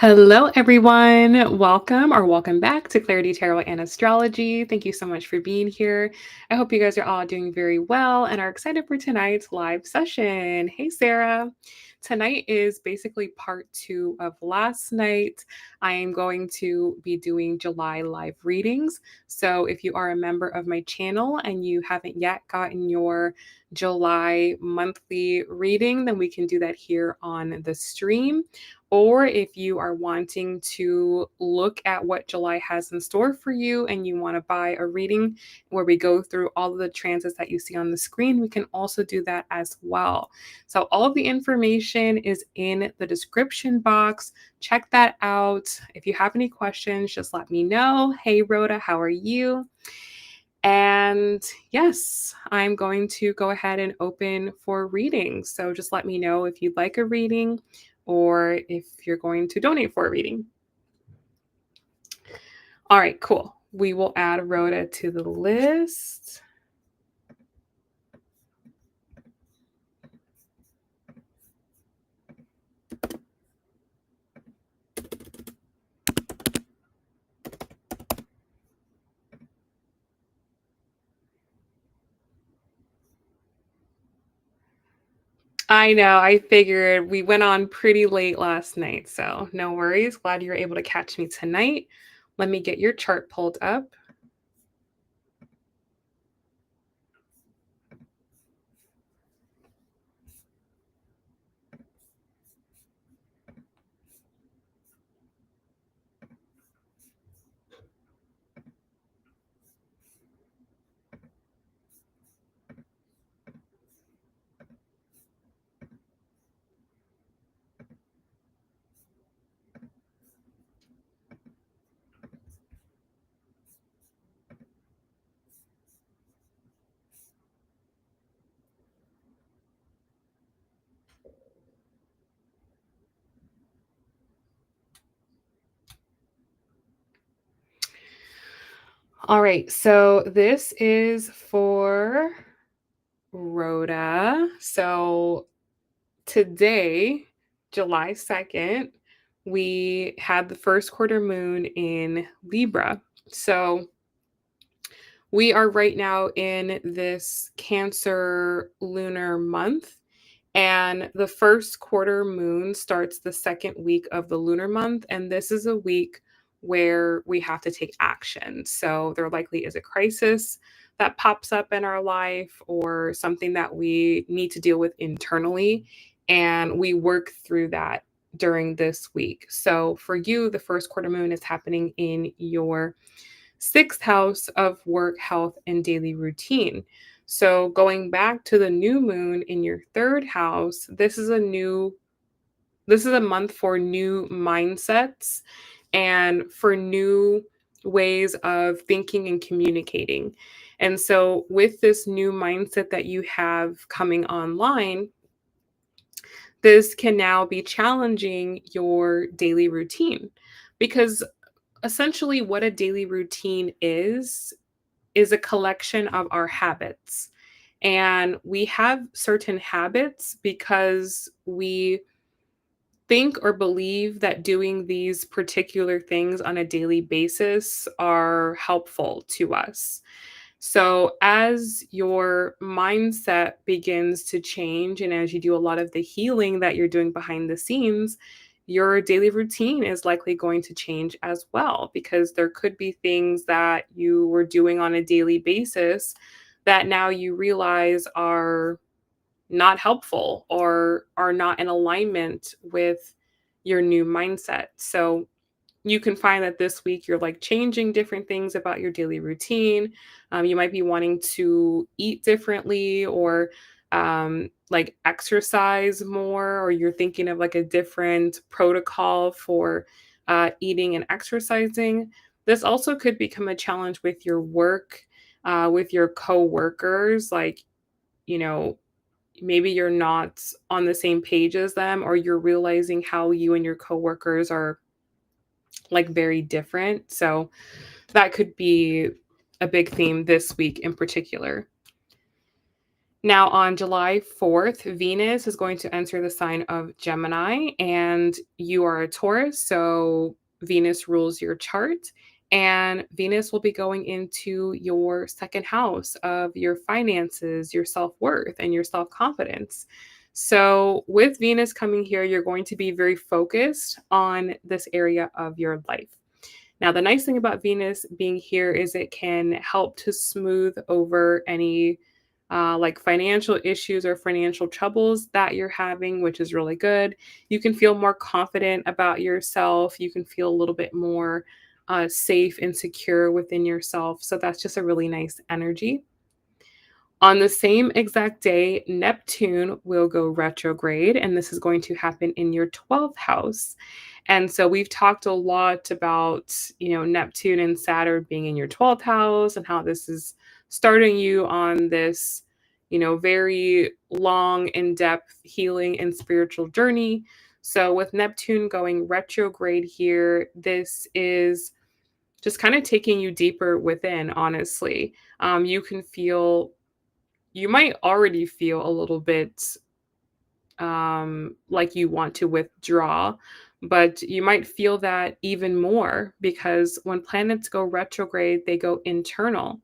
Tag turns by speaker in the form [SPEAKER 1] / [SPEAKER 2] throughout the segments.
[SPEAKER 1] Hello, everyone. Welcome back to Clarity Tarot and Astrology. Thank you so much for being here. I hope you guys are all doing very well and are excited for tonight's live session. Hey, Sarah. Tonight is basically part two of last night. I am going to be doing July live readings. So if you are a member of my channel and you haven't yet gotten your July monthly reading, then we can do that here on the stream. Or if you are wanting to look at what July has in store for you and you want to buy a reading where we go through all of the transits that you see on the screen, we can also do that as well. So all of the information is in the description box. Check that out. If you have any questions, just let me know. Hey, Rhoda, how are you? And yes, I'm going to go ahead and open for readings. So just let me know if you'd like a reading or if you're going to donate for a reading. All right, cool. We will add Rhoda to the list. I know, I figured we went on pretty late last night, so no worries. Glad you're able to catch me tonight. Let me get your chart pulled up. All right, so this is for Rhoda. So today, July 2nd, we had the first quarter moon in Libra. So we are right now in this Cancer lunar month. And the first quarter moon starts the second week of the lunar month. And this is a week where we have to take action. So there likely is a crisis that pops up in our life or something that we need to deal with internally. And we work through that during this week. So for you, the first quarter moon is happening in your sixth house of work, health, and daily routine. So going back to the new moon in your third house, this is a month for new mindsets and for new ways of thinking and communicating. And so with this new mindset that you have coming online, this can now be challenging your daily routine because essentially what a daily routine is a collection of our habits. And we have certain habits because we think or believe that doing these particular things on a daily basis are helpful to us. So, as your mindset begins to change, and as you do a lot of the healing that you're doing behind the scenes, your daily routine is likely going to change as well, because there could be things that you were doing on a daily basis that now you realize are not helpful or are not in alignment with your new mindset. So, you can find that this week you're like changing different things about your daily routine. You might be wanting to eat differently or like exercise more, or you're thinking of like a different protocol for eating and exercising. This also could become a challenge with your work, with your coworkers. Like, you know, maybe you're not on the same page as them, or you're realizing how you and your coworkers are like very different. So that could be a big theme this week in particular. Now, on July 4th, Venus is going to enter the sign of Gemini, and you are a Taurus. So, Venus rules your chart, and Venus will be going into your second house of your finances, your self worth, and your self confidence. So, with Venus coming here, you're going to be very focused on this area of your life. Now, the nice thing about Venus being here is it can help to smooth over any like financial issues or financial troubles that you're having, which is really good. You can feel more confident about yourself. You can feel a little bit more safe and secure within yourself. So that's just a really nice energy. On the same exact day, Neptune will go retrograde, and this is going to happen in your 12th house. And so we've talked a lot about, Neptune and Saturn being in your 12th house and how this is starting you on this, very long, in depth healing and spiritual journey. So with Neptune going retrograde here, this is just kind of taking you deeper within, honestly. You can feel you might already feel a little bit like you want to withdraw, but you might feel that even more because when planets go retrograde, they go internal.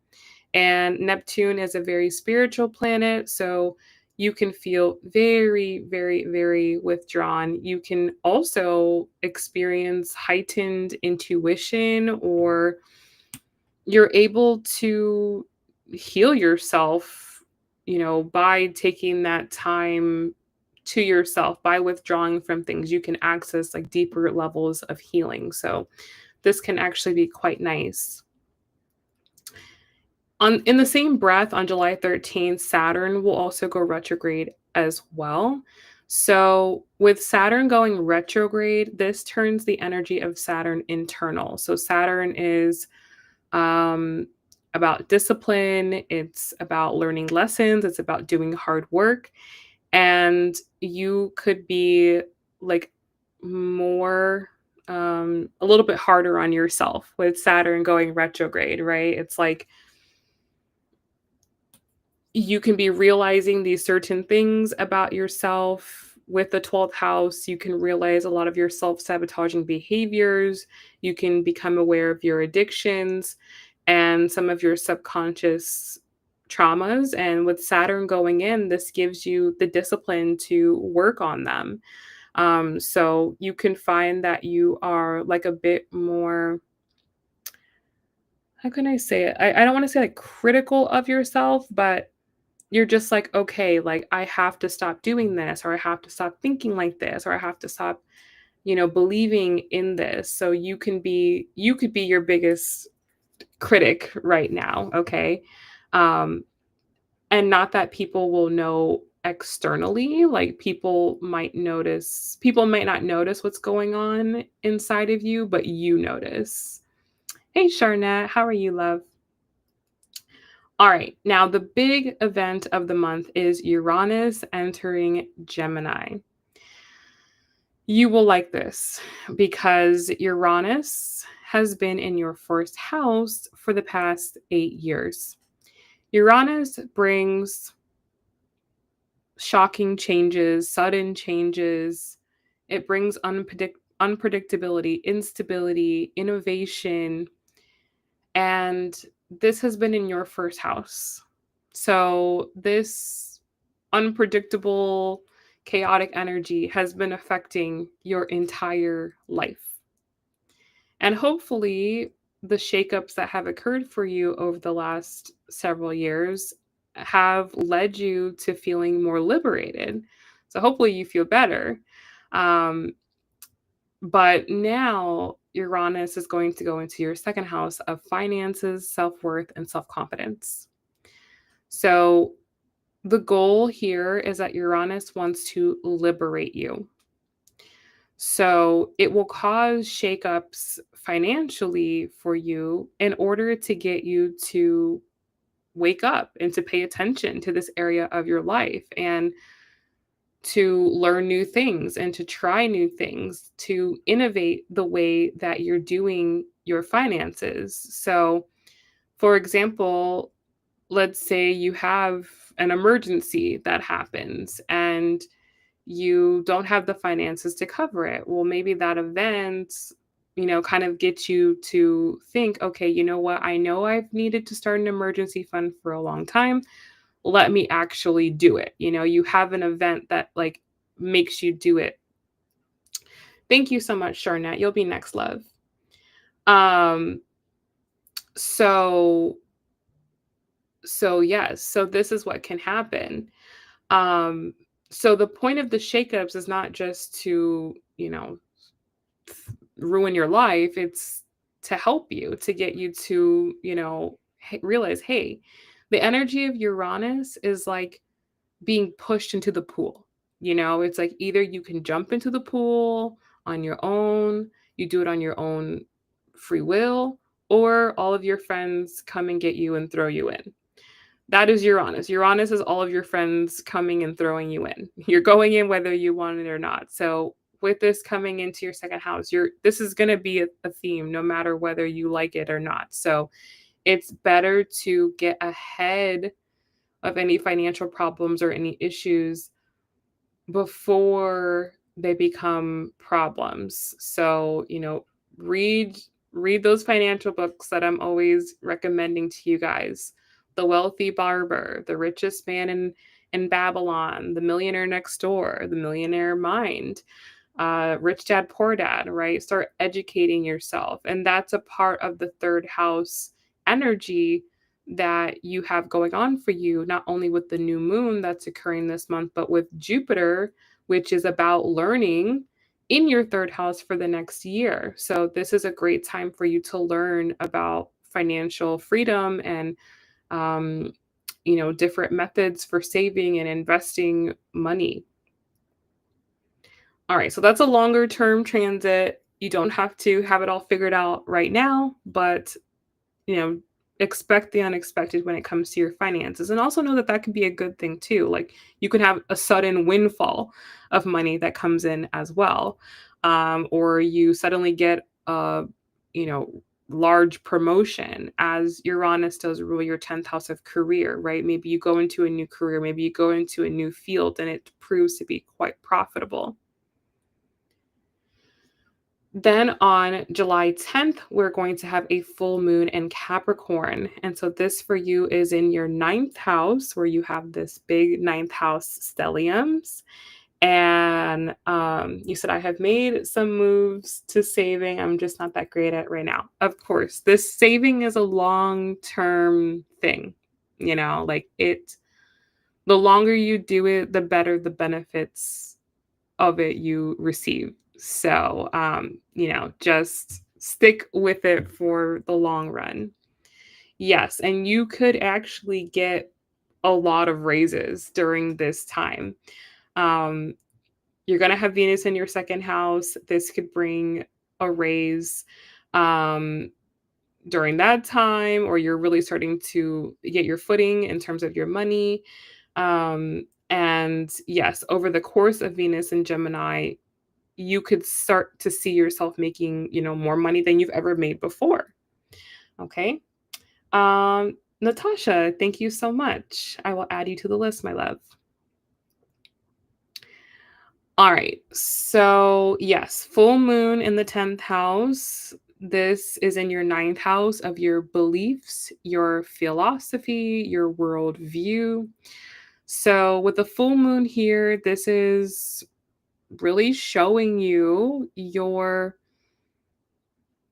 [SPEAKER 1] And Neptune is a very spiritual planet. So you can feel very, very, very withdrawn. You can also experience heightened intuition, or you're able to heal yourself, by taking that time to yourself, by withdrawing from things. You can access like deeper levels of healing. So this can actually be quite nice. On in the same breath, on July 13th, Saturn will also go retrograde as well. So with Saturn going retrograde, this turns the energy of Saturn internal. So Saturn is um, about discipline, it's about learning lessons, it's about doing hard work. And you could be like more, a little bit harder on yourself with Saturn going retrograde, right? It's like you can be realizing these certain things about yourself with the 12th house. You can realize a lot of your self-sabotaging behaviors. You can become aware of your addictions and some of your subconscious traumas. And with Saturn going in, this gives you the discipline to work on them. So you can find that you are like a bit more, how can I say it? I don't want to say like critical of yourself, but you're just like, okay, like I have to stop doing this, or I have to stop thinking like this, or I have to stop, believing in this. So you could be your biggest critic right now, okay? Um, and not that people will know externally, like people might not notice what's going on inside of you, but you notice. Hey, Charnette, how are you, love? All right, now the big event of the month is Uranus entering Gemini. You will like this because Uranus has been in your first house for the past 8 years. Uranus brings shocking changes, sudden changes. It brings unpredictability, instability, innovation, and this has been in your first house. So, this unpredictable, chaotic energy has been affecting your entire life. And hopefully, the shakeups that have occurred for you over the last several years have led you to feeling more liberated. So, hopefully, you feel better. Um, but now Uranus is going to go into your second house of finances, self worth, and self confidence. So the goal here is that Uranus wants to liberate you. So it will cause shakeups financially for you in order to get you to wake up and to pay attention to this area of your life and to learn new things and to try new things, to innovate the way that you're doing your finances. So, for example, let's say you have an emergency that happens and you don't have the finances to cover it. Well, maybe that event, kind of gets you to think, okay, you know what? I know I've needed to start an emergency fund for a long time. Let me actually do it. You have an event that like makes you do it. Thank you so much, Charnette. You'll be next, love. Um, so yes, so this is what can happen. Um, so the point of the shakeups is not just to, ruin your life. It's to help you, to get you to, realize, hey, the energy of Uranus is like being pushed into the pool. It's like either you can jump into the pool on your own, you do it on your own free will, or all of your friends come and get you and throw you in. That is Uranus. Uranus is all of your friends coming and throwing you in. You're going in whether you want it or not. So with this coming into your second house, this is going to be a theme no matter whether you like it or not. So it's better to get ahead of any financial problems or any issues before they become problems. So, read read those financial books that I'm always recommending to you guys. The Wealthy Barber, The Richest Man in Babylon, The Millionaire Next Door, The Millionaire Mind, Rich Dad Poor Dad, right? Start educating yourself. And that's a part of the third house energy that you have going on for you, not only with the new moon that's occurring this month, but with Jupiter, which is about learning in your third house for the next year. So, this is a great time for you to learn about financial freedom and, um, different methods for saving and investing money. All right, so that's a longer term transit. You don't have to have it all figured out right now, but you know, expect the unexpected when it comes to your finances. And also know that that can be a good thing too. Like you can have a sudden windfall of money that comes in as well. Or you suddenly get a, you know, large promotion as Uranus does rule your 10th house of career, right? Maybe you go into a new career, maybe you go into a new field and it proves to be quite profitable. Then on July 10th, we're going to have a full moon in Capricorn. And so this for you is in your ninth house, where you have this big ninth house stelliums. And you said, I have made some moves to saving. I'm just not that great at right now. Of course, this saving is a long term thing. The longer you do it, the better the benefits of it you receive. So, just stick with it for the long run. Yes, and you could actually get a lot of raises during this time. Um, you're going to have Venus in your second house. This could bring a raise um, during that time, or you're really starting to get your footing in terms of your money. And yes, over the course of Venus and Gemini, you could start to see yourself making, more money than you've ever made before. Okay. Natasha, thank you so much. I will add you to the list, my love. All right. So, yes, full moon in the 10th house. This is in your ninth house of your beliefs, your philosophy, your worldview. So, with the full moon here, this is really showing you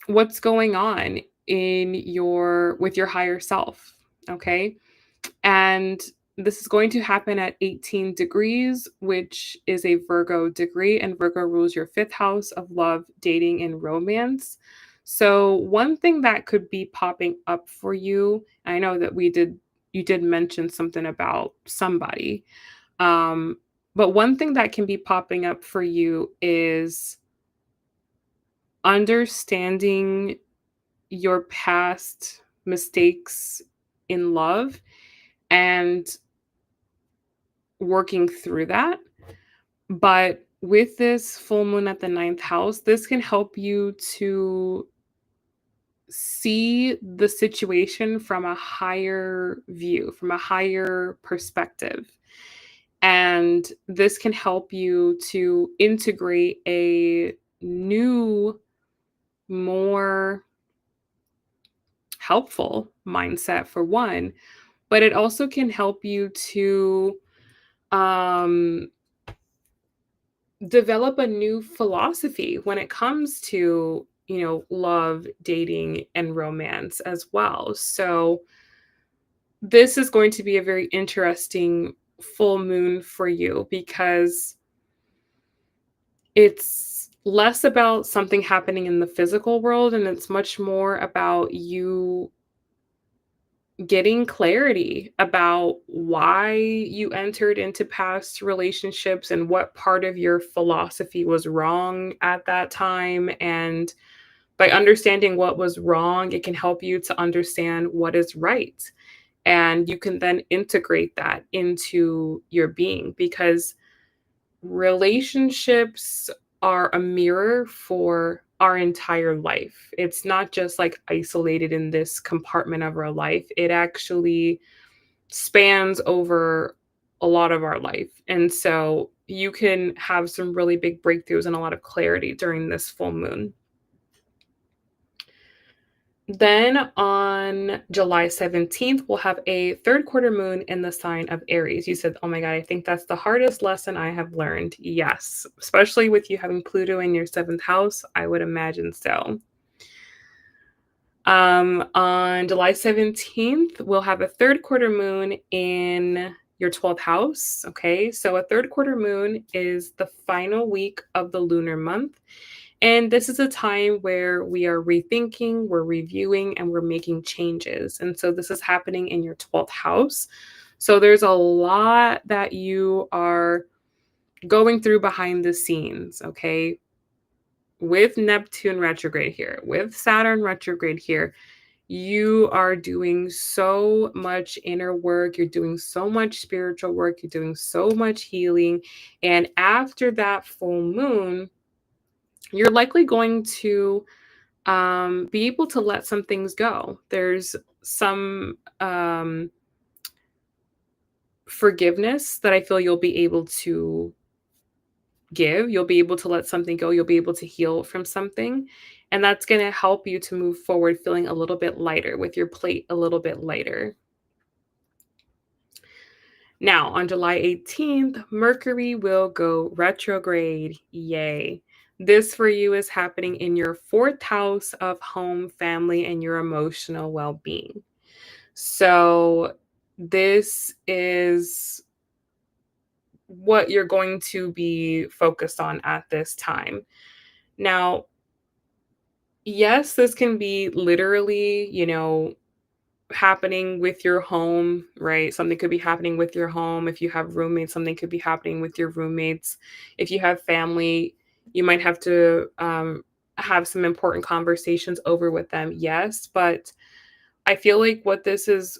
[SPEAKER 1] what's going on with your higher self, okay? And this is going to happen at 18 degrees, which is a Virgo degree, and Virgo rules your fifth house of love, dating, and romance. So one thing that could be popping up for you, I know that you did mention something about somebody. Um, but one thing that can be popping up for you is understanding your past mistakes in love and working through that. But with this full moon at the ninth house, this can help you to see the situation from a higher view, from a higher perspective. And this can help you to integrate a new, more helpful mindset for one, but it also can help you to um, develop a new philosophy when it comes to, love, dating, and romance as well. So, this is going to be a very interesting full moon for you because it's less about something happening in the physical world and it's much more about you getting clarity about why you entered into past relationships and what part of your philosophy was wrong at that time. And by understanding what was wrong, it can help you to understand what is right. And you can then integrate that into your being because relationships are a mirror for our entire life. It's not just like isolated in this compartment of our life. It actually spans over a lot of our life. And so you can have some really big breakthroughs and a lot of clarity during this full moon. Then on July 17th, we'll have a third quarter moon in the sign of Aries. You said, oh my God, I think that's the hardest lesson I have learned. Yes, especially with you having Pluto in your seventh house, I would imagine so. On July 17th, we'll have a third quarter moon in your 12th house. Okay, so a third quarter moon is the final week of the lunar month. And this is a time where we are rethinking, we're reviewing, and we're making changes. And so this is happening in your 12th house. So there's a lot that you are going through behind the scenes, okay? With Neptune retrograde here, with Saturn retrograde here, you are doing so much inner work. You're doing so much spiritual work. You're doing so much healing. And after that full moon, you're likely going to be able to let some things go. There's some forgiveness that I feel you'll be able to give. You'll be able to let something go. You'll be able to heal from something. And that's going to help you to move forward feeling a little bit lighter, with your plate a little bit lighter. Now, on July 18th, Mercury will go retrograde. Yay. This for you is happening in your fourth house of home, family, and your emotional well being. So, this is what you're going to be focused on at this time. Now, yes, this can be literally, happening with your home, right? Something could be happening with your home. If you have roommates, something could be happening with your roommates. If you have family, you might have to have some important conversations over with them. Yes, but I feel like what this is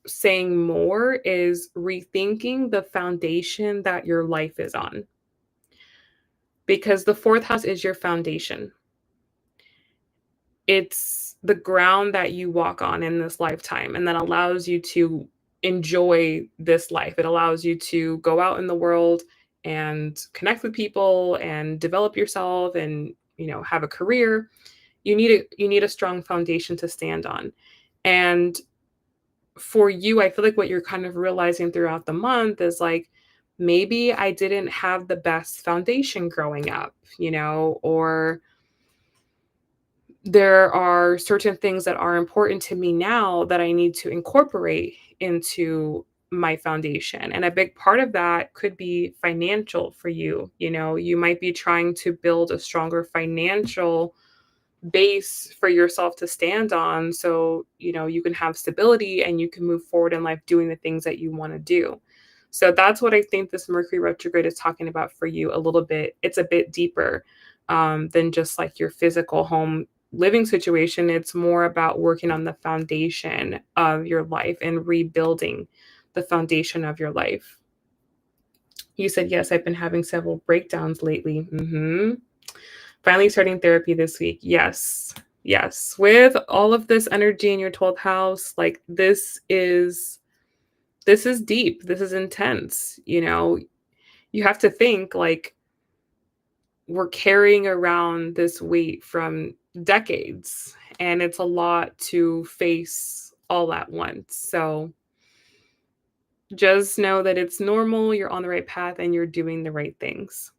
[SPEAKER 1] saying more is rethinking the foundation that your life is on. Because the fourth house is your foundation. It's the ground that you walk on in this lifetime and that allows you to enjoy this life. It allows you to go out in the world and connect with people and develop yourself and, have a career. You need a strong foundation to stand on. And for you, I feel like what you're kind of realizing throughout the month is like, maybe I didn't have the best foundation growing up, or there are certain things that are important to me now that I need to incorporate into my foundation. And a big part of that could be financial for you. You might be trying to build a stronger financial base for yourself to stand on so, you can have stability and you can move forward in life doing the things that you want to do. So that's what I think this Mercury retrograde is talking about for you a little bit. It's a bit deeper than just like your physical home living situation. It's more about working on the foundation of your life and rebuilding the foundation of your life. You said, yes, I've been having several breakdowns lately. Finally starting therapy this week. Yes. Yes, with all of this energy in your 12th house, like this is deep. This is intense, you know. You have to think like we're carrying around this weight from decades, and it's a lot to face all at once. So just know that it's normal, you're on the right path, and you're doing the right things.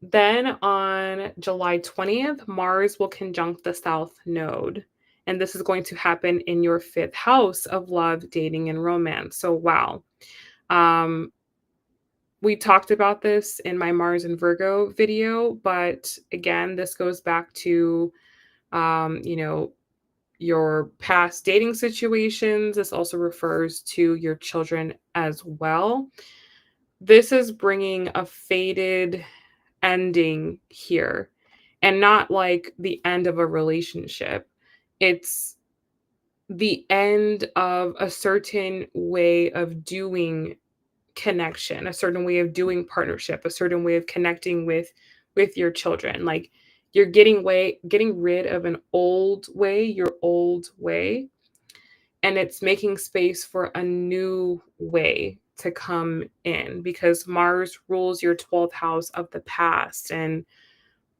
[SPEAKER 1] Then on July 20th, Mars will conjunct the South Node. And this is going to happen in your fifth house of love, dating, and romance. So, wow. Um, we talked about this in my Mars and Virgo video, but again, this goes back to, you know, your past dating situations. This also refers to your children as well. This is bringing a faded ending here, and not like the end of a relationship. It's the end of a certain way of doing connection, a certain way of doing partnership, a certain way of connecting with your children. Like you're getting rid of an old way, your old way, and it's making space for a new way to come in because Mars rules your 12th house of the past and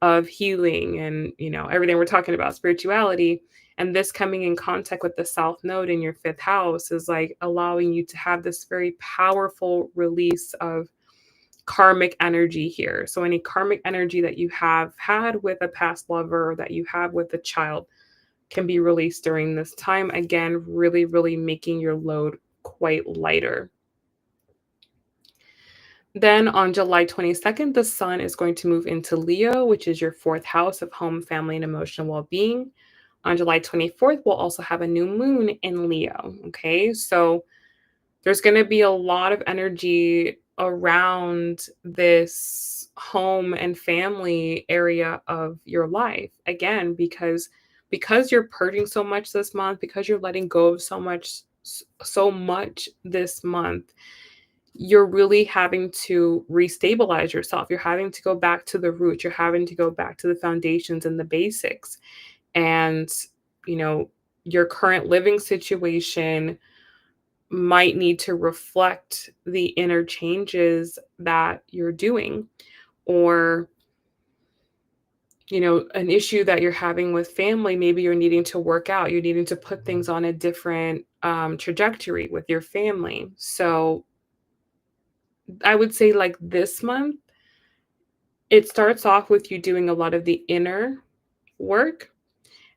[SPEAKER 1] of healing and, everything we're talking about, spirituality. And this coming in contact with the South Node in your fifth house is like allowing you to have this very powerful release of karmic energy here. So, any karmic energy that you have had with a past lover or that you have with a child can be released during this time. Again, really, really making your load quite lighter. Then on July 22nd, the sun is going to move into Leo, which is your fourth house of home, family, and emotional well being. On July 24th, we'll also have a new moon in Leo. Okay. So there's going to be a lot of energy around this home and family area of your life. Again, because you're purging so much this month, because you're letting go of so much this month, you're really having to restabilize yourself. You're having to go back to the roots. You're having to go back to the foundations and the basics. And, you know, your current living situation might need to reflect the inner changes that you're doing, or an issue that you're having with family. Maybe you're needing to work out, you're needing to put things on a different trajectory with your family. So I would say, like, this month, it starts off with you doing a lot of the inner work.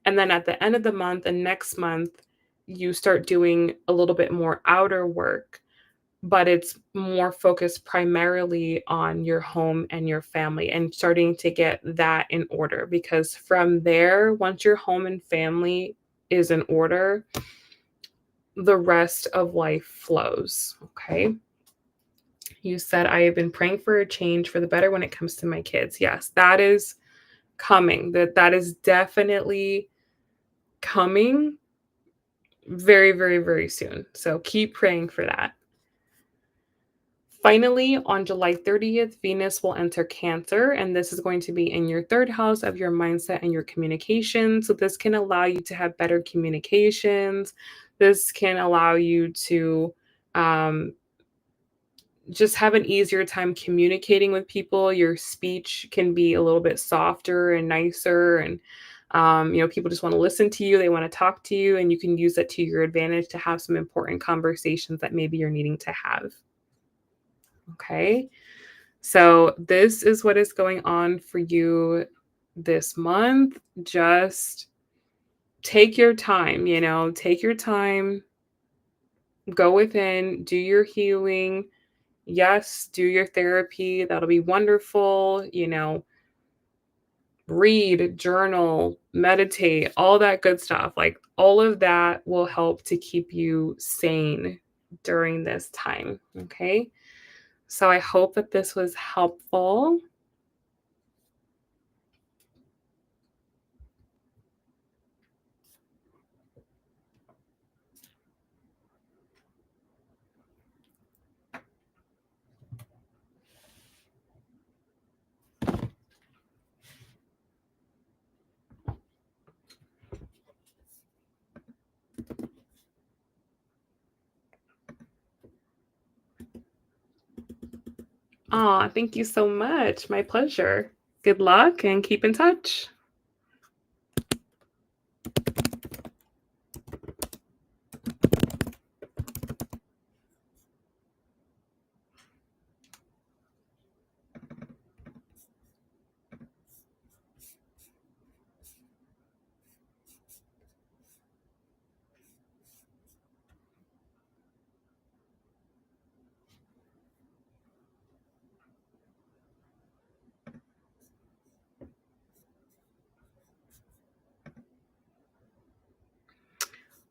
[SPEAKER 1] And then at the end of the month and next month, you start doing a little bit more outer work, but it's more focused primarily on your home and your family and starting to get that in order. Because from there, once your home and family is in order, the rest of life flows. Okay. You said, I have been praying for a change for the better when it comes to my kids. Yes, that is coming. That is definitely coming very, very, very soon. So keep praying for that. Finally, on July 30th, Venus will enter Cancer, and this is going to be in your third house of your mindset and your communication. So this can allow you to have better communications. This can allow you to just have an easier time communicating with people. Your speech can be a little bit softer and nicer, and people just want to listen to you. They want to talk to you, and you can use that to your advantage to have some important conversations that maybe you're needing to have. Okay. So this is what is going on for you this month. Just take your time, take your time, go within, do your healing. Yes, do your therapy. That'll be wonderful. Read, journal, meditate, all that good stuff. Like all of that will help to keep you sane during this time. Okay. So I hope that this was helpful. Aw, thank you so much. My pleasure. Good luck and keep in touch.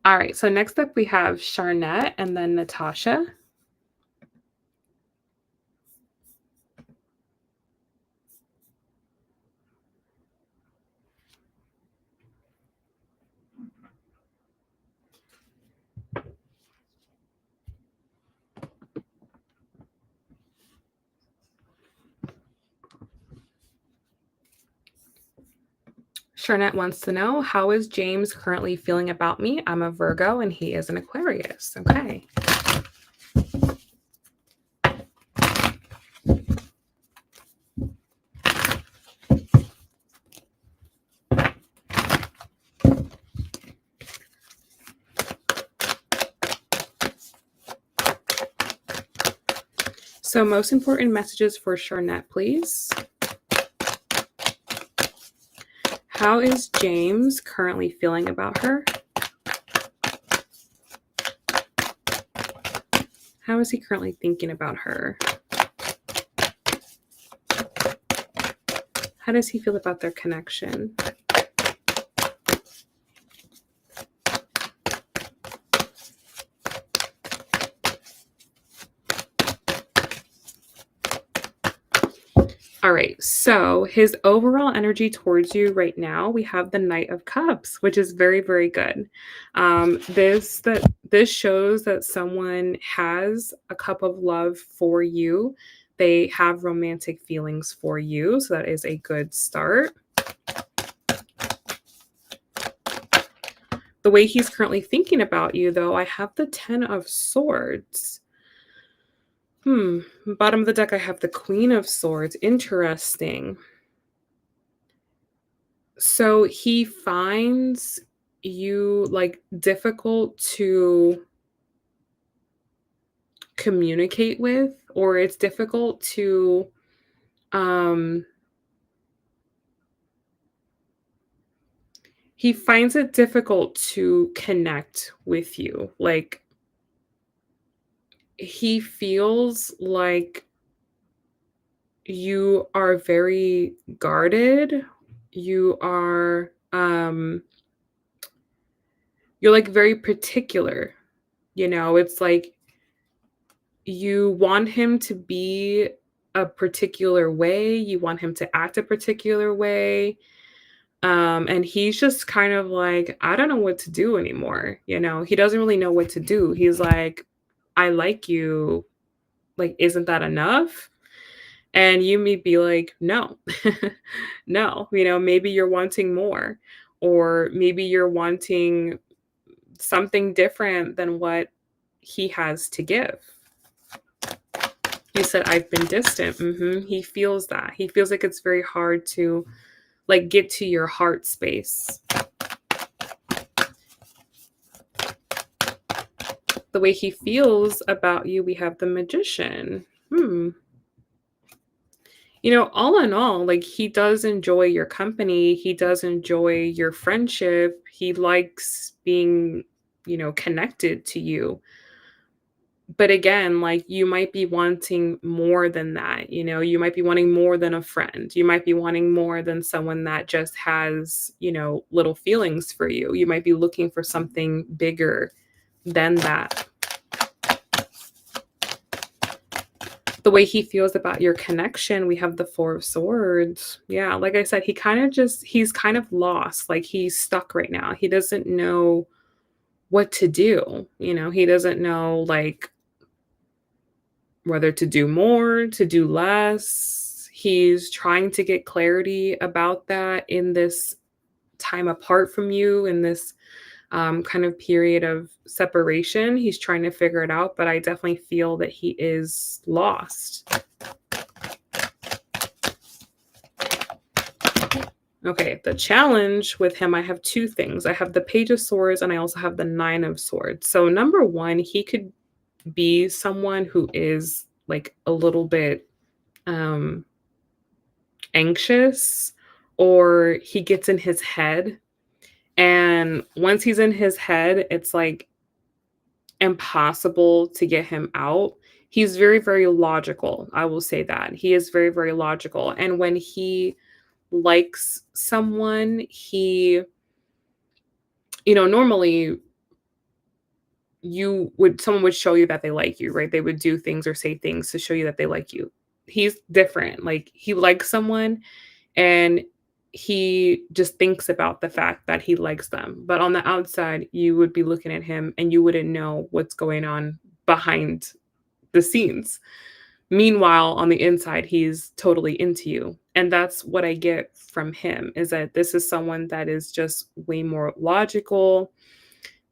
[SPEAKER 1] All right, so next up we have Charnette and then Natasha. Charnette wants to know, how is James currently feeling about me? I'm a Virgo and he is an Aquarius. Okay. So most important messages for Charnette, please. How is James currently feeling about her? How is he currently thinking about her? How does he feel about their connection? All right, so his overall energy towards you right now, we have the Knight of Cups, which is very, very good. This shows that someone has a cup of love for you. They have romantic feelings for you, so that is a good start. The way he's currently thinking about you, though, I have the Ten of Swords. Bottom of the deck, I have the Queen of Swords. Interesting. So he finds you like difficult to communicate with, or it's difficult to um he finds it difficult to connect with you. Like he feels like you are very guarded. You are you're like very particular. It's like you want him to be a particular way, you want him to act a particular way. And he's just kind of like, I don't know what to do anymore. He doesn't really know what to do. He's like, I like you. Like, isn't that enough? And you may be like, no, no, maybe you're wanting more, or maybe you're wanting something different than what he has to give. He said, I've been distant. He feels that. He feels like it's very hard to like get to your heart space. The way he feels about you, we have the Magician. All in all, like he does enjoy your company. He does enjoy your friendship. He likes being, connected to you. But again, like you might be wanting more than that. You might be wanting more than a friend. You might be wanting more than someone that just has, little feelings for you. You might be looking for something bigger than that. The way he feels about your connection, we have the Four of Swords. Yeah, like I said, he's kind of lost. Like he's stuck right now. He doesn't know what to do. He doesn't know like whether to do more, to do less. He's trying to get clarity about that in this time apart from you, in this kind of period of separation. He's trying to figure it out, but I definitely feel that he is lost. Okay, the challenge with him, I have two things. I have the Page of Swords and I also have the Nine of Swords. So, number one, he could be someone who is like a little bit um, anxious, or he gets in his head. And once he's in his head, it's like impossible to get him out. He's very, very logical. I will say that. He is very, very logical. And when he likes someone, normally someone would show you that they like you, right? They would do things or say things to show you that they like you. He's different. Like he likes someone and he just thinks about the fact that he likes them. But on the outside, you would be looking at him and you wouldn't know what's going on behind the scenes. Meanwhile, on the inside, he's totally into you. And that's what I get from him, is that this is someone that is just way more logical.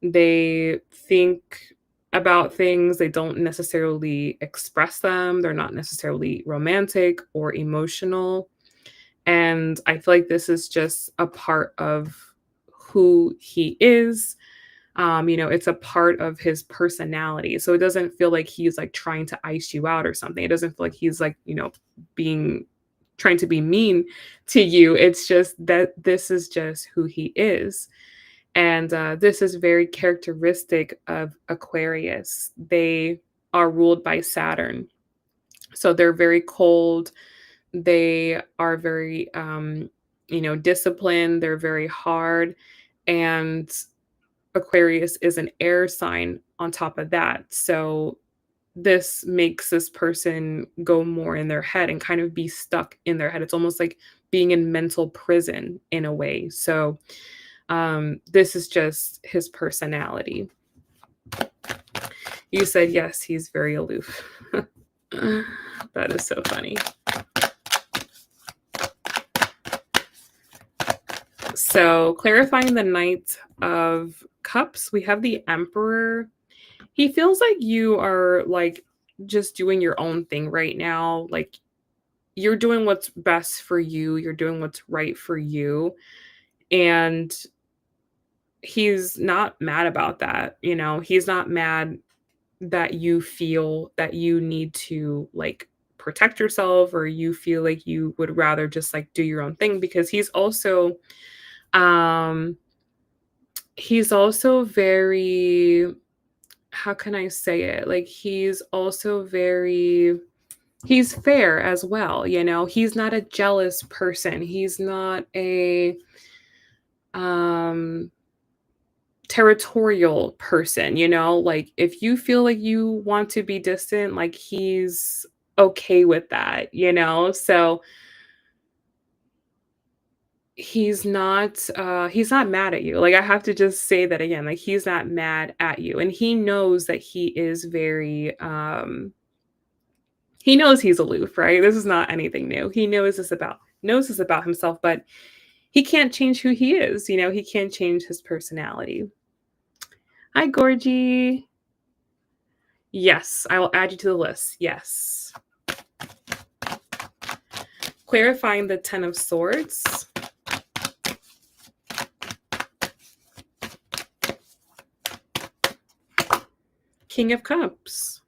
[SPEAKER 1] They think about things, they don't necessarily express them. They're not necessarily romantic or emotional. And I feel like this is just a part of who he is. It's a part of his personality. So it doesn't feel like he's like trying to ice you out or something. It doesn't feel like he's like, being trying to be mean to you. It's just that this is just who he is. And this is very characteristic of Aquarius. They are ruled by Saturn. So they're very cold. They are very, disciplined. They're very hard. And Aquarius is an air sign on top of that. So this makes this person go more in their head and kind of be stuck in their head. It's almost like being in mental prison in a way. So this is just his personality. You said yes, he's very aloof. That is so funny. So, clarifying the Knight of Cups, we have the Emperor. He feels like you are like just doing your own thing right now. Like you're doing what's best for you, you're doing what's right for you. And he's not mad about that. He's not mad that you feel that you need to like protect yourself, or you feel like you would rather just like do your own thing, because um he's also very, how can I say it? Like he's also very, he's fair as well, He's not a jealous person. He's not a um territorial person, Like if you feel like you want to be distant, like he's okay with that. So he's not mad at you. Like I have to just say that again. Like he's not mad at you. And he knows that he is very he knows he's aloof, right? This is not anything new. He knows this about himself, but he can't change who he is, he can't change his personality. Hi, Gorgie. Yes, I will add you to the list. Yes. Clarifying the Ten of Swords. King of Cups.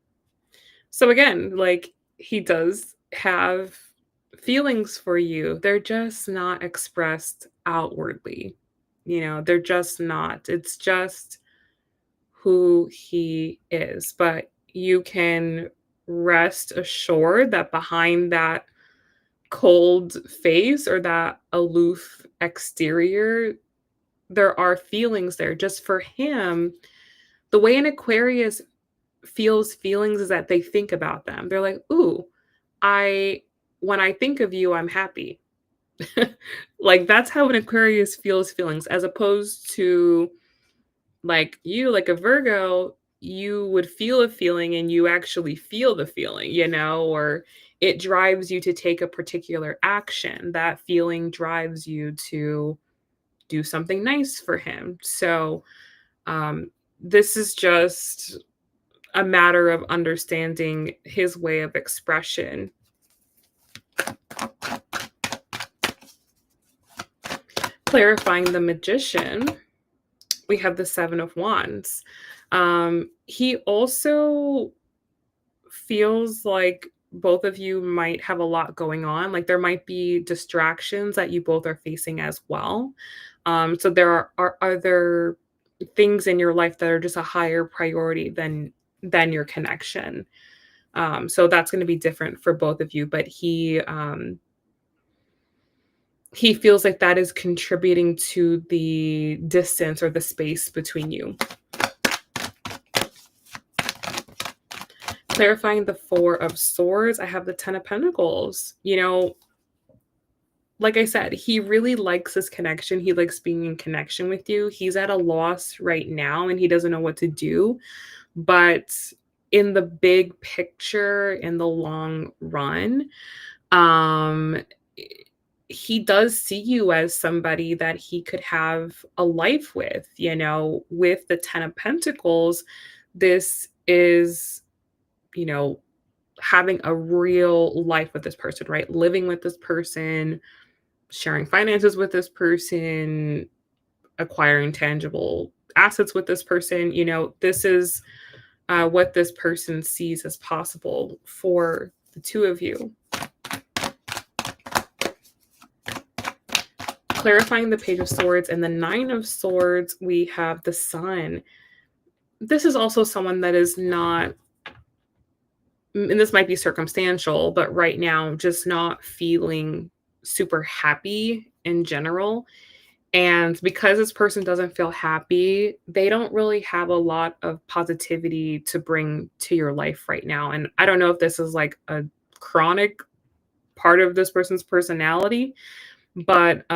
[SPEAKER 1] So again, like he does have feelings for you. They're just not expressed outwardly. They're just not. It's just who he is. But you can rest assured that behind that cold face or that aloof exterior, there are feelings there. Just for him, the way an Aquarius feels feelings is that they think about them. They're like, "Ooh, I when I think of you, I'm happy." Like that's how an Aquarius feels feelings, as opposed to like you, like a Virgo, you would feel a feeling and you actually feel the feeling, or it drives you to take a particular action. That feeling drives you to do something nice for him. So, this is just a matter of understanding his way of expression. Clarifying the Magician, we have the Seven of Wands. He also feels like both of you might have a lot going on. Like there might be distractions that you both are facing as well. So there are other things in your life that are just a higher priority than your connection. So that's going to be different for both of you. But he feels like that is contributing to the distance or the space between you. Clarifying the Four of Swords, I have the Ten of Pentacles. Like I said, he really likes this connection. He likes being in connection with you. He's at a loss right now and he doesn't know what to do. But in the big picture, in the long run, um, he does see you as somebody that he could have a life with. With the Ten of Pentacles, this is, you know, having a real life with this person, right? Living with this person, sharing finances with this person, acquiring tangible assets with this person. This is what this person sees as possible for the two of you. Clarifying the Page of Swords and the Nine of Swords, we have the Sun. This is also someone that is not, and this might be circumstantial, but right now just not feeling super happy in general. And because this person doesn't feel happy, they don't really have a lot of positivity to bring to your life right now. And I don't know if this is like a chronic part of this person's personality, but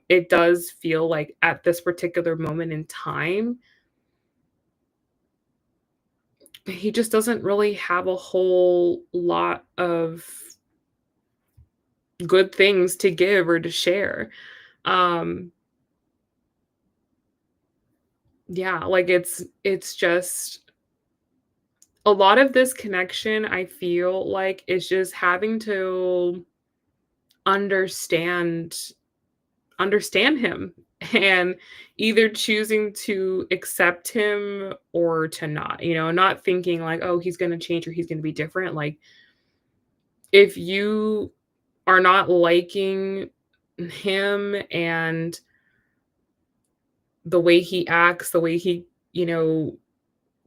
[SPEAKER 1] it does feel like at this particular moment in time, he just doesn't really have a whole lot of good things to give or to share. Um, yeah, like it's just a lot of this connection, I feel like, is just having to understand understand him and either choosing to accept him or to not, not thinking like, oh, he's going to change or he's going to be different. Like if you are not liking him and the way he acts, the way he,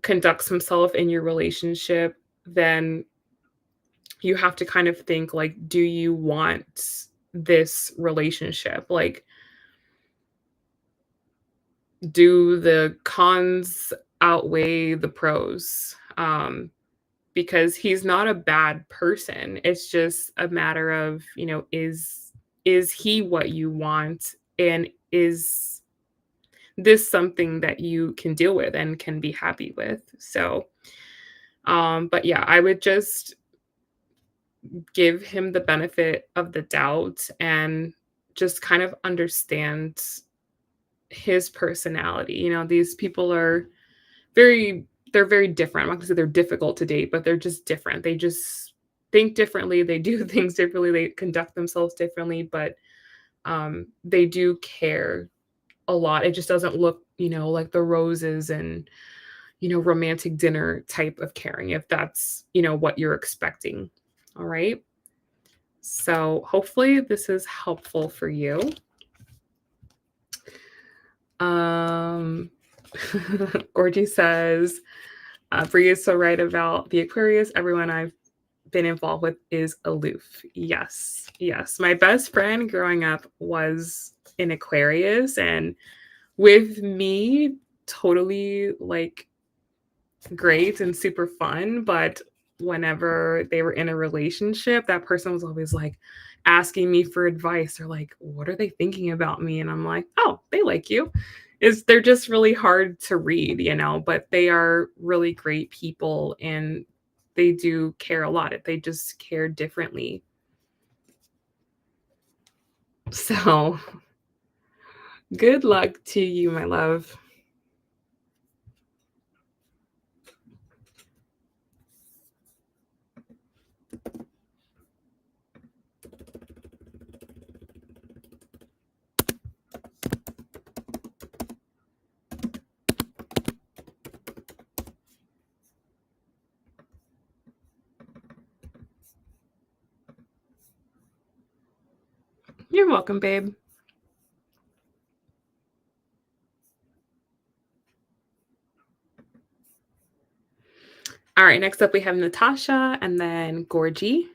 [SPEAKER 1] conducts himself in your relationship, then you have to kind of think like, do you want this relationship? Like, do the cons outweigh the pros? Because he's not a bad person. It's just a matter of, is he what you want? And is this something that you can deal with and can be happy with? So, but yeah, I would just give him the benefit of the doubt and just kind of understand his personality. These people are they're very different. I'm not gonna say they're difficult to date, but they're just different. They just think differently. They do things differently. They conduct themselves differently, but they do care a lot. It just doesn't look, like the roses and, romantic dinner type of caring, if that's, what you're expecting. All right. So hopefully this is helpful for you. Gorgie says, Bree is so right about the Aquarius. Everyone I've been involved with is aloof. Yes. Yes. My best friend growing up was an Aquarius, and with me, totally like great and super fun. But whenever they were in a relationship, that person was always like asking me for advice or like, what are they thinking about me? And I'm like, oh, they like you. They're just really hard to read, but they are really great people and they do care a lot. They just care differently. So good luck to you, my love. You're welcome, babe. All right, next up we have Natasha and then Gorgie.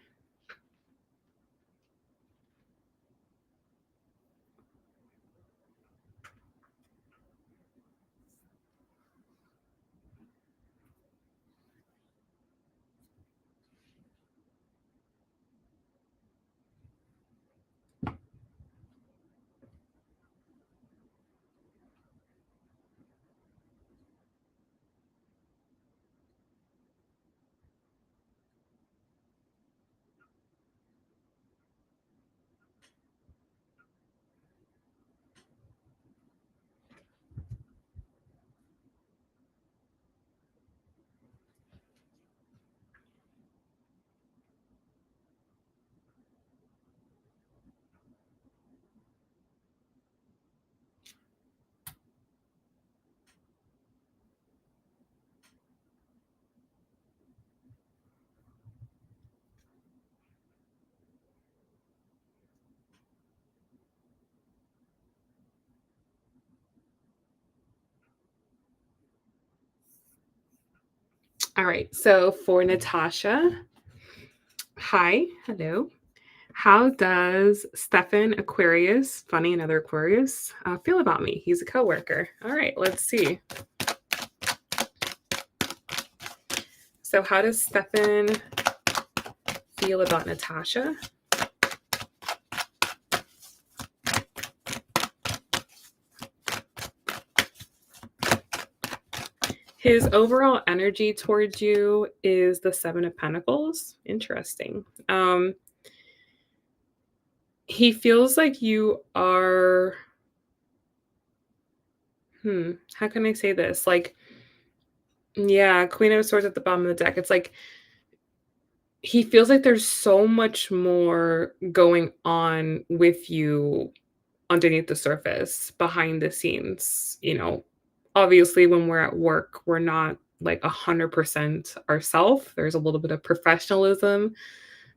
[SPEAKER 1] All right, so for Natasha, hi, hello. How does Stefan Aquarius, funny another Aquarius, feel about me? He's a coworker. All right, let's see. So how does Stefan feel about Natasha? His overall energy towards you is the Seven of Pentacles. Interesting. He feels like you are, how can I say this? Like, yeah, Queen of Swords at the bottom of the deck. It's like he feels like there's so much more going on with you underneath the surface, behind the scenes. Obviously, when we're at work, we're not like 100% ourselves. There's a little bit of professionalism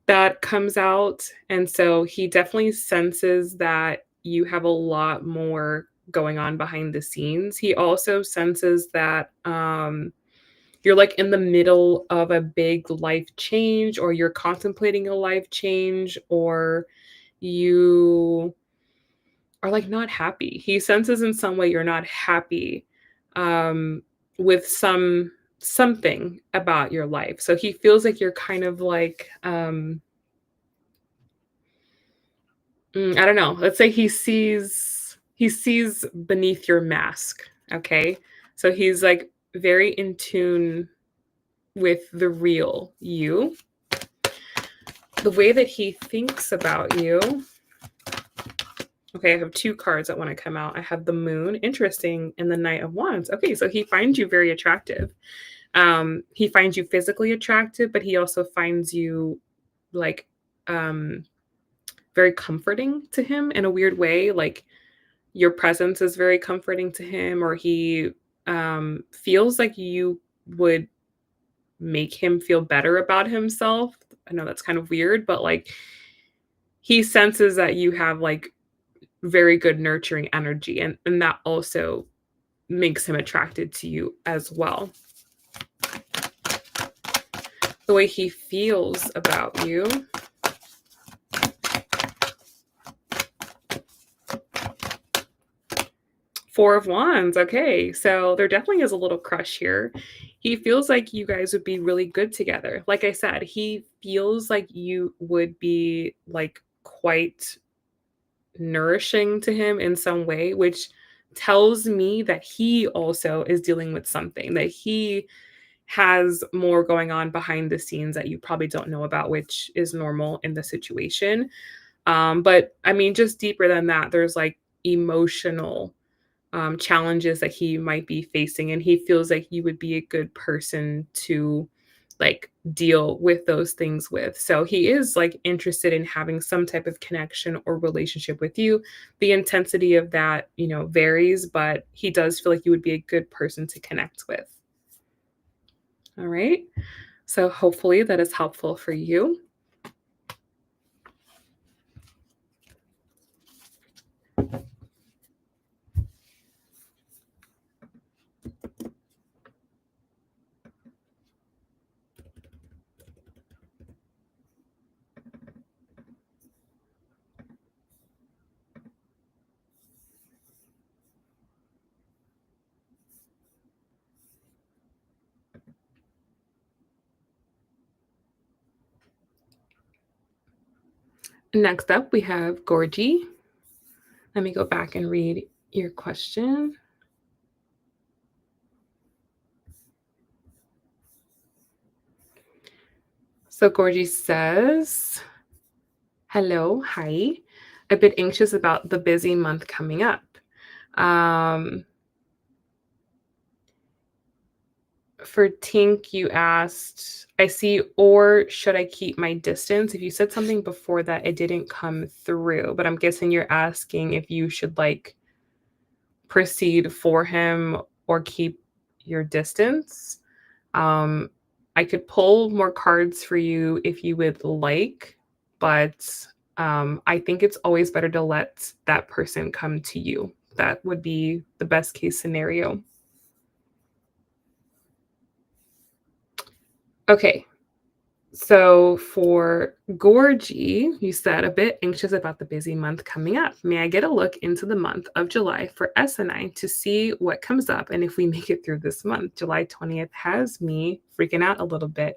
[SPEAKER 1] that comes out. And so he definitely senses that you have a lot more going on behind the scenes. He also senses that you're like in the middle of a big life change, or you're contemplating a life change, or you are like not happy. He senses in some way you're not happy um, with something about your life. So he feels like you're kind of like I don't know. Let's say he sees beneath your mask. Okay, so he's like very in tune with the real you, the way that he thinks about you. Okay, I have two cards that want to come out. I have the Moon, interesting, and the Knight of Wands. Okay, so he finds you very attractive. He finds you physically attractive, but he also finds you like um, very comforting to him in a weird way. Like your presence is very comforting to him, or he feels like you would make him feel better about himself. I know that's kind of weird, but like he senses that you have like very good nurturing energy, and that also makes him attracted to you as well. The way he feels about you. Four of Wands. Okay. So there definitely is a little crush here. He feels like you guys would be really good together. Like I said, he feels like you would be like quite nourishing to him in some way, which tells me that he also is dealing with something, that he has more going on behind the scenes that you probably don't know about, which is normal in the situation. But I mean, just deeper than that, there's like emotional challenges that he might be facing, and he feels like you would be a good person to like deal with those things with. So he is like interested in having some type of connection or relationship with you. The intensity of that, varies, but he does feel like you would be a good person to connect with. All right. So hopefully that is helpful for you. Next up, we have Gorgie. Let me go back and read your question. So Gorgie says, hello, hi. A bit anxious about the busy month coming up. For Tink, you asked, I see, or should I keep my distance? If you said something before that, it didn't come through, but I'm guessing you're asking if you should like proceed for him or keep your distance. Um, I could pull more cards for you if you would like, but I think it's always better to let that person come to you. That would be the best case scenario. Okay. So for Gorgie, you said a bit anxious about the busy month coming up. May I get a look into the month of July for S and I to see what comes up and if we make it through this month? July 20th has me freaking out a little bit,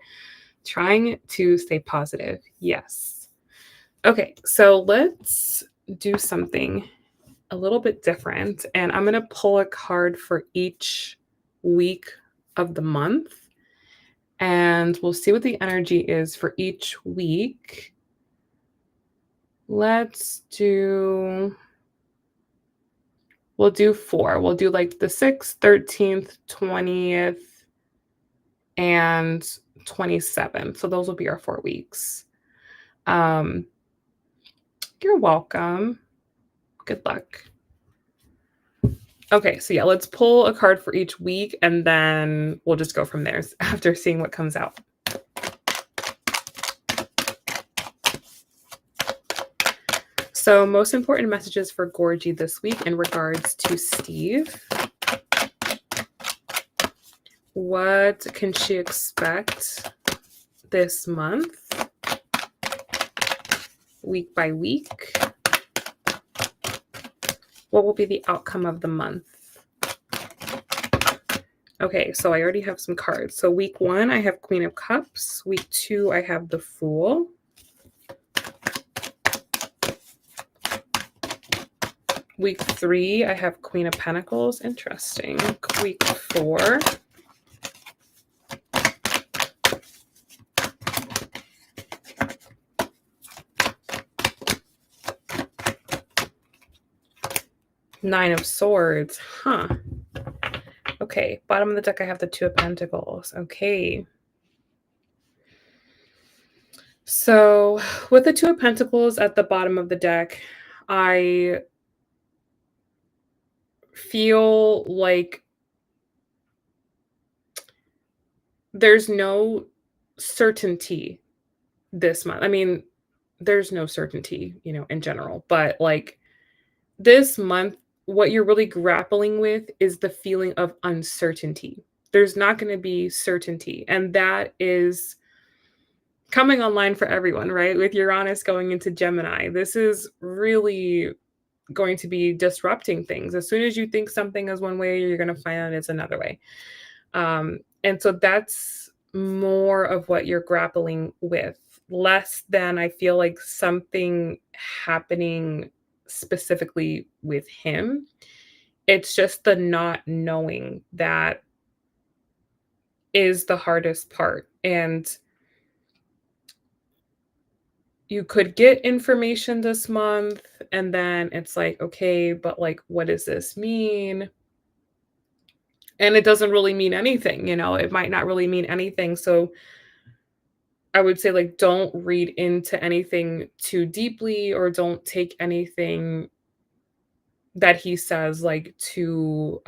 [SPEAKER 1] trying to stay positive. Yes. Okay, so let's do something a little bit different. And I'm going to pull a card for each week of the month. And we'll see what the energy is for each week. We'll do 4. We'll do like the 6th, 13th, 20th, and 27th. So those will be our 4 weeks. You're welcome. Good luck. Okay, so yeah, let's pull a card for each week and then we'll just go from there after seeing what comes out. So, most important messages for Gorgie this week in regards to Steve. What can she expect this month, week by week? What will be the outcome of the month? Okay, so I already have some cards. So week 1, I have Queen of Cups. Week 2, I have the Fool. Week 3, I have Queen of Pentacles. Interesting. Week 4. Nine of Swords. Huh. Okay, bottom of the deck, I have the Two of Pentacles. Okay. So with the Two of Pentacles at the bottom of the deck, I feel like there's no certainty this month. I mean, there's no certainty, in general, but like this month, what you're really grappling with is the feeling of uncertainty. There's not going to be certainty. And that is coming online for everyone, right? With Uranus going into Gemini, this is really going to be disrupting things. As soon as you think something is one way, you're going to find out it's another way. And so that's more of what you're grappling with, less than I feel like something happening specifically with him. It's just the not knowing that is the hardest part. And you could get information this month and then it's like, okay, but like, what does this mean? And it doesn't really mean anything, it might not really mean anything. So I would say, like, don't read into anything too deeply or don't take anything that he says like too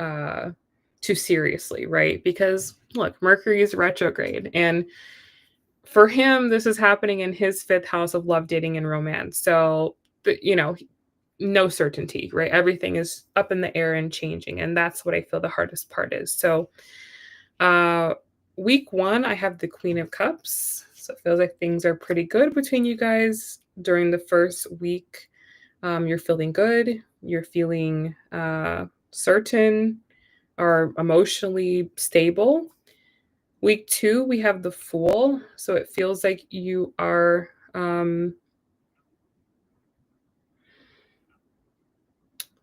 [SPEAKER 1] seriously, right? Because look, Mercury is retrograde, and for him, this is happening in his 5th house of love, dating, and romance. So, no certainty, right? Everything is up in the air and changing, and that's what I feel the hardest part is. So, week 1, I have the Queen of Cups. So it feels like things are pretty good between you guys during the first week. You're feeling good. You're feeling certain or emotionally stable. Week 2, we have the Fool. So it feels like you are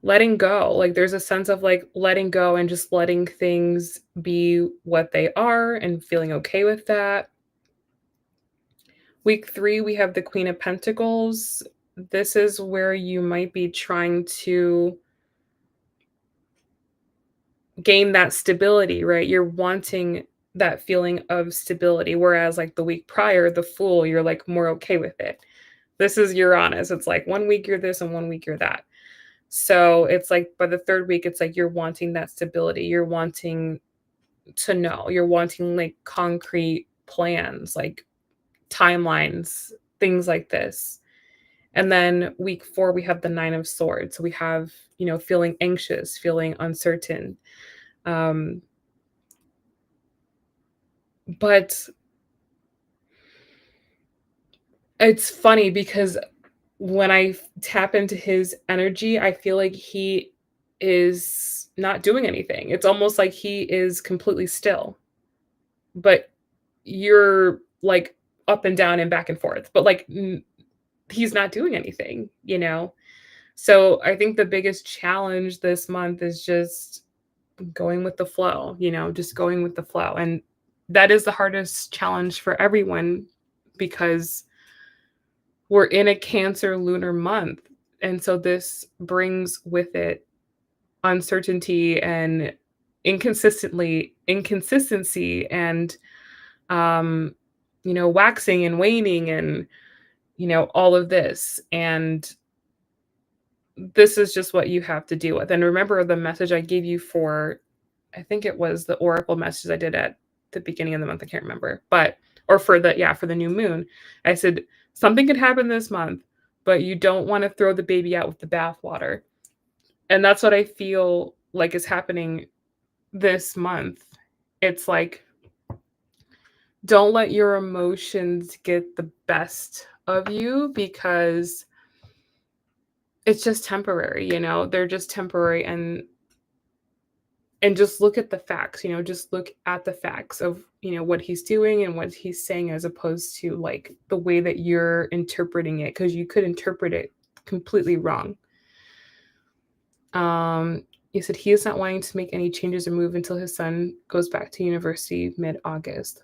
[SPEAKER 1] letting go. Like there's a sense of like letting go and just letting things be what they are and feeling okay with that. Week 3, we have the Queen of Pentacles. This is where you might be trying to gain that stability, right? You're wanting that feeling of stability, whereas like the week prior, the Fool, you're like more okay with it. This is Uranus. It's like 1 week you're this and 1 week you're that. So it's like by the 3rd week, it's like you're wanting that stability. You're wanting to know. You're wanting like concrete plans, like timelines, things like this. And then week 4, we have the 9 of Swords. So we have, feeling anxious, feeling uncertain. Um, but it's funny because when I tap into his energy, I feel like he is not doing anything. It's almost like he is completely still, but you're like up and down and back and forth, but like he's not doing anything. So I think the biggest challenge this month is just going with the flow, just going with the flow. And that is the hardest challenge for everyone because we're in a Cancer lunar month. And so this brings with it uncertainty and inconsistency and waxing and waning and all of this. And this is just what you have to deal with. And remember the message I gave you for, I think it was the oracle message I did at the beginning of the month. I can't remember, but, or for the new moon, I said, something could happen this month, but you don't want to throw the baby out with the bathwater. And that's what I feel like is happening this month. It's like, don't let your emotions get the best of you because it's just temporary, they're just temporary. And just look at the facts, just look at the facts of, what he's doing and what he's saying as opposed to like the way that you're interpreting it, because you could interpret it completely wrong. You said he is not wanting to make any changes or move until his son goes back to university mid-August.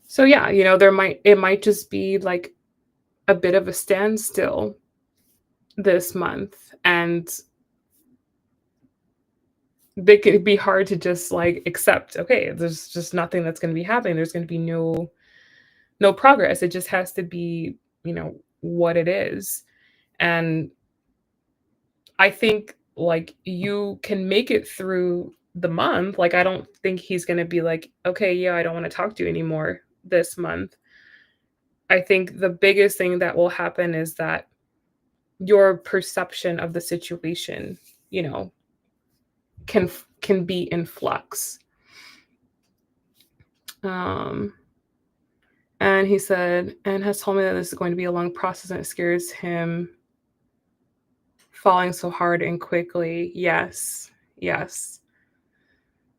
[SPEAKER 1] So yeah, it might just be like a bit of a standstill this month, and they could be hard to just like accept, okay, there's just nothing that's going to be happening. There's going to be no progress. It just has to be, what it is. And I think like you can make it through the month. Like I don't think he's going to be like, okay, yeah, I don't want to talk to you anymore this month. I think the biggest thing that will happen is that your perception of the situation, you know, can be in flux. And he said, and has told me that this is going to be a long process and it scares him falling so hard and quickly. Yes. Yes.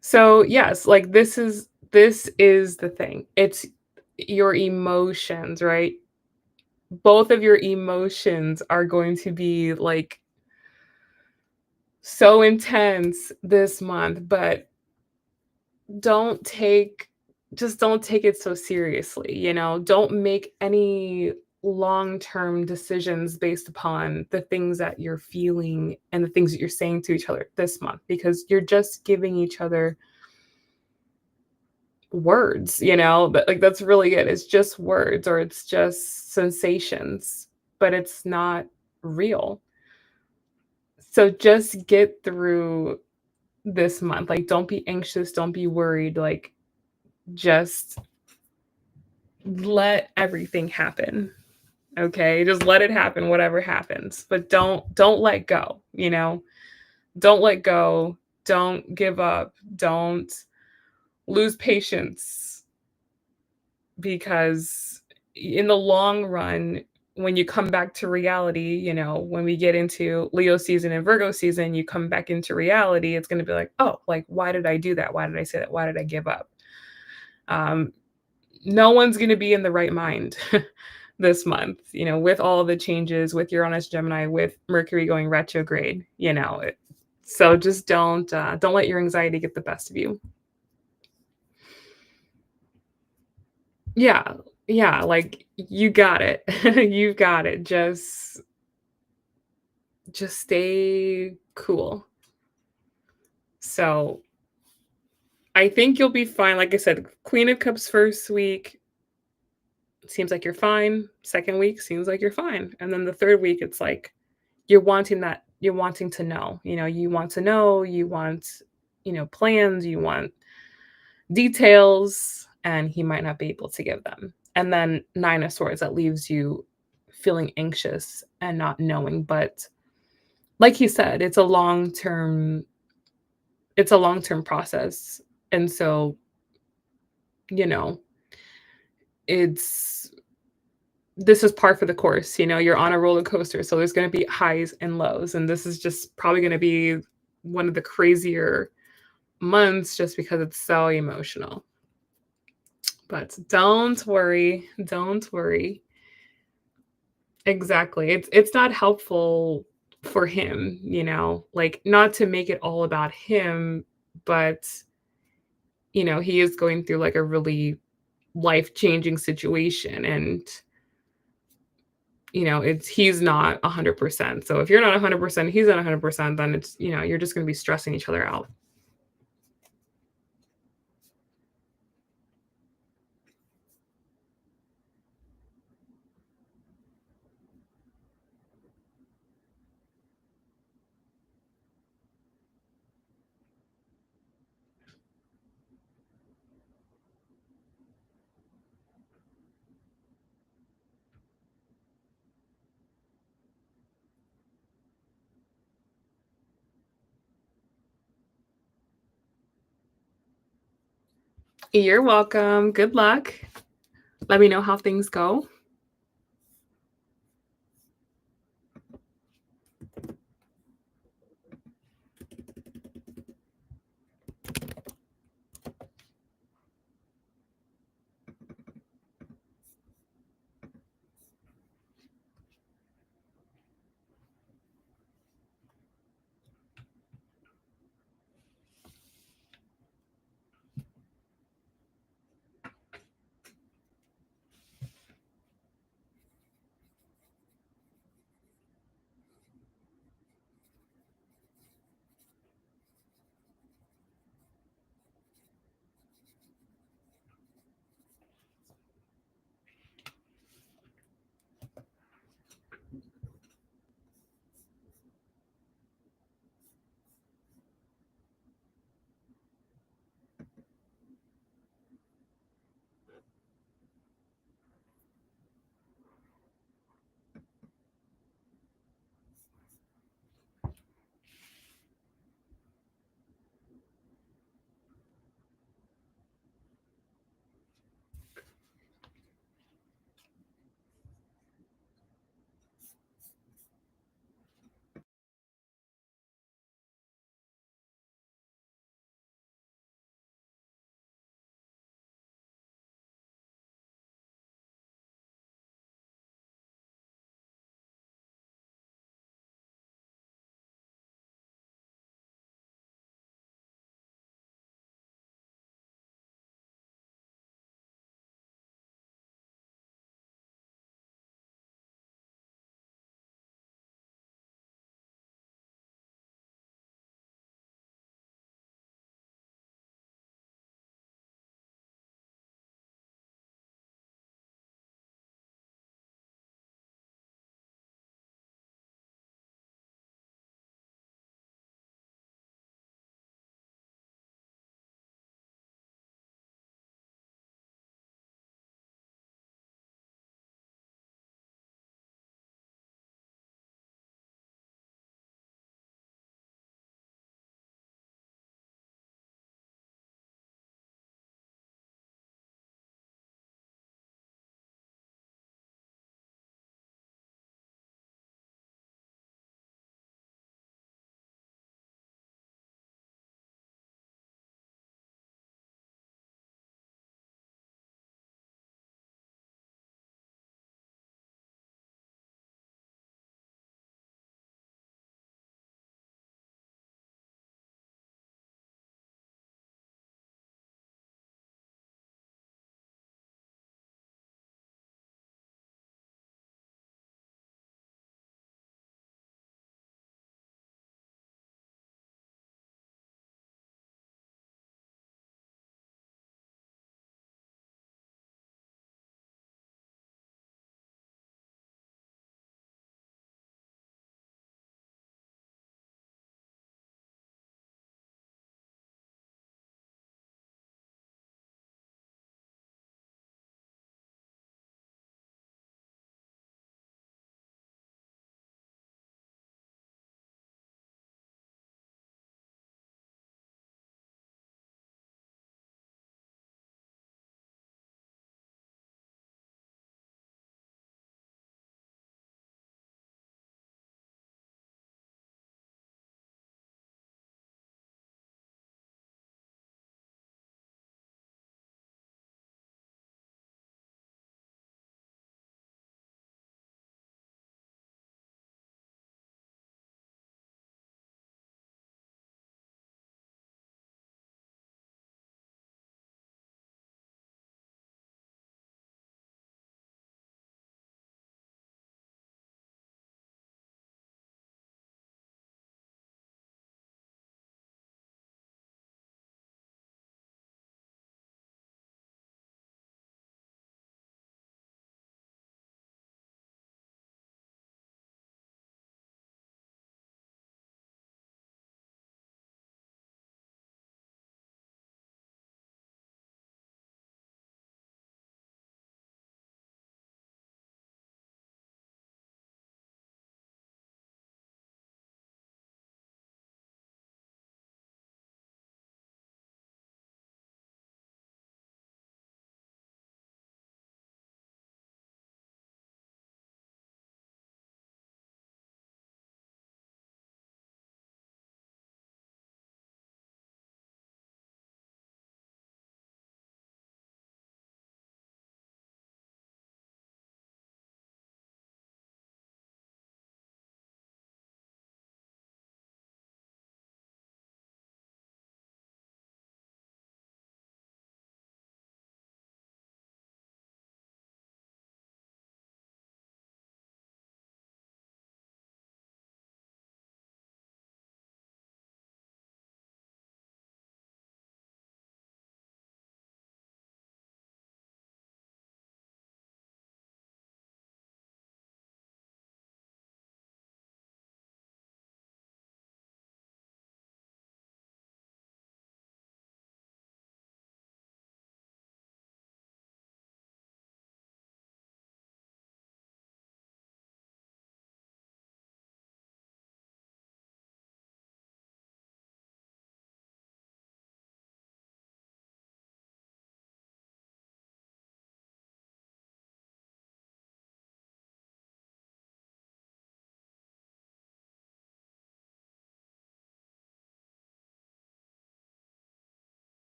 [SPEAKER 1] So yes, like this is the thing. It's your emotions, right? Both of your emotions are going to be like so intense this month, but don't take don't take it so seriously, Don't make any long-term decisions based upon the things that you're feeling and the things that you're saying to each other this month, because you're just giving each other words, but like that's really it. It's just words or it's just sensations, but it's not real. So just get through this month. Like don't be anxious, don't be worried, like just let everything happen. Okay? Just let it happen, whatever happens. But don't let go, Don't let go. Don't give up. Don't lose patience, because in the long run, when you come back to reality, when we get into Leo season and Virgo season, you come back into reality, it's going to be like, oh, like, why did I do that? Why did I say that? Why did I give up? No one's going to be in the right mind this month, with all the changes with Uranus, Gemini, with Mercury going retrograde, so just don't let your anxiety get the best of you. Yeah. Yeah, like you got it. You've got it. Just stay cool. So, I think you'll be fine. Like I said, Queen of Cups first week seems like you're fine. Second week seems like you're fine. And then the third week it's like you're wanting to know. You want to know, you want, plans, you want details, and he might not be able to give them. And then Nine of Swords, that leaves you feeling anxious and not knowing. But like he said, it's a long term process. And so, you know, it's this is par for the course. You're on a roller coaster, so there's going to be highs and lows, and this is just probably going to be one of the crazier months just because it's so emotional. But don't worry. Exactly. It's not helpful for him, like, not to make it all about him, but he is going through like a really life-changing situation, and he's not 100%. So if you're not 100%, he's not 100%, then it's, you're just going to be stressing each other out. You're welcome. Good luck. Let me know how things go.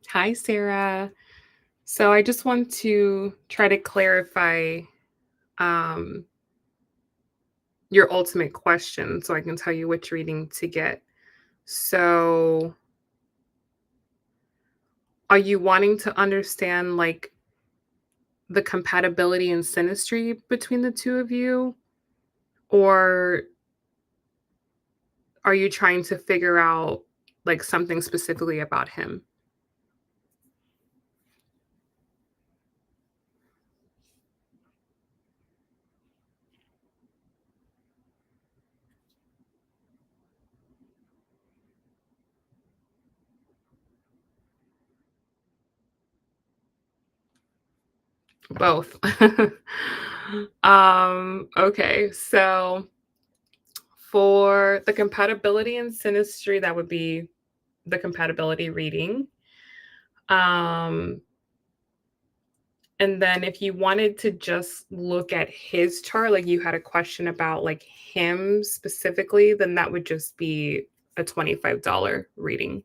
[SPEAKER 1] Hi, Sarah. So I just want to try to clarify um, your ultimate question so I can tell you which reading to get. So, are you wanting to understand like the compatibility and synastry between the two of you? Or are you trying to figure out like something specifically about him? Both. Okay, so for the compatibility and synastry, that would be the compatibility reading. Um, and then if you wanted to just look at his chart, like you had a question about like him specifically, then that would just be a $25 reading.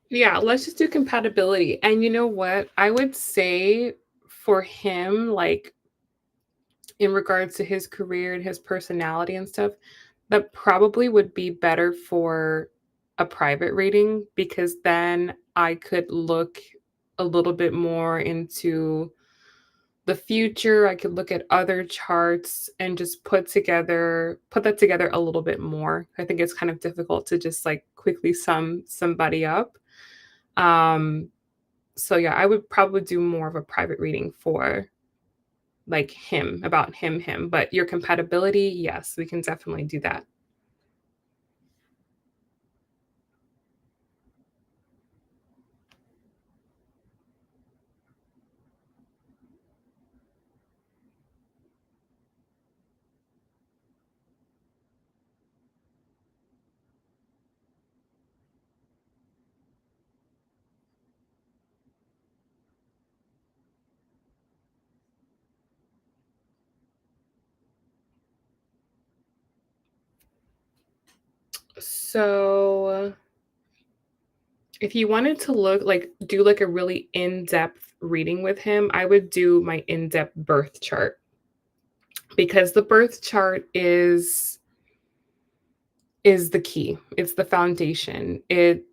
[SPEAKER 1] Yeah, let's just do compatibility. And you know what? I would say for him, like in regards to his career and his personality and stuff, that probably would be better for a private reading because then I could look a little bit more into the future. I could look at other charts and just put that together a little bit more. I think it's kind of difficult to just like quickly sum somebody up. Um so yeah, I would probably do more of a private reading for like him, about him, but your compatibility, yes, we can definitely do that. So, if you wanted to look like do like a really in-depth reading with him, I would do my in-depth birth chart because the birth chart is the key. It's the foundation. It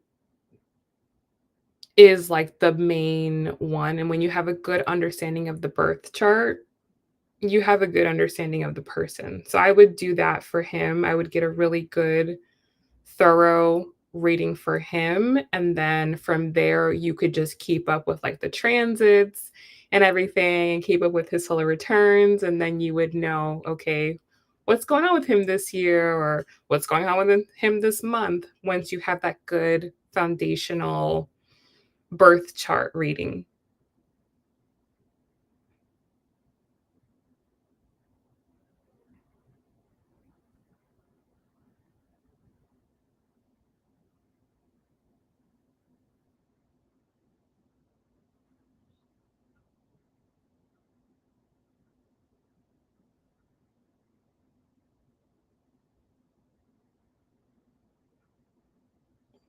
[SPEAKER 1] is like the main one, and when you have a good understanding of the birth chart, you have a good understanding of the person. So I would do that for him. I would get a really good thorough reading for him, and then from there you could just keep up with like the transits and everything, keep up with his solar returns, and then you would know, okay, what's going on with him this year or what's going on with him this month once you have that good foundational birth chart reading.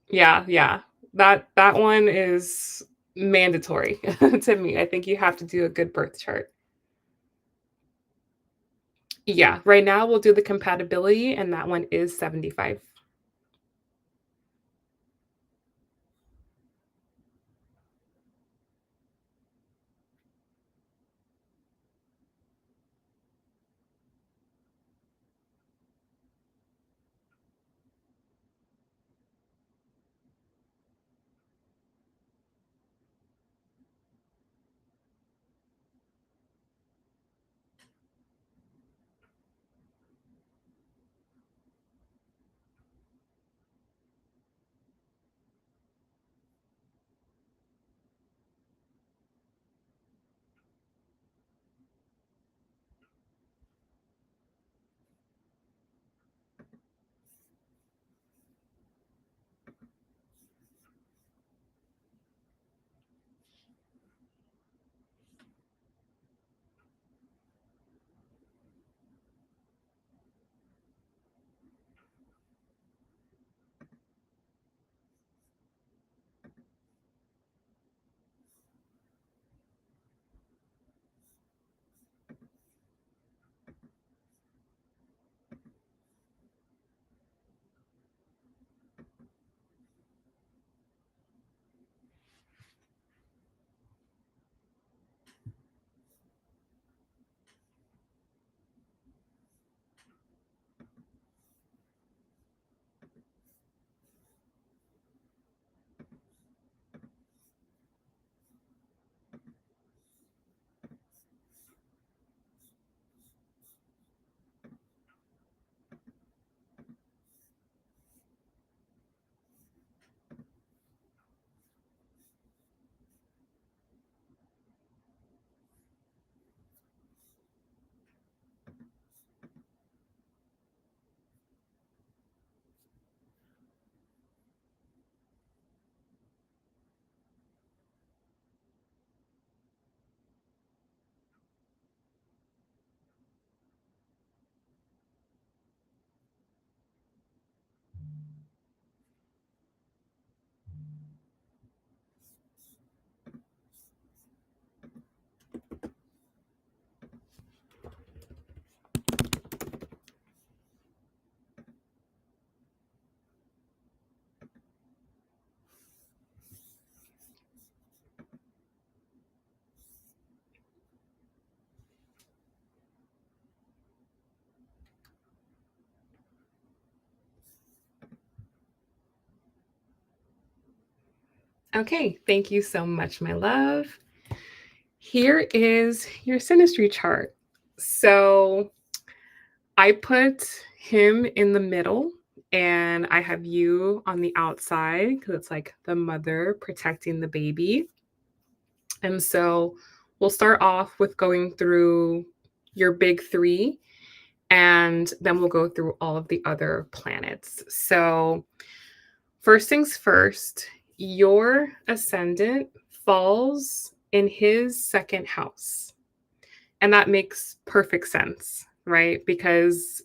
[SPEAKER 1] Yeah, yeah. That one is mandatory to me. I think you have to do a good birth chart. Yeah, right now we'll do the compatibility, and that one is 75. Okay, thank you so much, my love. Here is your synastry chart. So I put him in the middle and I have you on the outside because it's like the mother protecting the baby. And so we'll start off with going through your big three, and then we'll go through all of the other planets. So, first things first, your ascendant falls in his second house. And that makes perfect sense, right? Because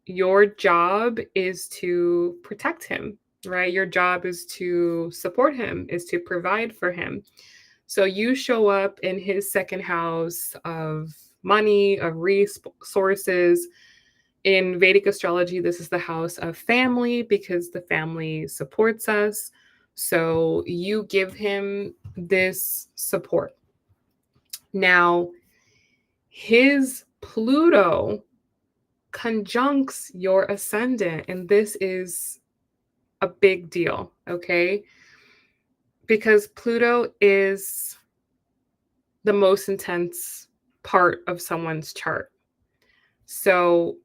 [SPEAKER 1] your job is to protect him, right? Your job is to support him, is to provide for him. So you show up in his second house of money, of resources. In Vedic astrology, this is the house of family because the family supports us. So you give him this support. Now, his Pluto conjuncts your ascendant, and this is a big deal, okay? Because Pluto is the most intense part of someone's chart. So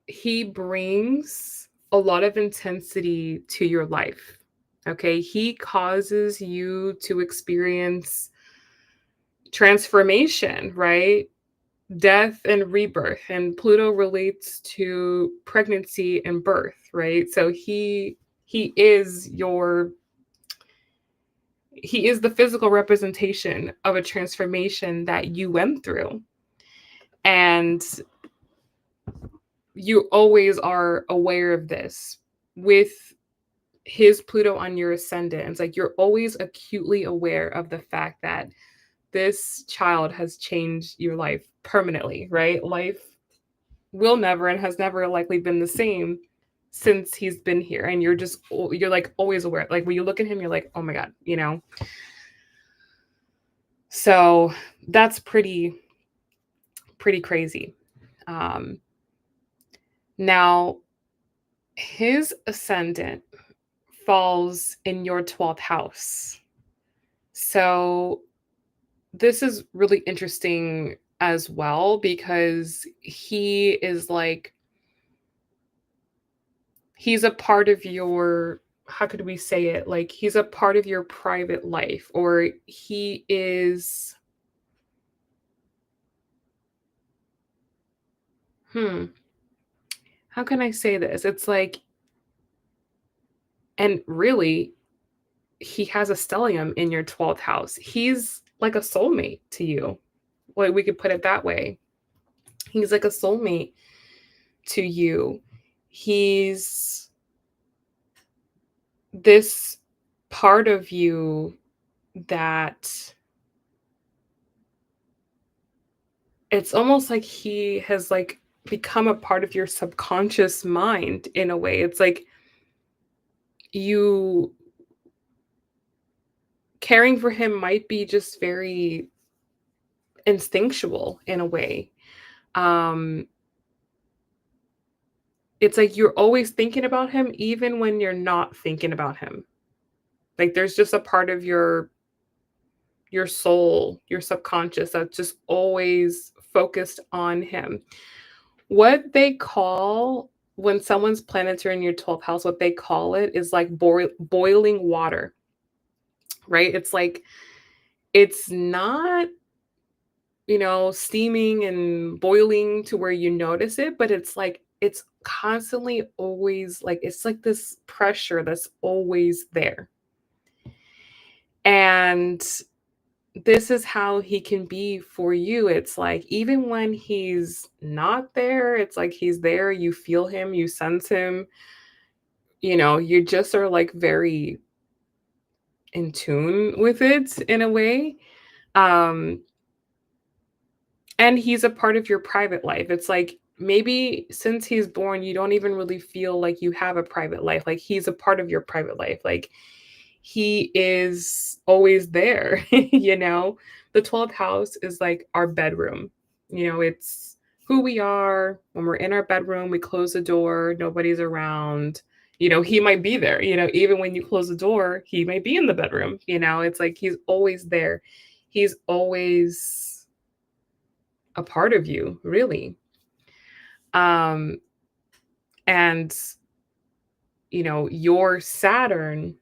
[SPEAKER 1] he brings a lot of intensity to your life. Okay. He causes you to experience transformation, right? Death and rebirth. And Pluto relates to pregnancy and birth, right? So he is your he is the physical representation of a transformation that you went through. And you always are aware of this with his Pluto on your ascendant. It's like you're always acutely aware of the fact that this child has changed your life permanently, right? Life will never and has never likely been the same since he's been here. And you're like always aware. Like when you look at him, you're like, oh my God, you know? So that's pretty crazy. Um, Now, his ascendant falls in your 12th house. So, this is really interesting as well because he's a part of your, how could we say it? Like, he's a part of your private life, or he is, hmm, how can I say this? It's like, and really, he has a stellium in your 12th house. He's like a soulmate to you. Like we could put it that way. He's like a soulmate to you. He's this part of you that it's almost like he has like become a part of your subconscious mind in a way. It's like you caring for him might be just very instinctual in a way. Um it's like you're always thinking about him even when you're not thinking about him. Like there's just a part of your soul, your subconscious that's just always focused on him. What they call when someone's planets are in your 12th house, what they call it is like boiling water, right? It's like it's not, steaming and boiling to where you notice it, but it's like it's constantly always like it's like this pressure that's always there. And this is how he can be for you. It's like even when he's not there, it's like he's there, you feel him, you sense him, you just are like very in tune with it in a way. Um and he's a part of your private life. It's like maybe since he's born, you don't even really feel like you have a private life. Like he's a part of your private life. Like he is always there, you know? The 12th house is like our bedroom. It's who we are. When we're in our bedroom, we close the door, nobody's around. He might be there, even when you close the door, he might be in the bedroom, it's like he's always there. He's always a part of you, really. Um, and, your Saturn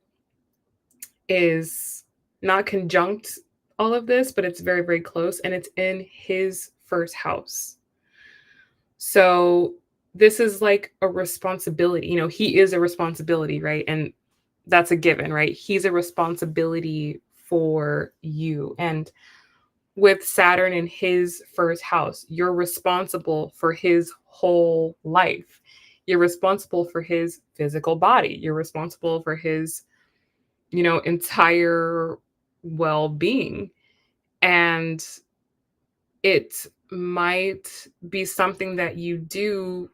[SPEAKER 1] is not conjunct all of this, but it's very, very close and it's in his first house. So this is like a responsibility. He is a responsibility, right? And that's a given, right? He's a responsibility for you. And with Saturn in his first house, you're responsible for his whole life. You're responsible for his physical body. You're responsible for his, entire well being. And it might be something that you do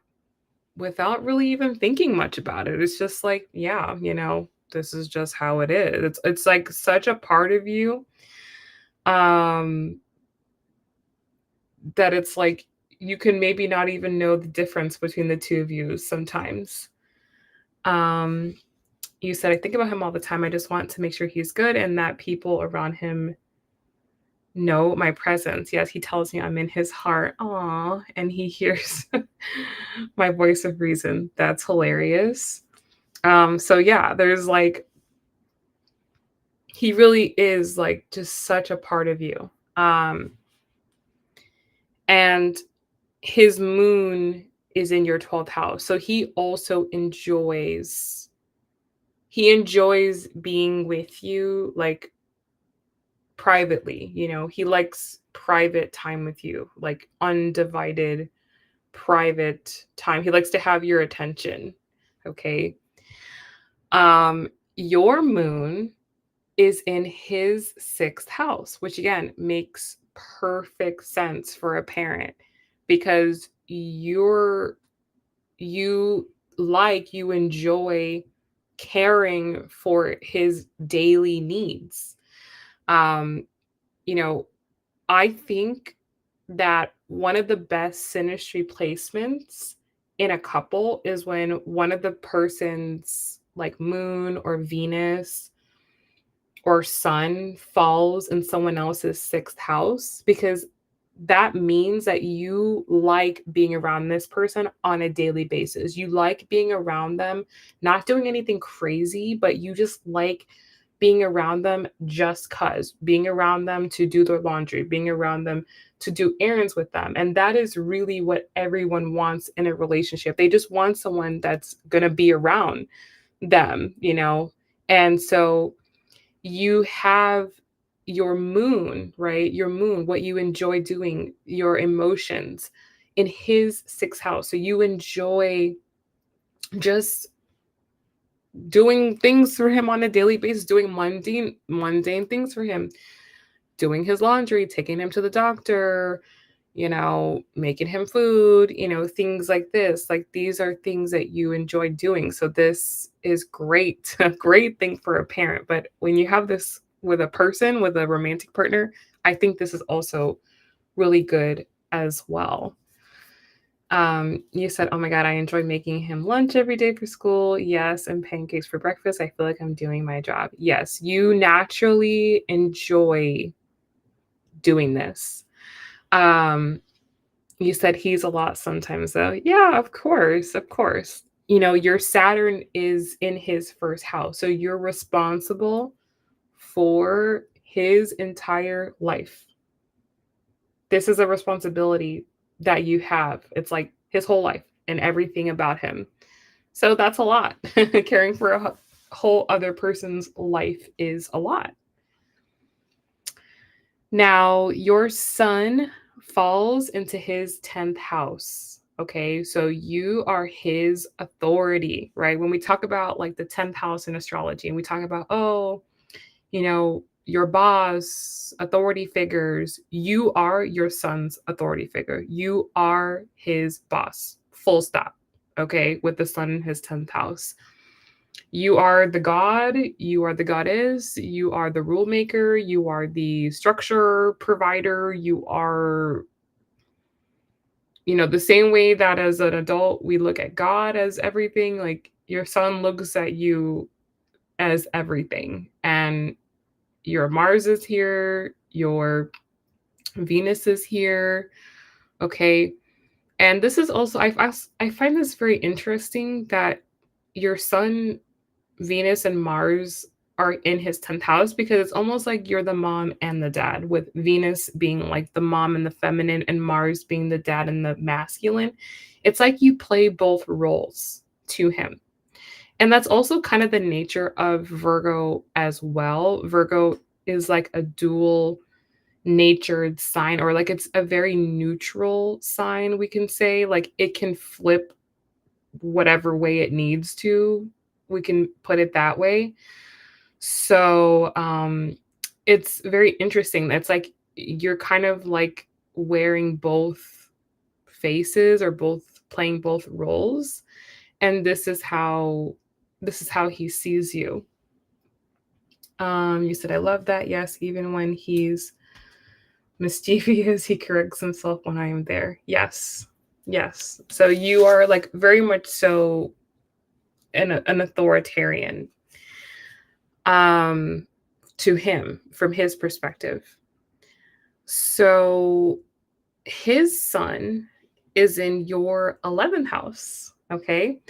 [SPEAKER 1] without really even thinking much about it. It's just like, yeah, this is just how it is. It's like such a part of you, um that it's like you can maybe not even know the difference between the two of you sometimes. Um you said, I think about him all the time. I just want to make sure he's good and that people around him know my presence. Yes, he tells me I'm in his heart. Aw, and he hears my voice of reason. That's hilarious. So yeah, there's like he really is like just such a part of you. And his moon is in your 12th house. So he enjoys being with you like privately, he likes private time with you, like undivided private time. He likes to have your attention. Okay. Your moon is in his 6th house, which again makes perfect sense for a parent because you enjoy caring for his daily needs. Um, you know, I think that one of the best synastry placements in a couple is when one of the person's like moon or Venus or sun falls in someone else's 6th house, because that means that you like being around this person on a daily basis. You like being around them, not doing anything crazy, but you just like being around them just cuz, being around them to do their laundry, being around them to do errands with them. And that is really what everyone wants in a relationship. They just want someone that's going to be around them. And so you have your moon, right? Your moon, what you enjoy doing, your emotions in his 6th house. So you enjoy just doing things for him on a daily basis, doing mundane things for him, doing his laundry, taking him to the doctor, making him food, things like this. Like these are things that you enjoy doing. So this is great, a great thing for a parent. But when you have this with a person, with a romantic partner, I think this is also really good as well. You said, oh my God, I enjoy making him lunch every day for school. Yes, and pancakes for breakfast. I feel like I'm doing my job. Yes, you naturally enjoy doing this. You said he's a lot sometimes, though. Yeah, of course, of course. Your Saturn is in his first house, so you're responsible for his entire life. This is a responsibility that you have. It's like his whole life and everything about him. So that's a lot. Caring for a whole other person's life is a lot. Now, your sun falls into his 10th house. Okay, so you are his authority, right? When we talk about like the 10th house in astrology and we talk about, oh, your boss, authority figures, you are your son's authority figure. You are his boss, full stop. Okay, with the sun in his 10th house. You are the god, you are the goddess, you are the rule maker, you are the structure provider, you are, the same way that as an adult we look at God as everything, like your sun looks at you as everything. And your Mars is here, your Venus is here. Okay. And this is also, I find this very interesting that your sun, Venus, and Mars are in his 10th house, because it's almost like you're the mom and the dad, with Venus being like the mom and the feminine, and Mars being the dad and the masculine. It's like you play both roles to him. And that's also kind of the nature of Virgo as well. Virgo is like a dual natured sign, or like it's a very neutral sign, we can say. Like it can flip whatever way it needs to. We can put it that way. So it's very interesting. It's like you're kind of like wearing both faces, or both playing both roles. And this is how he sees you. You said, I love that. Yes, even when he's mischievous, he corrects himself when I am there. Yes. Yes. So you are like very much so an authoritarian um to him from his perspective. So his sun is in your 11th house. Okay.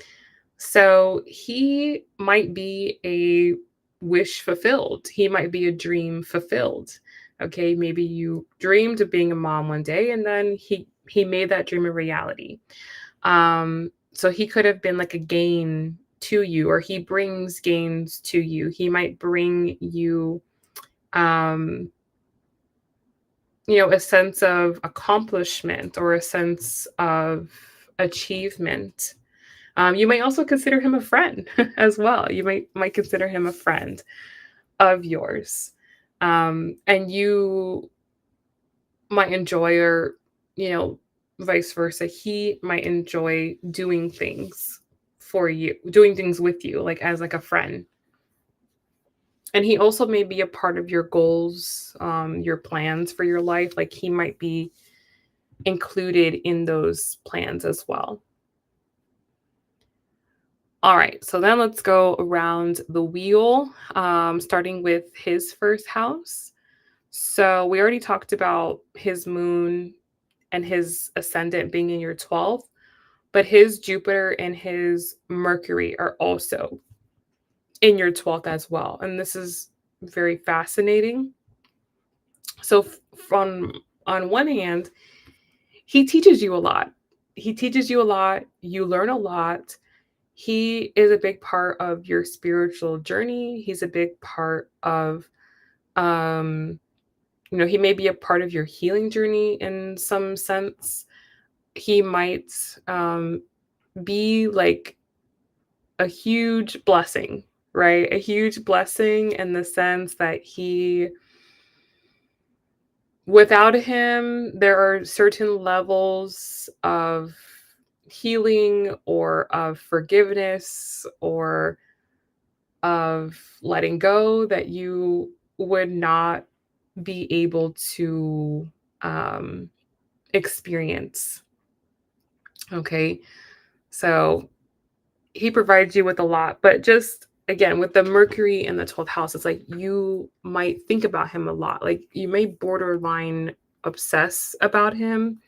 [SPEAKER 1] So he might be a wish fulfilled. He might be a dream fulfilled. Okay, maybe you dreamed of being a mom one day, and then he made that dream a reality. So he could have been like a gain to you, or he brings gains to you. He might bring you um a sense of accomplishment, or a sense of achievement. You might also consider him a friend as well. You might consider him a friend of yours, and you might enjoy, or you know, vice versa. He might enjoy doing things for you, doing things with you, like as like a friend. And he also may be a part of your goals, your plans for your life. Like he might be included in those plans as well. All right, so then let's go around the wheel, starting with his first house. So we already talked about his moon and his ascendant being in your 12th, but his Jupiter and his Mercury are also in your 12th as well. And this is very fascinating. So from on one hand, he teaches you a lot. He teaches you a lot, you learn a lot. He is a big part of your spiritual journey. He's a big part of um he may be a part of your healing journey in some sense. He might be like a huge blessing, right? A huge blessing in the sense that without him, there are certain levels of healing, or of forgiveness, or of letting go, that you would not be able to um, experience. Okay. So he provides you with a lot, but just again, with the Mercury in the 12th house, it's like you might think about him a lot. Like you may borderline obsess about him,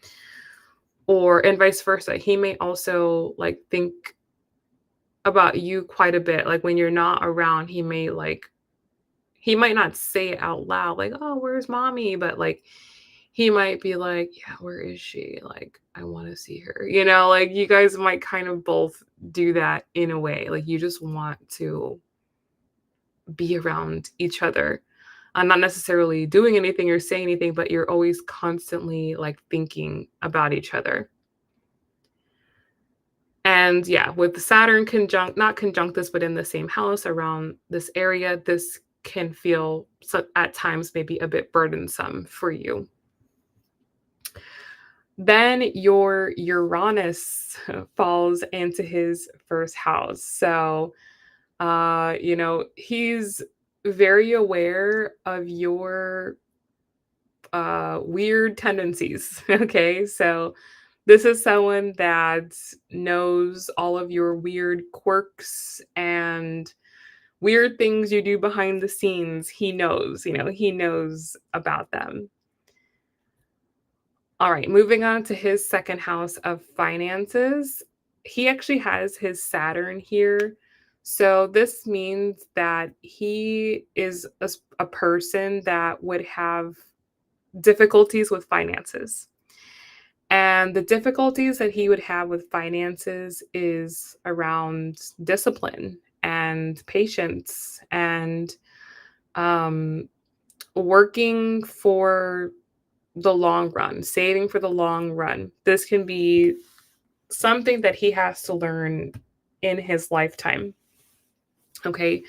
[SPEAKER 1] or and vice versa. He may also like think about you quite a bit. Like when you're not around, he might not say it out loud, like, oh, where's mommy? But like he might be like, yeah, where is she? Like, I want to see her. Like you guys might kind of both do that in a way. Like you just want to be around each other. Not necessarily doing anything or saying anything, but you're always constantly like thinking about each other. And yeah, with Saturn not conjunct this, but in the same house around this area, this can feel at times maybe a bit burdensome for you. Then your Uranus falls into his first house. So, he's very aware of your weird tendencies. Okay. So, This is someone that knows all of your weird quirks and weird things you do behind the scenes. He knows, he knows about them. All right, moving on to his second house of finances. He actually has his Saturn here. So this means that he is a person that would have difficulties with finances. And the difficulties that he would have with finances is around discipline and patience and um, working for the long run, saving for the long run. This can be something that he has to learn in his lifetime. Okay.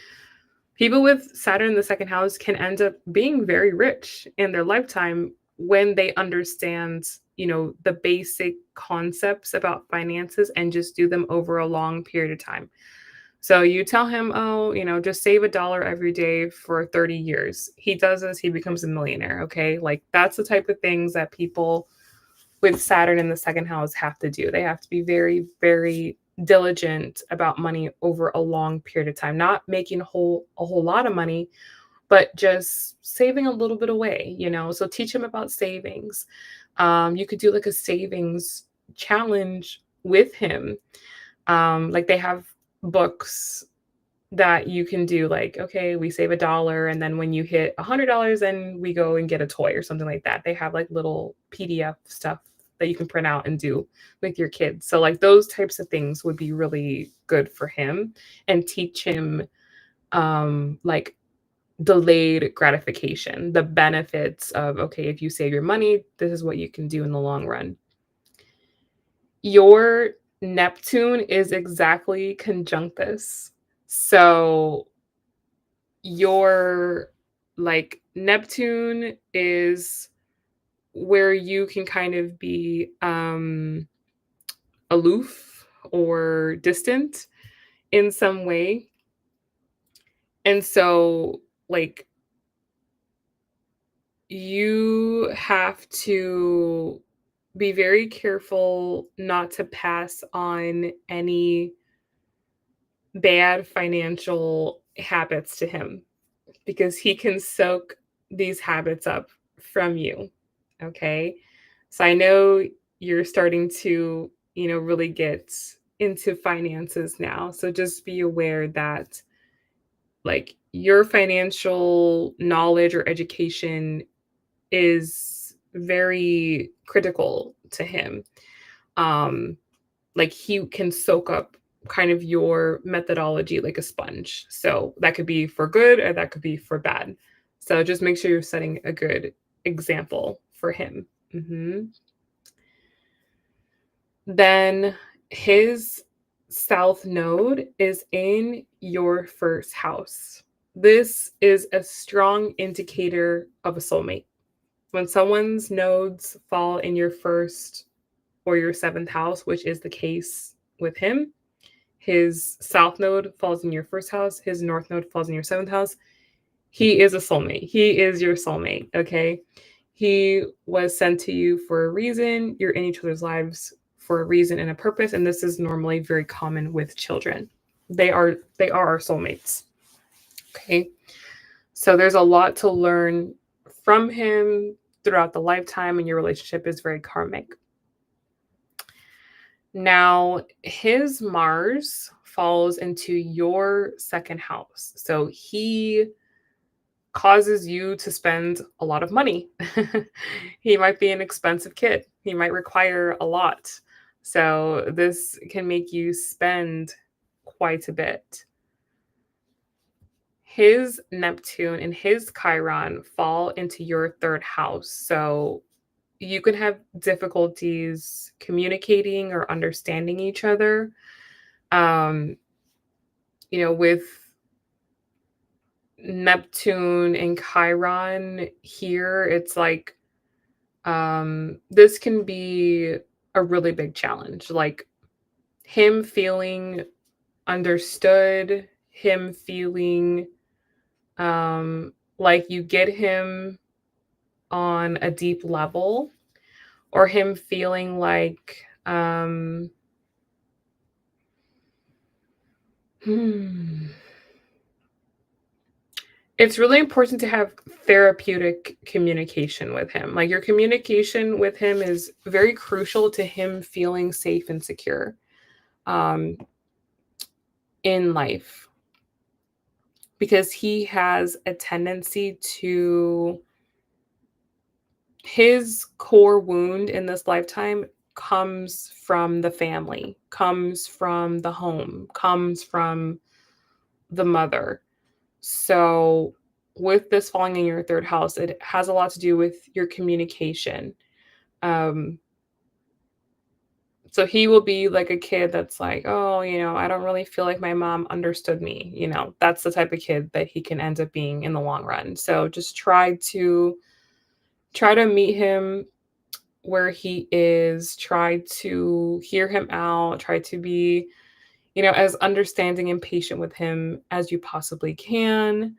[SPEAKER 1] People with Saturn in the second house can end up being very rich in their lifetime when they understand, the basic concepts about finances and just do them over a long period of time. So you tell him, oh, just save $1 every day for 30 years. He does this, he becomes a millionaire. Okay. Like that's the type of things that people with Saturn in the second house have to do. They have to be very, very diligent about money over a long period of time, not making a whole lot of money, but just saving a little bit away. So teach him about savings. You could do like a savings challenge with him. Like they have books that you can do, like, okay, we save $1, and then when you hit $100, then we go and get a toy or something like that. They have like little PDF stuff that you can print out and do with your kids. So like those types of things would be really good for him and teach him like delayed gratification, the benefits of, okay, if you save your money, this is what you can do in the long run. Your Neptune is exactly conjunct this. So your like Neptune is where you can kind of be aloof or distant in some way. And so like you have to be very careful not to pass on any bad financial habits to him because he can soak these habits up from you. Okay. So I know you're starting to, really get into finances now. So just be aware that like your financial knowledge or education is very critical to him. Um, like he can soak up kind of your methodology like a sponge. So that could be for good or that could be for bad. So just make sure you're setting a good example for him. Then his south node is in your first house. This is a strong indicator of a soulmate. When someone's nodes fall in your first or your seventh house, which is the case with him, his south node falls in your first house, his north node falls in your seventh house. He is a soulmate. He is your soulmate. Okay. He was sent to you for a reason. You're in each other's lives for a reason and a purpose. And this is normally very common with children. They are our soulmates. Okay. So there's a lot to learn from him throughout the lifetime, and your relationship is very karmic. Now, his Mars falls into your second house. So he causes you to spend a lot of money. He might be an expensive kid. He might require a lot. So this can make you spend quite a bit. His Neptune and his Chiron fall into your third house. So you can have difficulties communicating or understanding each other. Um, with Neptune and Chiron here, it's like this can be a really big challenge. Like him feeling understood, him feeling like you get him on a deep level, or him feeling like Um, hmm. It's really important to have therapeutic communication with him. Like, your communication with him is very crucial to him feeling safe and secure um, in life, because he has a tendency to, his core wound in this lifetime comes from the family, comes from the home, comes from the mother. So, with this falling in your third house, it has a lot to do with your communication. Um, so he will be like a kid that's like, "Oh, I don't really feel like my mom understood me." That's the type of kid that he can end up being in the long run. So just try to meet him where he is, try to hear him out, try to be, as understanding and patient with him as you possibly can.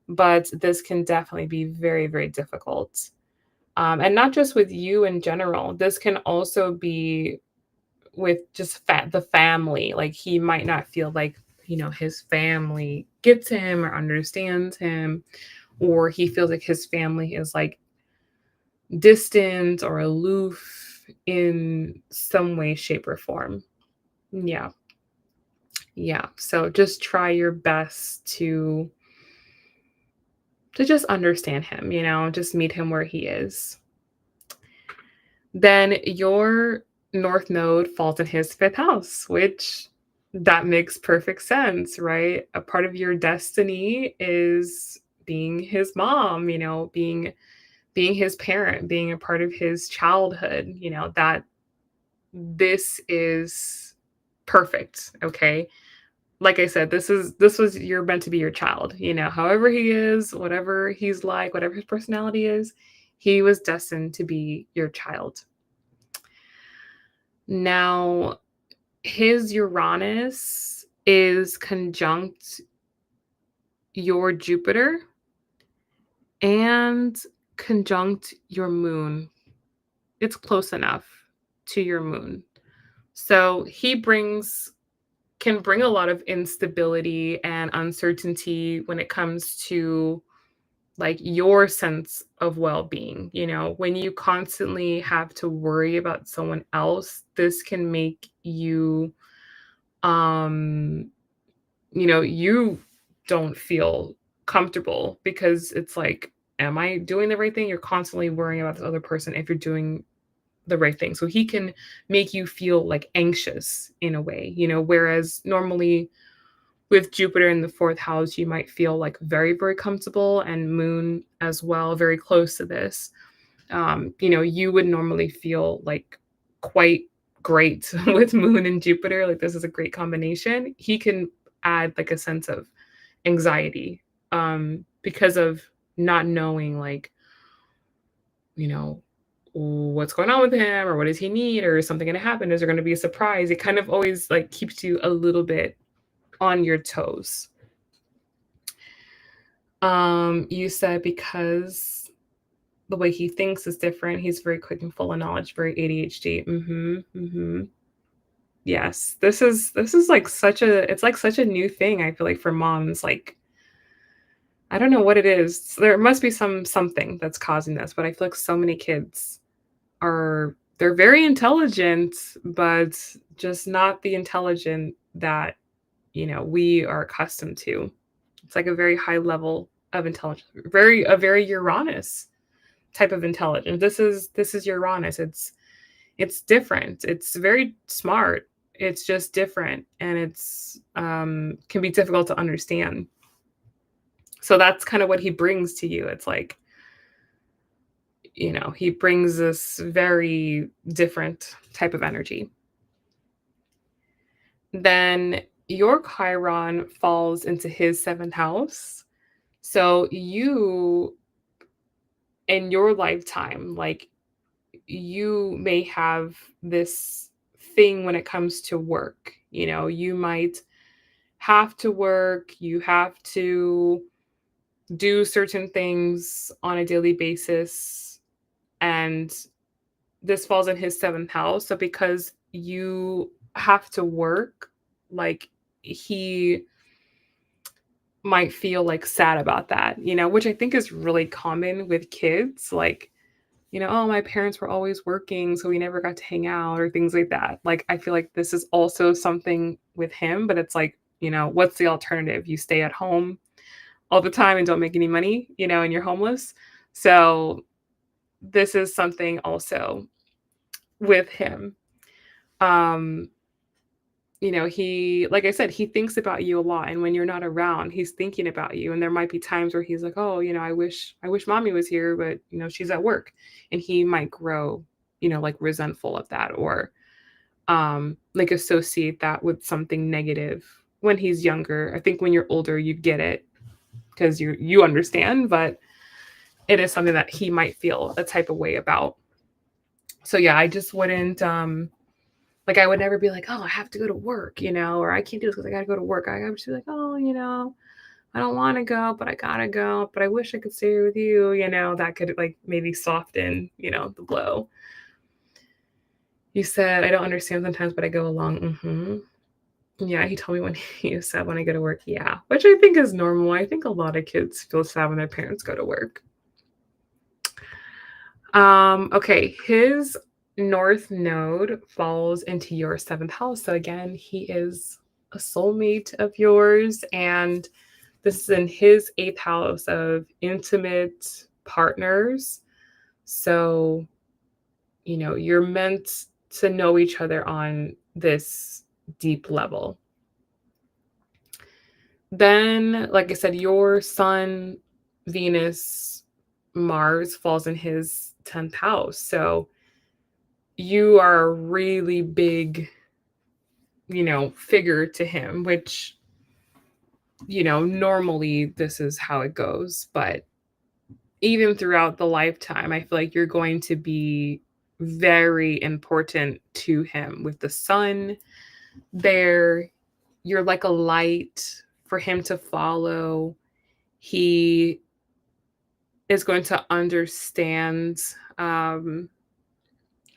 [SPEAKER 1] But this can definitely be very, very difficult. And not just with you in general. This can also be with just the family. Like, he might not feel like, his family gets him or understands him, or he feels like his family is like distant or aloof in some way, shape, or form. Yeah. Yeah. So just try your best to just understand him, just meet him where he is. Then your North Node falls in his fifth house, which that makes perfect sense, right? A part of your destiny is being his mom, being his parent, being a part of his childhood, that this is perfect, okay? Like I said, this was you're meant to be your child, however he is, whatever he's like, whatever his personality is, he was destined to be your child. Now, his Uranus is conjunct your Jupiter and conjunct your moon. It's close enough to your moon. So he can bring a lot of instability and uncertainty when it comes to, like, your sense of well-being. When you constantly have to worry about someone else, this can make you um you don't feel comfortable, because it's like, am I doing the right thing? You're constantly worrying about this other person if you're doing the right thing. So he can make you feel like anxious in a way, whereas normally with Jupiter in the fourth house, you might feel like very, very comfortable, and moon as well, very close to this. You would normally feel like quite great with moon and Jupiter. Like, this is a great combination. He can add like a sense of anxiety because of not knowing, like, you know, what's going on with him, or what does he need, or is something going to happen? Is there going to be a surprise? It kind of always like keeps you a little bit on your toes. You said because the way he thinks is different. He's very quick and full of knowledge, very ADHD. Yes. This is like such a new thing, I feel like, for moms. Like, I don't know what it is. There must be something that's causing this, but I feel like so many kids they're very intelligent, but just not the intelligent that, we are accustomed to. It's like a very high level of intelligence, a very Uranus type of intelligence. This is Uranus. It's different. It's very smart. It's just different, and it's can be difficult to understand. So that's kind of what he brings to you. It's like, he brings this very different type of energy. Then your Chiron falls into his seventh house. So you, in your lifetime, like, you may have this thing when it comes to work. You might have to work, you have to do certain things on a daily basis. And this falls in his seventh house. So because you have to work, like, he might feel, like, sad about that, which I think is really common with kids, like, "Oh, my parents were always working, so we never got to hang out," or things like that. Like, I feel like this is also something with him, but it's like, what's the alternative? You stay at home all the time and don't make any money, and you're homeless. So, this is something also with him. Um, he like I said, he thinks about you a lot, and when you're not around, he's thinking about you, and there might be times where he's like, "Oh, I wish mommy was here, but, she's at work." And he might grow, like, resentful of that, or, like, associate that with something negative when he's younger. I think when you're older, you get it because you understand, but it is something that he might feel a type of way about. So, yeah, I just wouldn't, like, I would never be like, "Oh, I have to go to work," or "I can't do this because I gotta go to work." I would just be like, "Oh, I don't wanna go, but I gotta go, but I wish I could stay here with you," that could, like, maybe soften, the blow. You said, "I don't understand sometimes, but I go along." Mhm. Yeah, he told me when he was sad when I go to work. Yeah, which I think is normal. I think a lot of kids feel sad when their parents go to work. Okay, his north node falls into your 7th house. So again, he is a soulmate of yours, and this is in his 8th house of intimate partners. So, you're meant to know each other on this deep level. Then, like I said, your sun, Venus, Mars falls in his 10th house. So you are a really big, figure to him, which, normally this is how it goes. But even throughout the lifetime, I feel like you're going to be very important to him with the sun there. You're like a light for him to follow. He is going to understand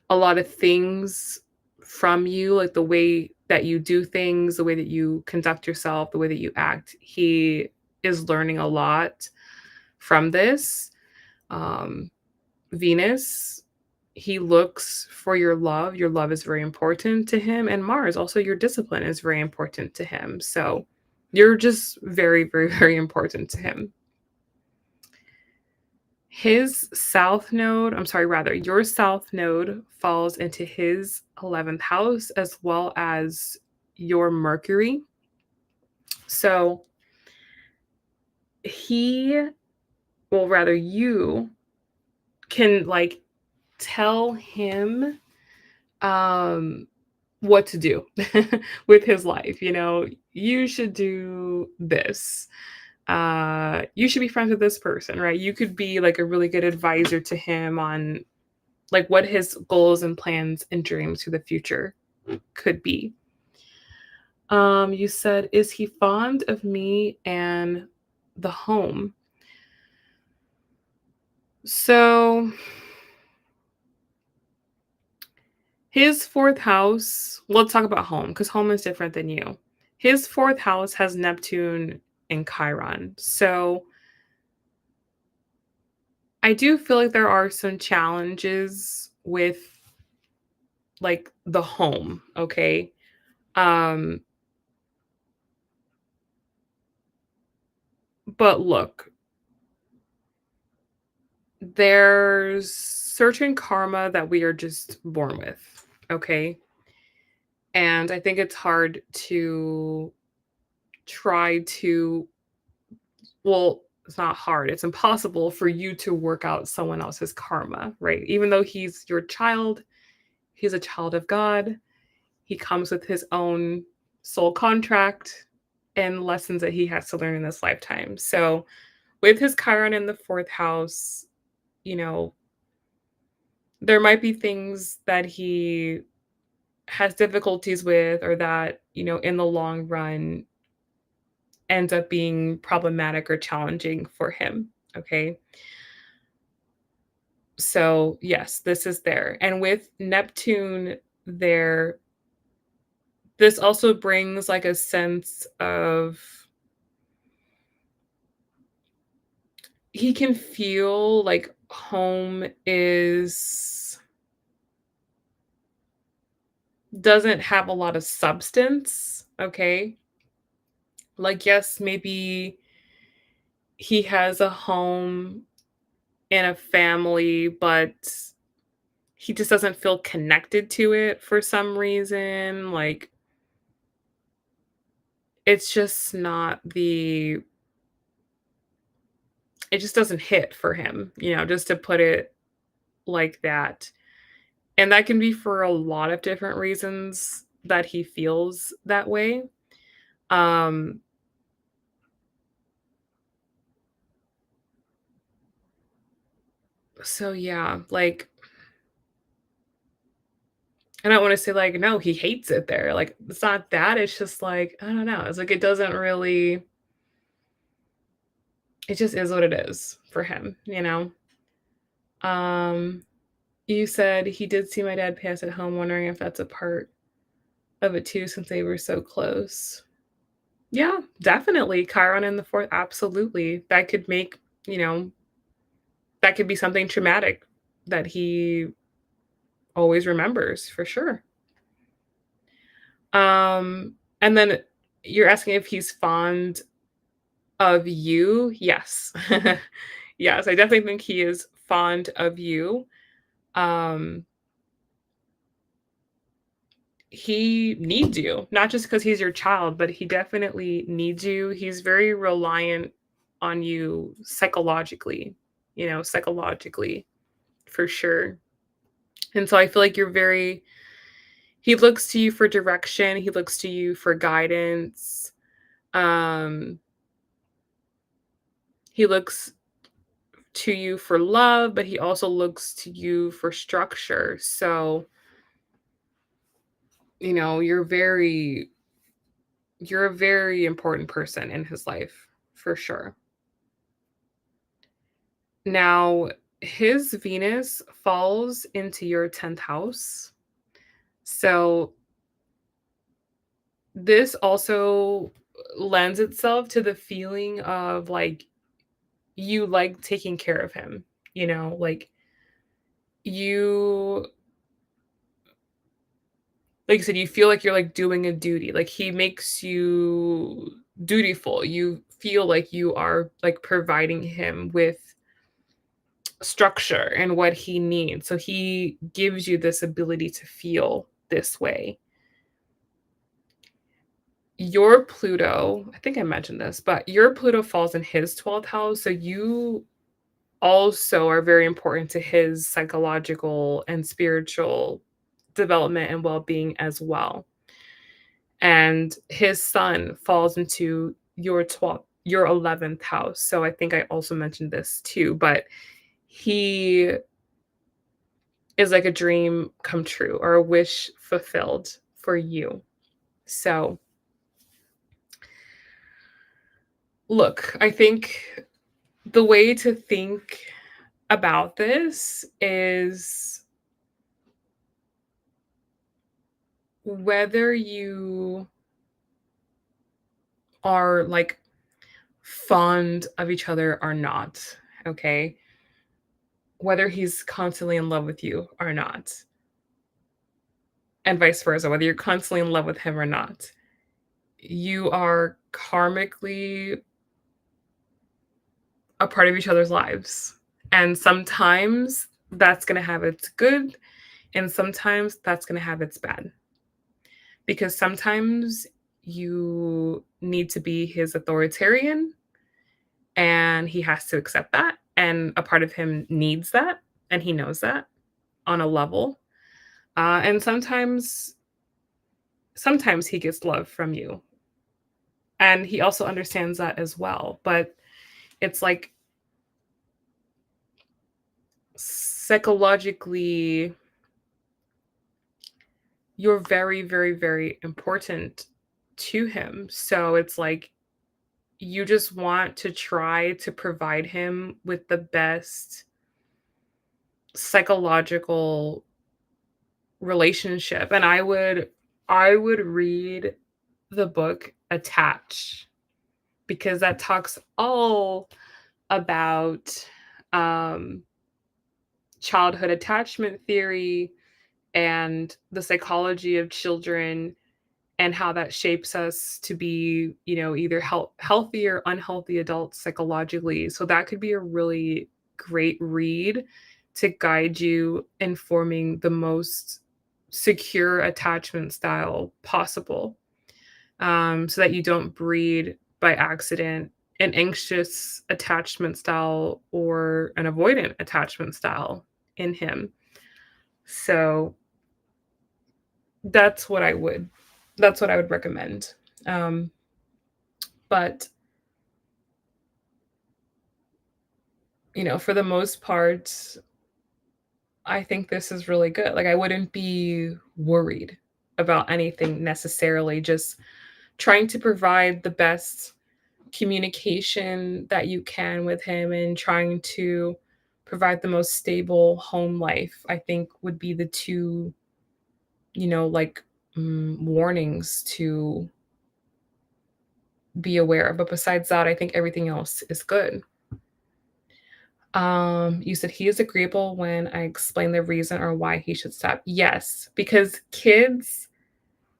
[SPEAKER 1] a lot of things from you, like the way that you do things, the way that you conduct yourself, the way that you act. He is learning a lot from this. Um, Venus, he looks for your love. Your love is very important to him. And Mars, also your discipline is very important to him. So you're just very, very, very important to him. His south node, I'm sorry, rather, your south node falls into his 11th house as well as your Mercury. So he, well, rather, you can like tell him what to do with his life. You should do this. You should be friends with this person, right? You could be like a really good advisor to him on like what his goals and plans and dreams for the future could be. You said, is he fond of me and the home? So his fourth house, let's talk about home because home is different than you. His fourth house has Neptune and Chiron. So I do feel like there are some challenges with like the home, okay? Um, but look, there's certain karma that we are just born with, okay? And I think it's hard to try to, well, it's not hard. It's impossible for you to work out someone else's karma, right? Even though he's your child, he's a child of God. He comes with his own soul contract and lessons that he has to learn in this lifetime. So, with his Chiron in the fourth house, you know, there might be things that he has difficulties with or that, in the long run ends up being problematic or challenging for him. Okay. So, yes, this is there. And with Neptune there, this also brings like a sense of he can feel like home is doesn't have a lot of substance, okay? Like, yes, maybe he has a home and a family, but he just doesn't feel connected to it for some reason. Like, it's just not the it just doesn't hit for him, just to put it like that. And that can be for a lot of different reasons that he feels that way. Um, so yeah, like I don't wanna say like, no, he hates it there. Like, it's not that, it's just like, I don't know. It's like it doesn't really it just is what it is for him? Um, you said he did see my dad pass at home, wondering if that's a part of it too, since they were so close. Yeah, definitely. Chiron in the fourth, absolutely. That could make, you know, that could be something traumatic that he always remembers for sure. And then you're asking if he's fond of you? Yes. Yes, I definitely think he is fond of you. Um, he needs you, not just because he's your child, but he definitely needs you. He's very reliant on you psychologically, for sure. And so I feel like he looks to you for direction, he looks to you for guidance. Um, he looks to you for love, but he also looks to you for structure. So, you know, you're a very important person in his life for sure. Now, his Venus falls into your 10th house. So, this also lends itself to the feeling of like you like taking care of him, like you like I said, you feel like you're like doing a duty. Like he makes you dutiful. You feel like you are like providing him with structure and what he needs. So he gives you this ability to feel this way. Your Pluto, I think I mentioned this, but your Pluto falls in his 12th house. So you also are very important to his psychological and spiritual development and well being as well. And his sun falls into your 11th house. So I think I also mentioned this too, but he is like a dream come true or a wish fulfilled for you. So, look, I think the way to think about this is whether you are like fond of each other or not, okay? Whether he's constantly in love with you or not, and vice versa, whether you're constantly in love with him or not. You are karmically a part of each other's lives. And sometimes that's going to have its good, and sometimes that's going to have its bad. Because sometimes you need to be his authoritarian, and he has to accept that. And a part of him needs that, and he knows that on a level. And sometimes he gets love from you, and he also understands that as well. But it's like psychologically, you're very, very, very important to him. So it's like you just want to try to provide him with the best psychological relationship. And I would I would read the book Attach, because that talks all about um, childhood attachment theory and the psychology of children, and how that shapes us to be, either healthy or unhealthy adults psychologically. So that could be a really great read to guide you in forming the most secure attachment style possible, so that you don't breed by accident an anxious attachment style or an avoidant attachment style in him. So that's what I would that's what I would recommend. Um, but for the most part, I think this is really good. Like, I wouldn't be worried about anything necessarily, just trying to provide the best communication that you can with him and trying to provide the most stable home life, I think would be the two, like, warnings to be aware of. But besides that, I think everything else is good. You said he is agreeable when I explain the reason or why he should stop. Yes, because kids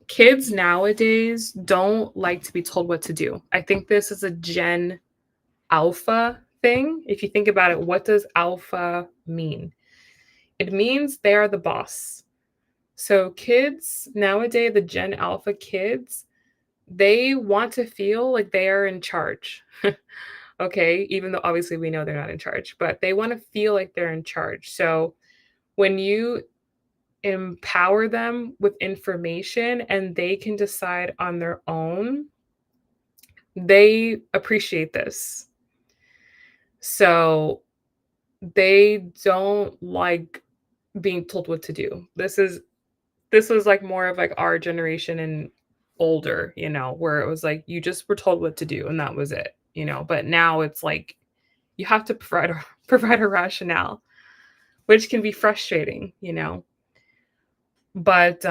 [SPEAKER 1] nowadays don't like to be told what to do. I think this is a Gen Alpha thing. If you think about it, what does alpha mean? It means they are the boss. So kids nowadays, the Gen Alpha kids, they want to feel like they are in charge. Okay, even though obviously we know they're not in charge, but they want to feel like they're in charge. So when you empower them with information and they can decide on their own, they appreciate this. So they don't like being told what to do. This was like more of like our generation and older, where it was like you just were told what to do and that was it. But now it's like you have to provide a rationale, which can be frustrating. But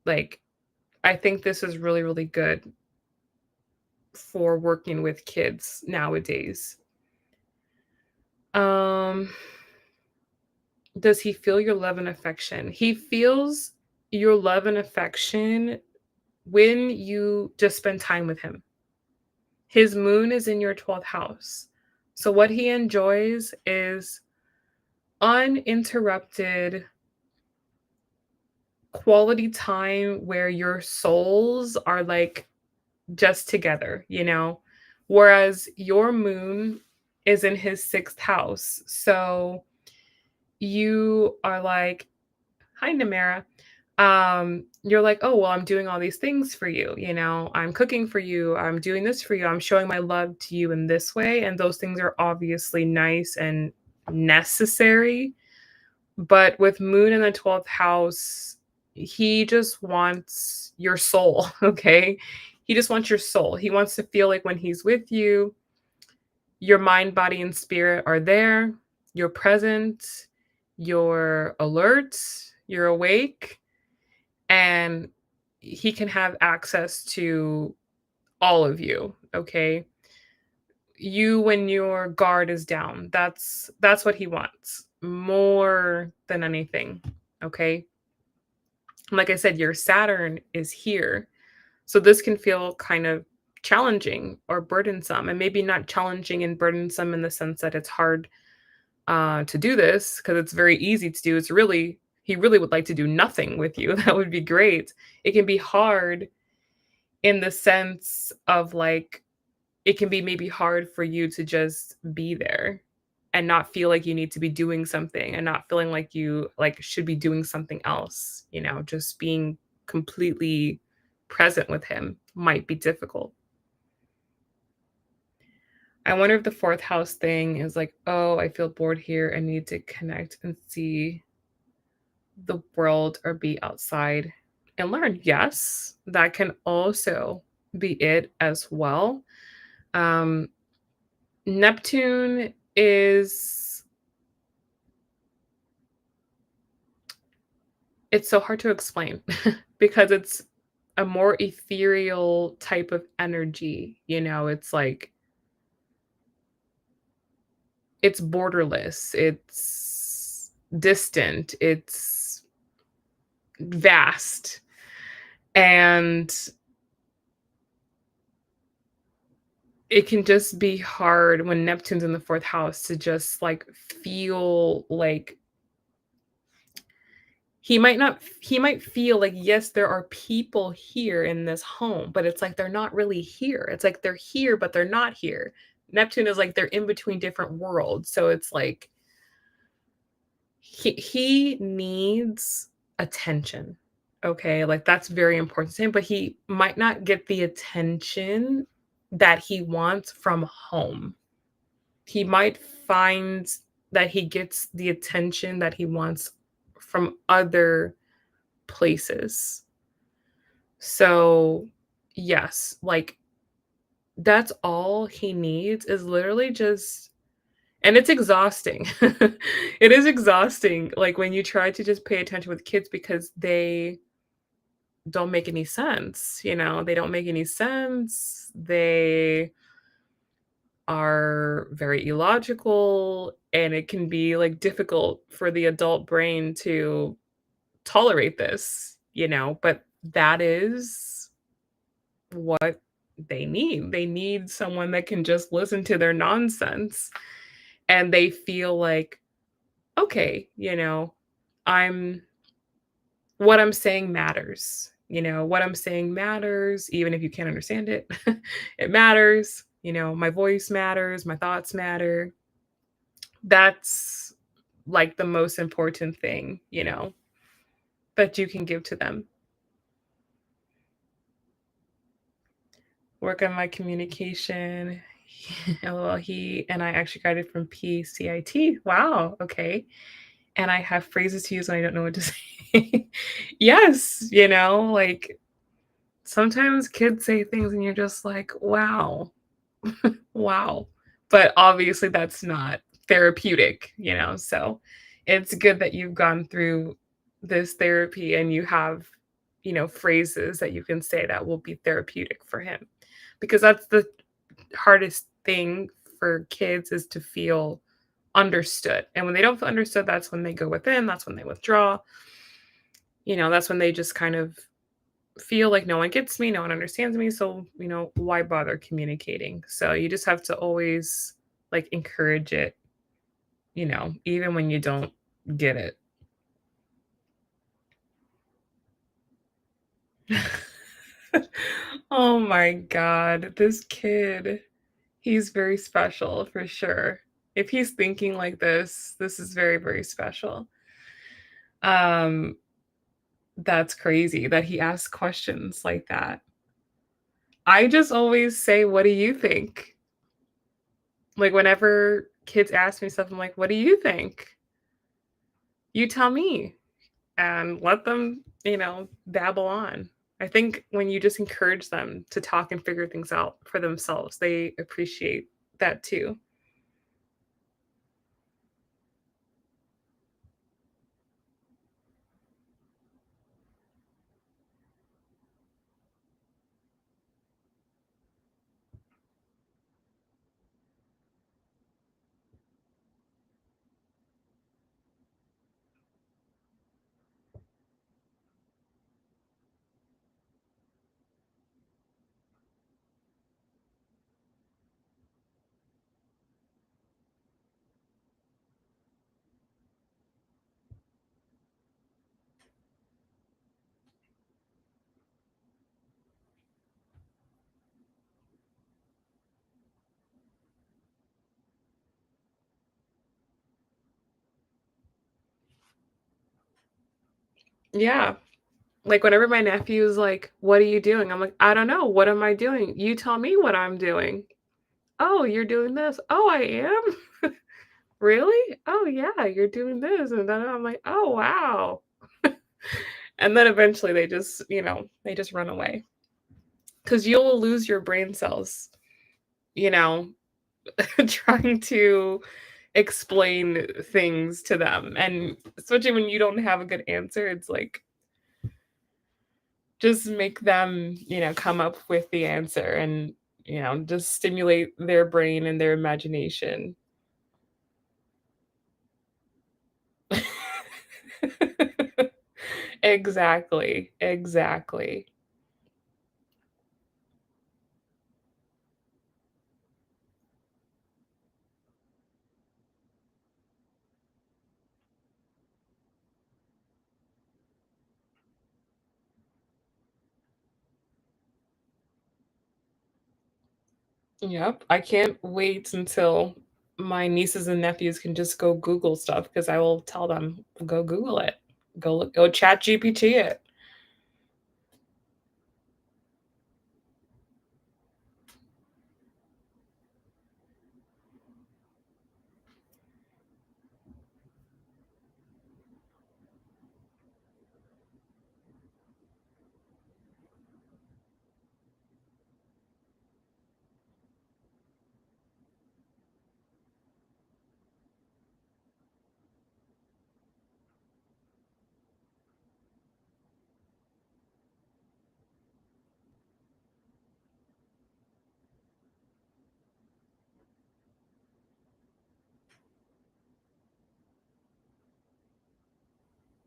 [SPEAKER 1] like, I think this is really, really good for working with kids nowadays. Um, does he feel your love and affection? He feels your love and affection when you just spend time with him. His moon is in your 12th house. So what he enjoys is uninterrupted quality time where your souls are like just together. Whereas your moon is in his 6th house. So you are like, hi, Namara. You're like, oh, well, I'm doing all these things for you. I'm cooking for you. I'm doing this for you. I'm showing my love to you in this way. And those things are obviously nice and necessary. But with Moon in the 12th house, he just wants your soul. Okay. He just wants your soul. He wants to feel like when he's with you, your mind, body, and spirit are there. You're present. You're alert. You're awake, and he can have access to all of you. Okay, you when your guard is down, that's what he wants more than anything. Okay, like I said, your Saturn is here, so this can feel kind of challenging or burdensome, and maybe not challenging and burdensome in the sense that it's hard to do this, because it's very easy to do. It's really, he really would like to do nothing with you. That would be great. It can be hard in the sense of like, it can be maybe hard for you to just be there and not feel like you need to be doing something, and not feeling like you like should be doing something else. Just being completely present with him might be difficult. I wonder if the 4th house thing is like, oh, I feel bored here. I need to connect and see the world or be outside and learn. Yes, that can also be it as well. Um, Neptune It's so hard to explain because it's a more ethereal type of energy, it's like it's borderless, it's distant, it's vast, and it can just be hard when Neptune's in the 4th house to just, like, feel like he might feel like, yes, there are people here in this home, but it's like they're not really here. It's like they're here, but they're not here. Neptune is like they're in between different worlds. So it's like he needs attention. Okay? Like that's very important to him, but he might not get the attention that he wants from home. He might find that he gets the attention that he wants from other places. So, yes, like that's all he needs is literally just and it's exhausting. It is exhausting like when you try to just pay attention with kids because they don't make any sense, They don't make any sense. They are very illogical and it can be like difficult for the adult brain to tolerate this, but that is what they need. They need someone that can just listen to their nonsense and they feel like, okay, I'm what I'm saying matters. What I'm saying matters, even if you can't understand it. It matters. My voice matters, my thoughts matter. That's like the most important thing, that you can give to them. Work on my communication. LOL, he and I actually graduated from PCIT. Wow, okay. And I have phrases to use when I don't know what to say. Yes, like sometimes kids say things and you're just like, wow, wow. But obviously that's not therapeutic, so it's good that you've gone through this therapy and you have, phrases that you can say that will be therapeutic for him because that's the hardest thing for kids is to feel understood. And when they don't feel understood, that's when they go within, that's when they withdraw. That's when they just kind of feel like no one gets me, no one understands me. So, why bother communicating? So you just have to always like encourage it, even when you don't get it. Oh my God. This kid, he's very special for sure. If he's thinking like this is very, very special. Um, that's crazy that he asks questions like that. I just always say, "What do you think?" Like, whenever kids ask me stuff, I'm like, "What do you think? You tell me." And let them, babble on. I think when you just encourage them to talk and figure things out for themselves, they appreciate that too. Yeah. Like, whenever my nephew is like, "What are you doing?" I'm like, "I don't know. What am I doing? You tell me what I'm doing." "Oh, you're doing this." "Oh, I am?" "Really?" "Oh, yeah, you're doing this." And then I'm like, "Oh, wow." And then eventually they just run away because you'll lose your brain cells, you know, trying to explain things to them. And especially when you don't have a good answer, it's like just make them, come up with the answer and, just stimulate their brain and their imagination. Exactly, exactly. Yep, I can't wait until my nieces and nephews can just go Google stuff because I will tell them, "Go Google it. Go Chat GPT it."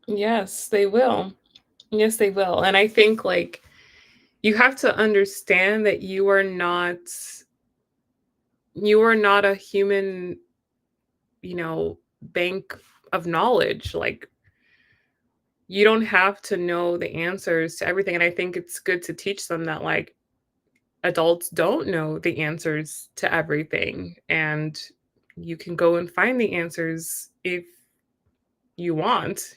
[SPEAKER 1] Yes, they will. Yes, they will, and I think, like, you have to understand that you are not a human, bank of knowledge. Like, you don't have to know the answers to everything, and I think it's good to teach them that, like, adults don't know the answers to everything, and you can go and find the answers if you want,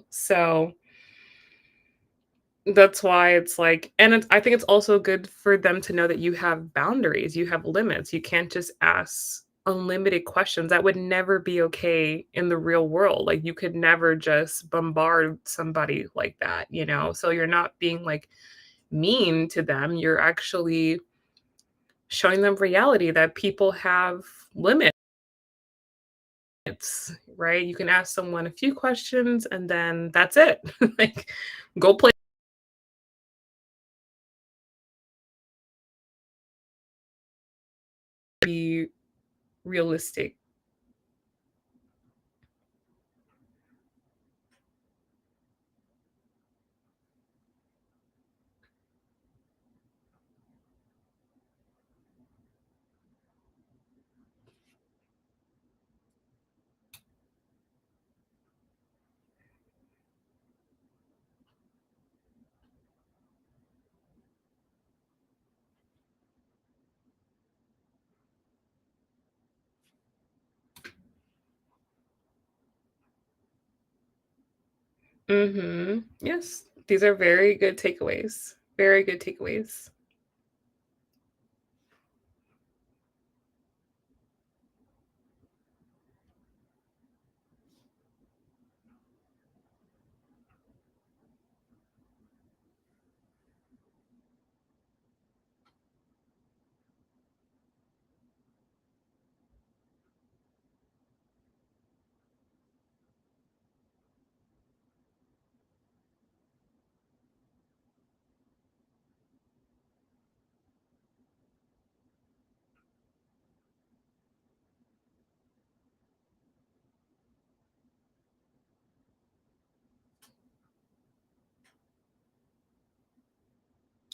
[SPEAKER 1] So, that's why it's like, and I think it's also good for them to know that you have boundaries, you have limits. You can't just ask unlimited questions. That would never be okay in the real world. Like, you could never just bombard somebody like that, So you're not being, like, mean to them. You're actually showing them reality that people have limits, right? You can ask someone a few questions and then that's it. Like, go play, be realistic. Yes, these are very good takeaways. Very good takeaways.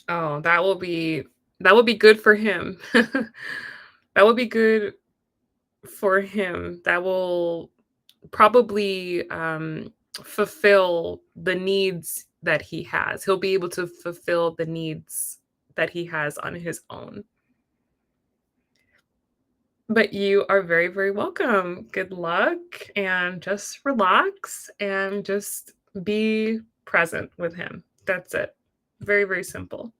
[SPEAKER 1] Oh, that will be good for him. That will be good for him. That will probably, fulfill the needs that he has. He'll be able to fulfill the needs that he has on his own. But you are very, very welcome. Good luck, and just relax and just be present with him. That's it. Very, very simple.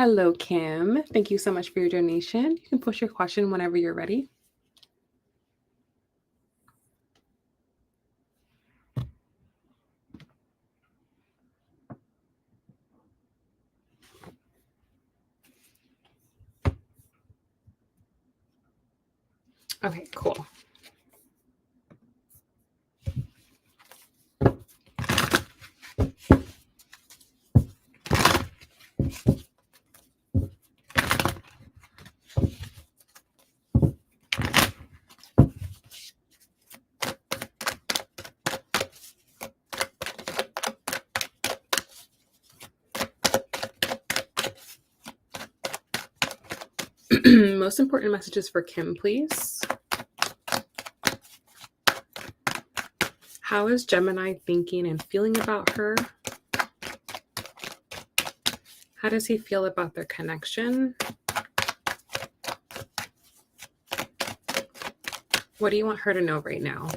[SPEAKER 1] Hello, Kim. Thank you so much for your donation. You can post your question whenever you're ready. Okay, cool. Most important messages for Kim, please. How is Gemini thinking and feeling about her? How does he feel about their connection? What do you want her to know right now?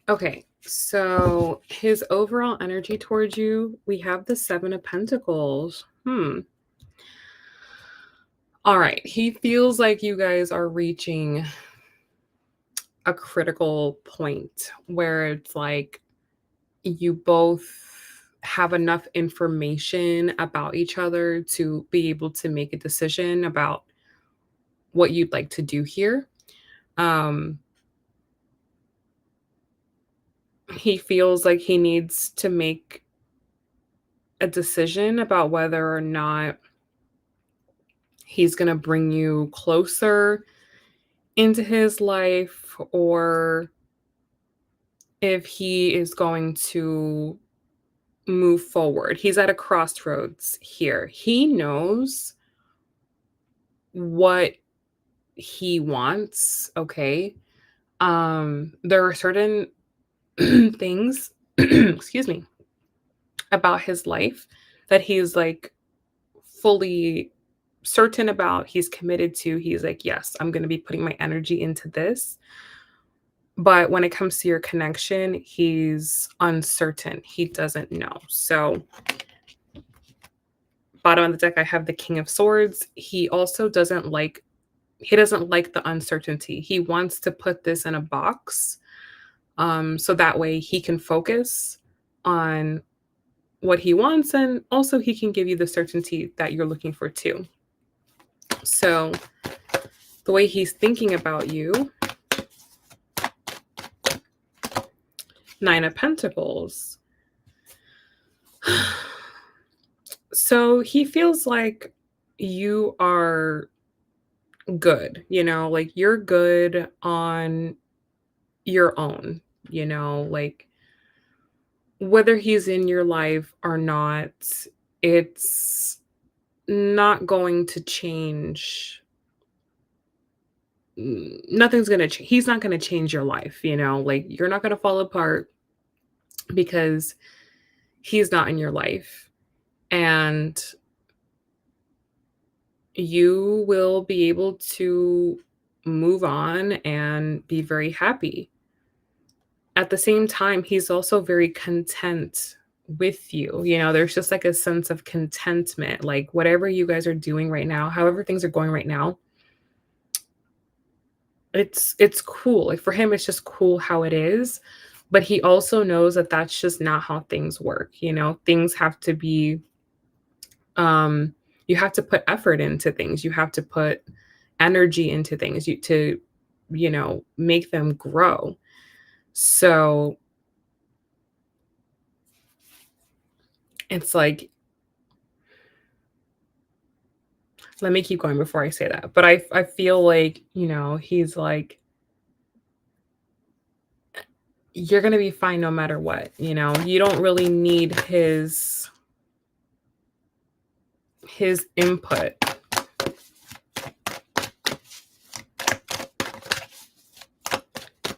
[SPEAKER 1] Okay, so his overall energy towards you, we have the Seven of Pentacles. All right, he feels like you guys are reaching a critical point where it's like you both have enough information about each other to be able to make a decision about what you'd like to do here. Um, he feels like he needs to make a decision about whether or not he's going to bring you closer into his life or if he is going to move forward. He's at a crossroads here. He knows what he wants, okay? There are certain things, excuse me, about his life that he's like fully certain about, he's committed to. He's like, yes, I'm going to be putting my energy into this. But when it comes to your connection, he's uncertain. He doesn't know. So, bottom of the deck, I have the King of Swords. He also doesn't like the uncertainty. He wants to put this in a box, so that way he can focus on what he wants, and also he can give you the certainty that you're looking for too. So the way he's thinking about you, Nine of Pentacles. So he feels like you are good, like you're good on your own, like whether he's in your life or not, it's not going to change. Nothing's going to change. He's not going to change your life, like you're not going to fall apart because he's not in your life. And you will be able to move on and be very happy. At the same time, he's also very content with you. There's just like a sense of contentment, like whatever you guys are doing right now, however things are going right now, it's cool. Like for him, it's just cool how it is. But he also knows that that's just not how things work. Things have to be, you have to put effort into things. You have to put energy into things to make them grow. So it's like, let me keep going before I say that. But I feel like, he's like, you're going to be fine no matter what. You don't really need his input.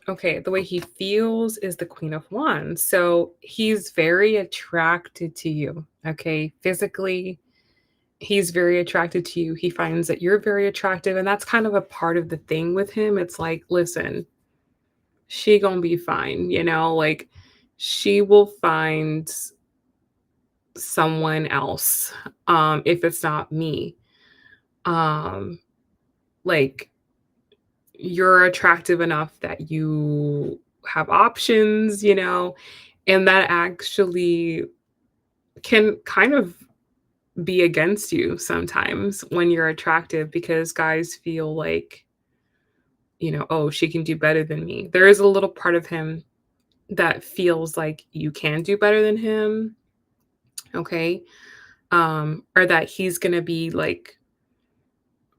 [SPEAKER 1] Okay, the way he feels is the Queen of Wands. So he's very attracted to you, okay? Physically, he's very attracted to you. He finds that you're very attractive, and that's kind of a part of the thing with him. It's like, listen, she gonna be fine, like she will find someone else, if it's not me. Um, like you're attractive enough that you have options, and that actually can kind of be against you sometimes when you're attractive because guys feel like, oh, she can do better than me. There is a little part of him that feels like you can do better than him, okay? Or that he's gonna be like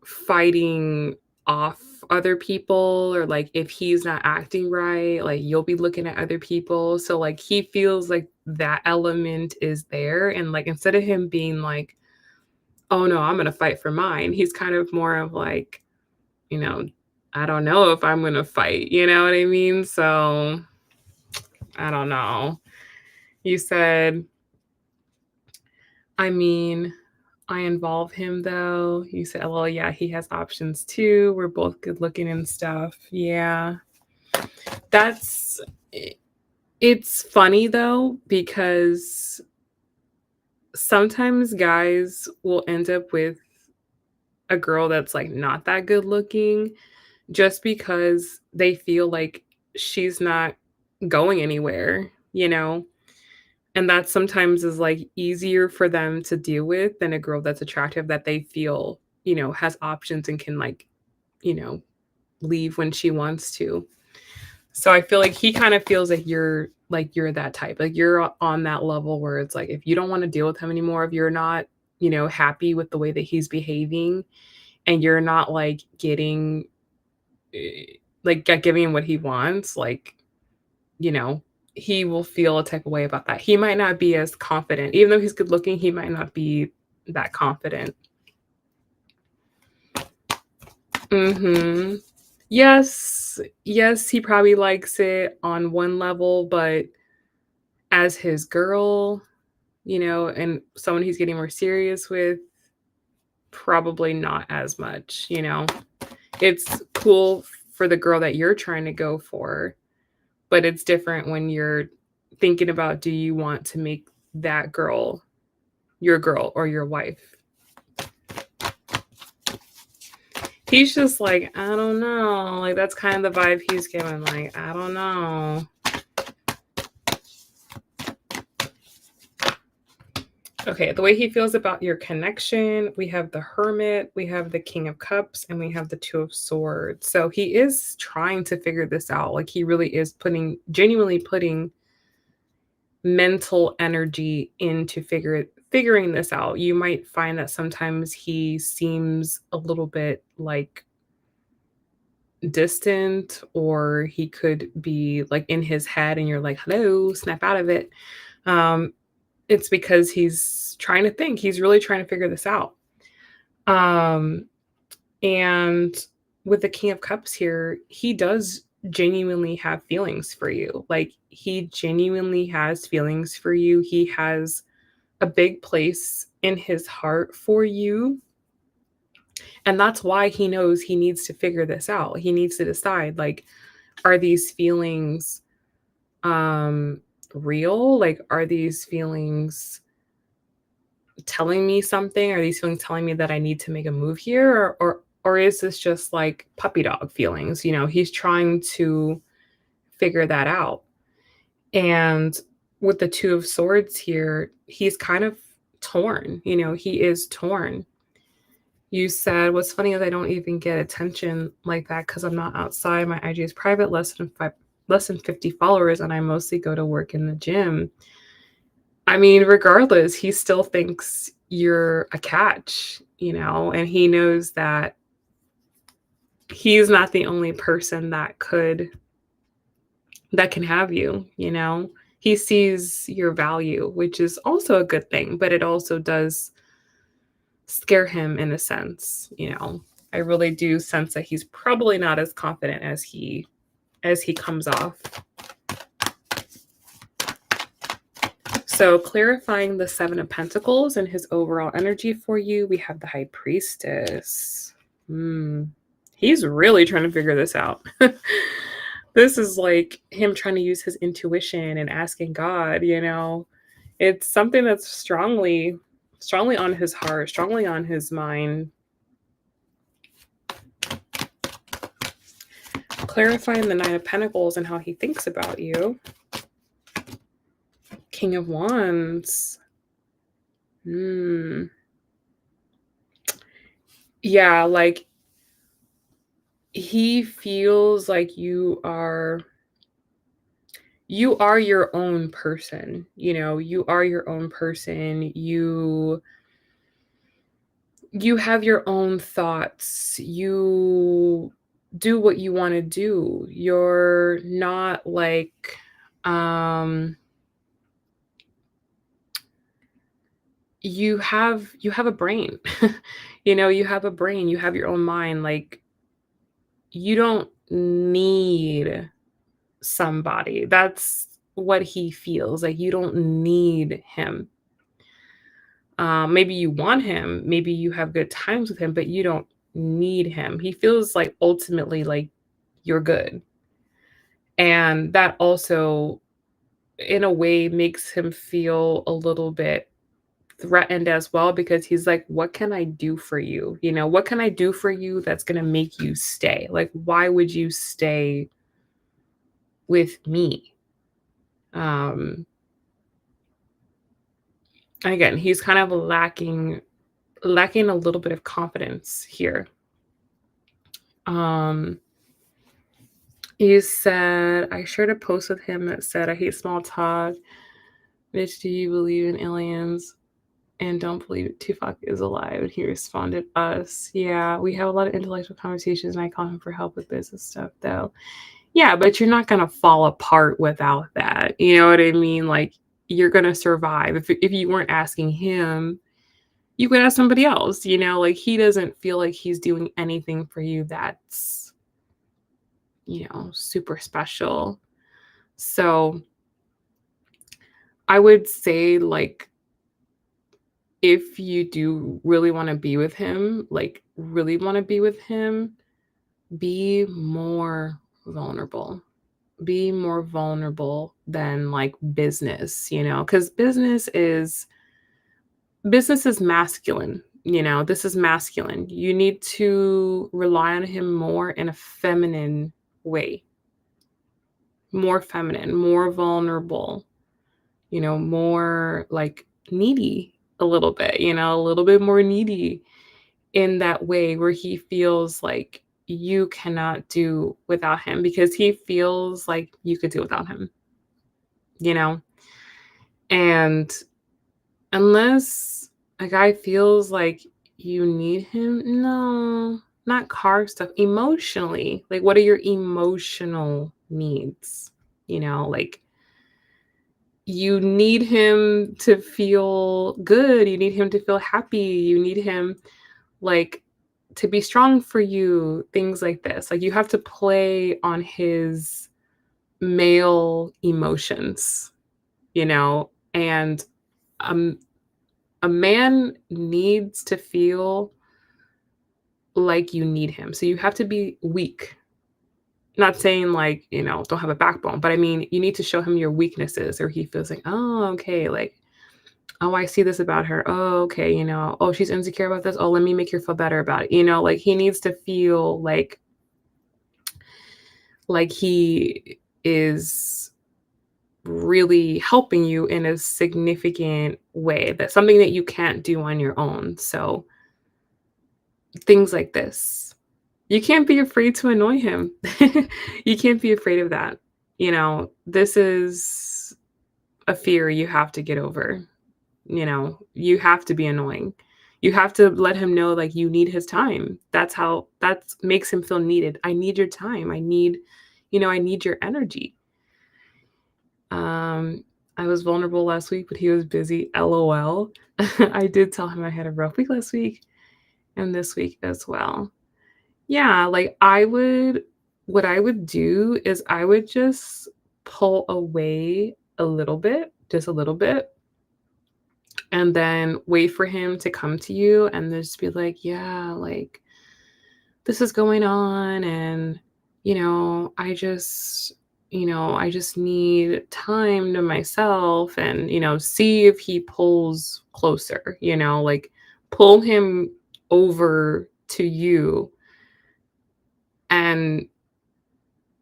[SPEAKER 1] fighting off other people, or like if he's not acting right, like you'll be looking at other people. So like he feels like that element is there. And like instead of him being like, oh no, I'm gonna fight for mine, he's kind of more of like, you know, I don't know if I'm gonna fight, you know what I mean? So I don't know. You said, I mean, I involve him though. You said, well, yeah, he has options too. We're both good looking and stuff. Yeah. That's it's funny though, because sometimes guys will end up with a girl that's like not that good looking just because they feel like she's not going anywhere. And that sometimes is like easier for them to deal with than a girl that's attractive that they feel, has options and can like, you know, leave when she wants to. So I feel like he kind of feels like you're that type. Like you're on that level where it's like if you don't want to deal with him anymore, if you're not, happy with the way that he's behaving and you're not like getting giving him what he wants, like, you know, he will feel a type of way about that. He might not be as confident. Even though he's good looking, he might not be that confident. Mhm. Yes. Yes, he probably likes it on one level, but as his girl, and someone he's getting more serious with, probably not as much. It's cool for the girl that you're trying to go for, but it's different when you're thinking about, do you want to make that girl your girl or your wife? He's just like, I don't know. Like, that's kind of the vibe he's giving. Like, I don't know. Okay, the way he feels about your connection, we have the Hermit, we have the King of Cups, and we have the Two of Swords. So he is trying to figure this out. Like, he really is genuinely putting mental energy into figuring this out. You might find that sometimes he seems a little bit like distant, or he could be like in his head and you're like, hello, snap out of it. um it's because he's trying to think, he's really trying to figure this out. um and with the King of Cups here, he does genuinely have feelings for you. Like, he genuinely has feelings for you. He has a big place in his heart for you. And that's why he knows he needs to figure this out. He needs to decide, like, are these feelings um real? Like, are these feelings telling me something? Are these feelings telling me that I need to make a move here? Or is this just like puppy dog feelings? He's trying to figure that out. And with the Two of Swords here, he's kind of torn. He is torn. You said, what's funny is I don't even get attention like that because I'm not outside. My IG is private, less than 50 followers, and I mostly go to work in the gym. I mean, regardless, he still thinks you're a catch, and he knows that he's not the only person that can have you. He sees your value, which is also a good thing, but it also does scare him in a sense. I really do sense that he's probably not as confident as he comes off. So, clarifying the Seven of Pentacles and his overall energy for you, we have the High Priestess. He's really trying to figure this out. This is like him trying to use his intuition and asking God, you know. It's something that's strongly on his heart, strongly on his mind. Clarifying the Nine of Pentacles and how he thinks about you. King of Wands. Yeah, like he feels like you are your own person. You know, you are your own person. You have your own thoughts. You do what you want to do. You're not like you have a brain. You know, you have a brain, you have your own mind. Like you don't need somebody. That's what he feels. Like you don't need him. Maybe you want him, maybe you have good times with him, but you don't need him. He feels like ultimately like you're good. And that also, in a way, makes him feel a little bit threatened as well because he's like, what can I do for you? You know, what can I do for you that's going to make you stay? Like, why would you stay with me? Um, again, he's kind of lacking a little bit of confidence here. Um, he said, I shared a post with him that said, I hate small talk. Bitch, do you believe in aliens? And don't believe Tupac is alive. And he responded, us. Yeah, we have a lot of intellectual conversations, and I call him for help with business stuff, though. Yeah, but you're not going to fall apart without that. You know what I mean? Like, you're going to survive. If you weren't asking him, you could ask somebody else. You know, like, he doesn't feel like he's doing anything for you that's, you know, super special. So I would say, like, if you do really want to be with him, like really want to be with him, be more vulnerable. Be more vulnerable than like business, you know, because business is masculine, you know, this is masculine. You need to rely on him more in a feminine way, more feminine, more vulnerable, you know, more like needy a little bit, you know, a little bit more needy in that way where he feels like you cannot do without him because he feels like you could do without him, you know? And unless a guy feels like you need him, no, not car stuff, emotionally. Like, what are your emotional needs? You know, like you need him to feel good. You need him to feel happy. You need him like to be strong for you, things like this. Like you have to play on his male emotions, you know, and um, a man needs to feel like you need him. So you have to be weak. Not saying like, you know, don't have a backbone, but I mean, you need to show him your weaknesses or he feels like, oh, okay, like, oh, I see this about her. Oh, okay, you know, oh, she's insecure about this. Oh, let me make her feel better about it. You know, like he needs to feel like he is really helping you in a significant way. That's something that you can't do on your own. So things like this. You can't be afraid to annoy him. You can't be afraid of that. You know, this is a fear you have to get over. You know, you have to be annoying. You have to let him know like you need his time. That makes him feel needed. I need your time. I need your energy. Um, I was vulnerable last week, but he was busy. LOL. I did tell him I had a rough week last week and this week as well. Yeah, like what I would do is I would just pull away a little bit, just a little bit, and then wait for him to come to you and then just be like, yeah, like this is going on and I just need time to myself and, see if he pulls closer, like pull him over to you and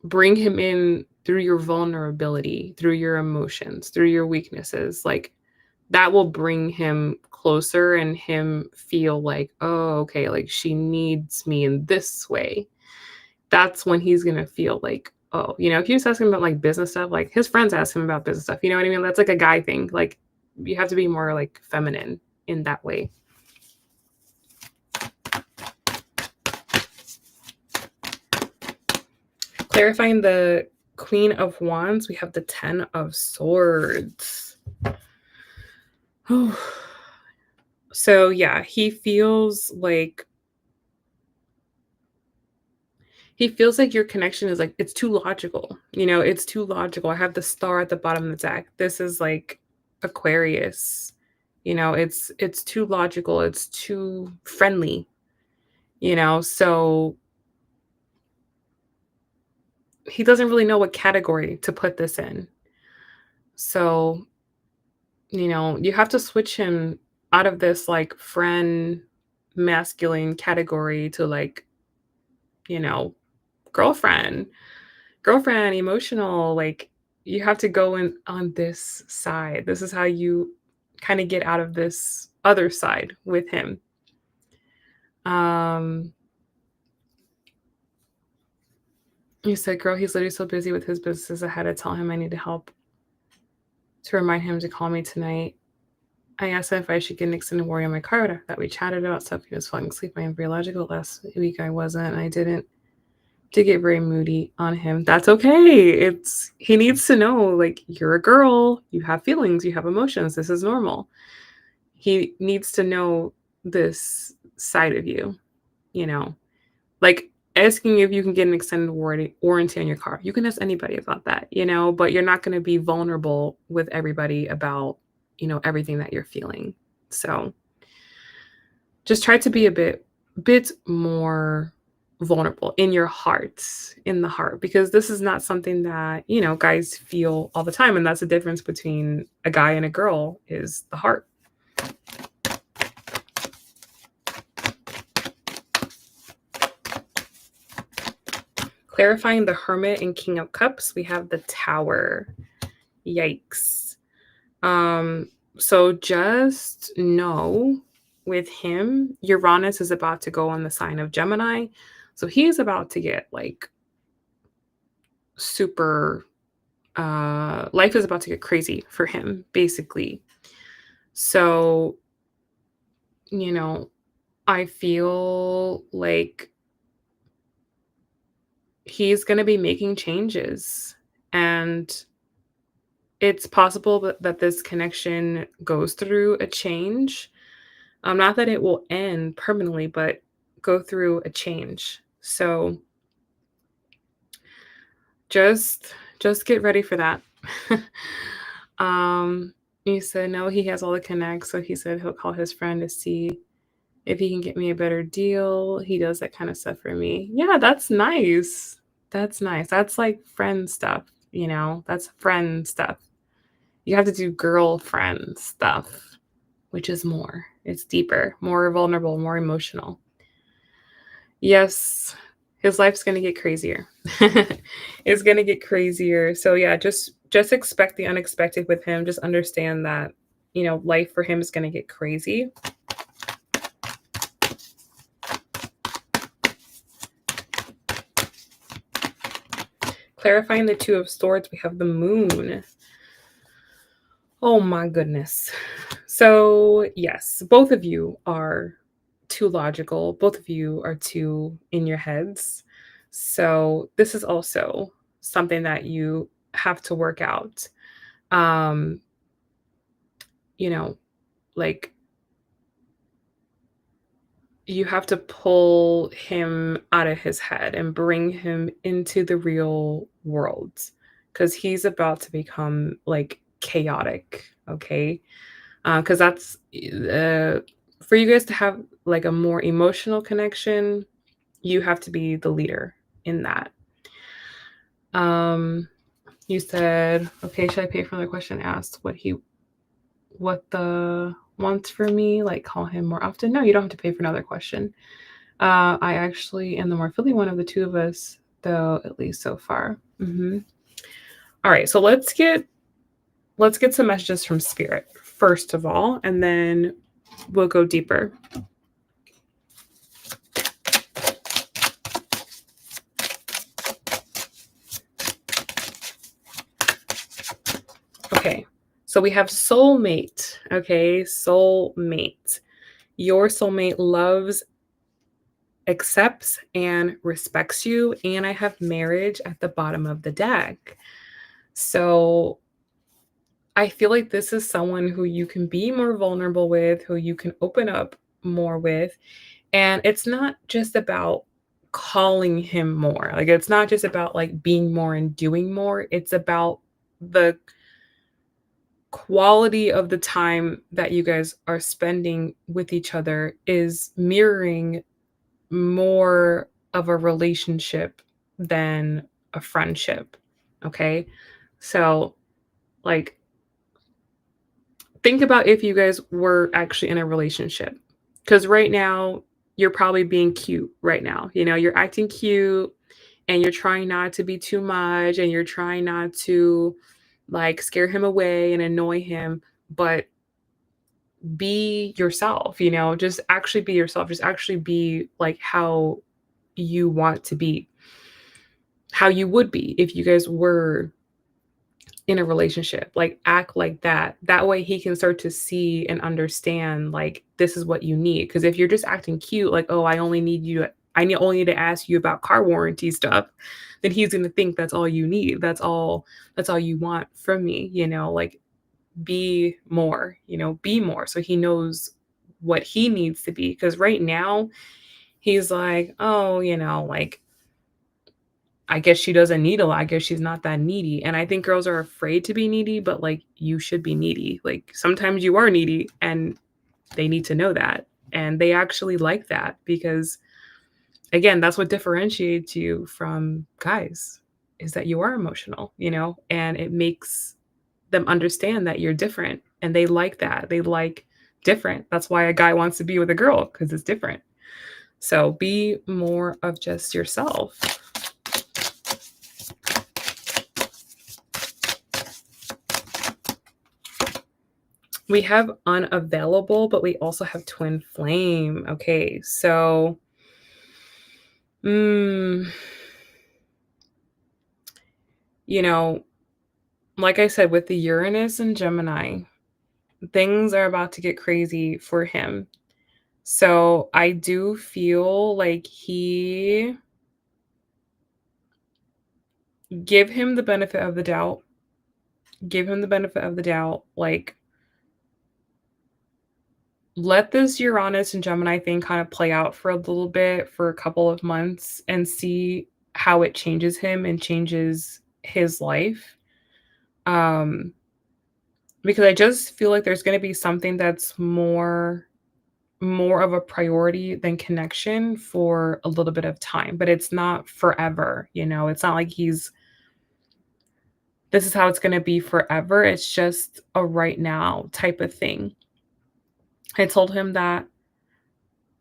[SPEAKER 1] bring him in through your vulnerability, through your emotions, through your weaknesses. Like that will bring him closer and him feel like, oh, okay, like she needs me in this way. That's when he's gonna feel like, oh, if you just ask him about like business stuff, like his friends ask him about business stuff, you know what I mean? That's like a guy thing. Like you have to be more like feminine in that way. Clarifying the Queen of Wands, we have the Ten of Swords. So yeah, he feels like your connection is like it's too logical. It's too logical. I have the star at the bottom of the deck. This is like Aquarius. It's too logical. It's too friendly. So he doesn't really know what category to put this in. So, you have to switch him out of this like friend masculine category to like, you know, girlfriend girlfriend, emotional, like, you have to go in on this side. This is how you kinda get out of this other side with him. Um, you said, "Girl, he's literally so busy with his business, I had to tell him I need to help to remind him to call me tonight. I asked him if I should get an extended warranty on my car that we chatted about stuff. He was falling asleep. I am very logical. Last week I wasn't, and I didn't to get very moody on him. That's okay. He needs to know, like, you're a girl, you have feelings, you have emotions. This is normal. He needs to know this side of you, you know, like asking if you can get an extended warranty on your car. You can ask anybody about that, but you're not going to be vulnerable with everybody about, everything that you're feeling. So just try to be a bit more vulnerable in your heart, in the heart, because this is not something that, guys feel all the time. And that's the difference between a guy and a girl is the heart. Clarifying the Hermit and King of Cups, we have the Tower. Yikes. So just know with him, Uranus is about to go on the sign of Gemini. So he's about to get like super life is about to get crazy for him, basically. So, I feel like he's going to be making changes, and it's possible that this connection goes through a change. Not that it will end permanently, but go through a change. So just get ready for that. He said no, he has all the connects, so he said he'll call his friend to see if he can get me a better deal. He does that kind of stuff for me. Yeah, that's nice. That's nice. That's like friend stuff, That's friend stuff. You have to do girlfriend stuff, which is more. It's deeper, more vulnerable, more emotional. Yes, his life's gonna get crazier. It's gonna get crazier. So yeah, just expect the unexpected with him. Just understand that, life for him is gonna get crazy. Clarifying the Two of Swords, we have the Moon. Oh my goodness. So yes, both of you are too logical. Both of you are too in your heads. So this is also something that you have to work out. Um, like you have to pull him out of his head and bring him into the real world because he's about to become like chaotic. Okay. Because that's for you guys to have like a more emotional connection, you have to be the leader in that. You said, okay, should I pay for the question asked what the wants for me? Like call him more often? No, you don't have to pay for another question. I actually am the more Philly one of the two of us, though, at least so far. All right, so let's get some messages from spirit first of all, and then we'll go deeper. Okay, so we have soulmate. Okay, soulmate. Your soulmate loves, accepts, and respects you. And I have marriage at the bottom of the deck. So I feel like this is someone who you can be more vulnerable with, who you can open up more with. And it's not just about calling him more. Like, it's not just about like being more and doing more. It's about the quality of the time that you guys are spending with each other is mirroring more of a relationship than a friendship. Okay. So, like, think about if you guys were actually in a relationship. Because right now, you're probably being cute right now. You're acting cute and you're trying not to be too much and you're trying not to like scare him away and annoy him. But be yourself, just actually be yourself. Just actually be like how you want to be, how you would be if you guys were in a relationship. Like, act like that. That way he can start to see and understand, like, this is what you need. Because if you're just acting cute, like, oh, only need to ask you about car warranty stuff, then he's going to think that's all you need. That's all you want from me, like, be more so he knows what he needs to be. Because right now he's like, oh, like, I guess she doesn't need a lot. I guess she's not that needy. And I think girls are afraid to be needy, but like, you should be needy. Like, sometimes you are needy and they need to know that. And they actually like that because, again, that's what differentiates you from guys, is that you are emotional, and it makes them understand that you're different. And they like that. They like different. That's why a guy wants to be with a girl, because it's different. So be more of just yourself. We have unavailable, but we also have twin flame. Okay, so mm, you know, like I said, with the Uranus and Gemini, things are about to get crazy for him. So I do feel like give him the benefit of the doubt. Give him the benefit of the doubt. Like, let this Uranus and Gemini thing kind of play out for a little bit, for a couple of months, and see how it changes him and changes his life. Um, because I just feel like there's going to be something that's more of a priority than connection for a little bit of time, but it's not forever. It's not like this is how it's going to be forever. It's just a right now type of thing. I told him that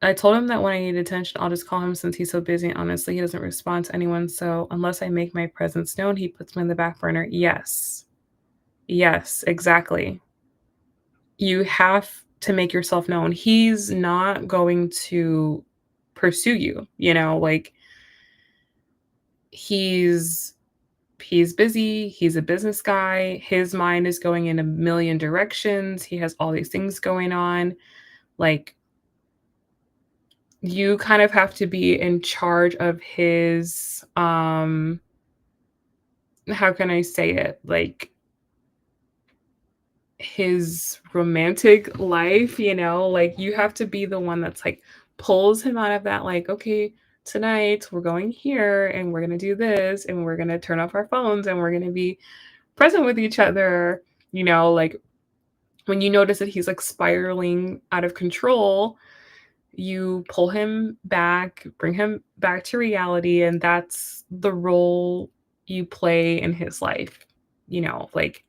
[SPEAKER 1] when I need attention, I'll just call him since he's so busy. Honestly, he doesn't respond to anyone. So unless I make my presence known, he puts me in the back burner. Yes. Yes, exactly. You have to make yourself known. He's not going to pursue you, like, he's busy, he's a business guy, his mind is going in a million directions, he has all these things going on. Like, you kind of have to be in charge of his how can I say it? Like, his romantic life, like, you have to be the one that's like pulls him out of that, like, okay, tonight we're going here and we're going to do this and we're going to turn off our phones and we're going to be present with each other, like, when you notice that he's like spiraling out of control, you pull him back, bring him back to reality, and that's the role you play in his life, like,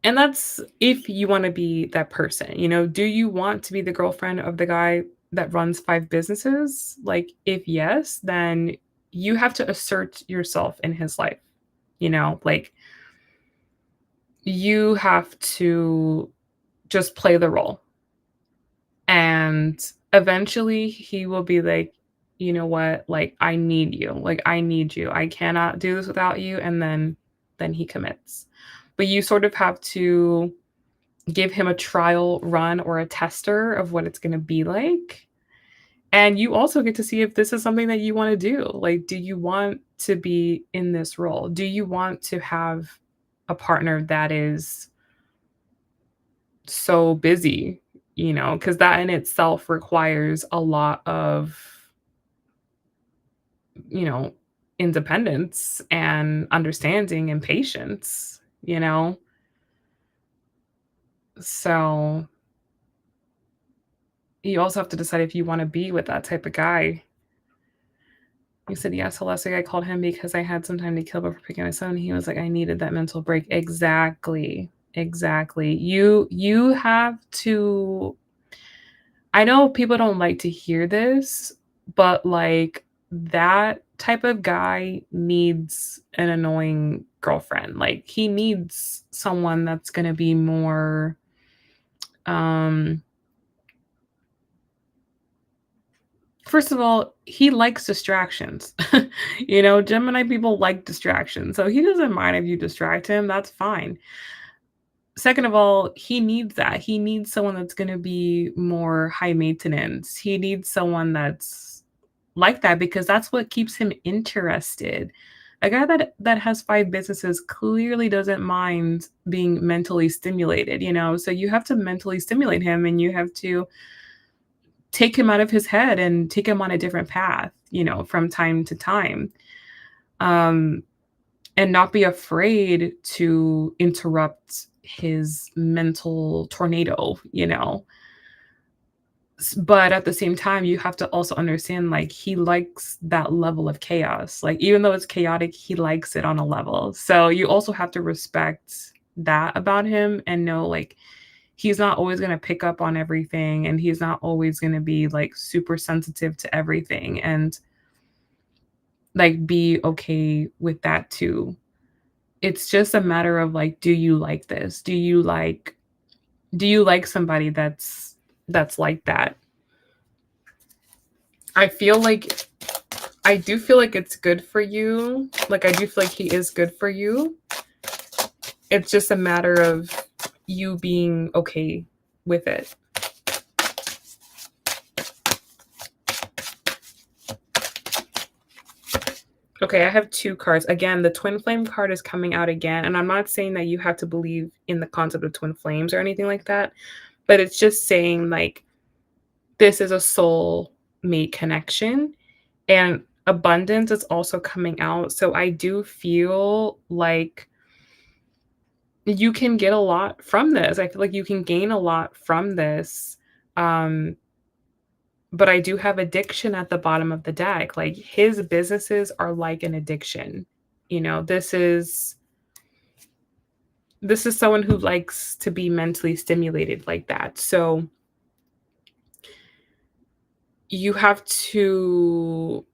[SPEAKER 1] and that's if you want to be that person, do you want to be the girlfriend of the guy that runs 5 businesses? Like, if yes, then you have to assert yourself in his life, like, you have to just play the role. And eventually he will be like, you know what? Like, I need you. Like, I need you. I cannot do this without you. And then he commits. But you sort of have to give him a trial run or a tester of what it's going to be like. And you also get to see if this is something that you want to do. Like, do you want to be in this role? Do you want to have a partner that is so busy, because that in itself requires a lot of, you know, independence and understanding and patience. So you also have to decide if you want to be with that type of guy. You said yes to last week. I called him because I had some time to kill before picking my son. He was like, I needed that mental break. Exactly. Exactly. You have to. I know people don't like to hear this, but like that type of guy needs an annoying girlfriend. Like he needs someone that's going to be more um first of all, he likes distractions. Gemini people like distractions. So he doesn't mind if you distract him, that's fine. Second of all, he needs that. He needs someone that's gonna be more high maintenance. He needs someone that's like that because that's what keeps him interested. A guy that has 5 businesses clearly doesn't mind being mentally stimulated. So you have to mentally stimulate him and you have to take him out of his head and take him on a different path, from time to time. Um, and not be afraid to interrupt his mental tornado. But at the same time, you have to also understand like he likes that level of chaos. Like even though it's chaotic, he likes it on a level. So you also have to respect that about him and know like he's not always going to pick up on everything and he's not always going to be like super sensitive to everything and like be okay with that too. It's just a matter of like, do you like this? Do you like somebody that's like that? I feel like I do feel like it's good for you. Like I do feel like he is good for you. It's just a matter of you being okay with it. Okay, I have 2 cards. Again, the twin flame card is coming out again, and I'm not saying that you have to believe in the concept of twin flames or anything like that, but it's just saying like this is a soul mate connection and abundance is also coming out. So I do feel like you can get a lot from this. I feel like you can gain a lot from this. Um, but I do have addiction at the bottom of the deck. Like his businesses are like an addiction. This is someone who likes to be mentally stimulated like that. So you have to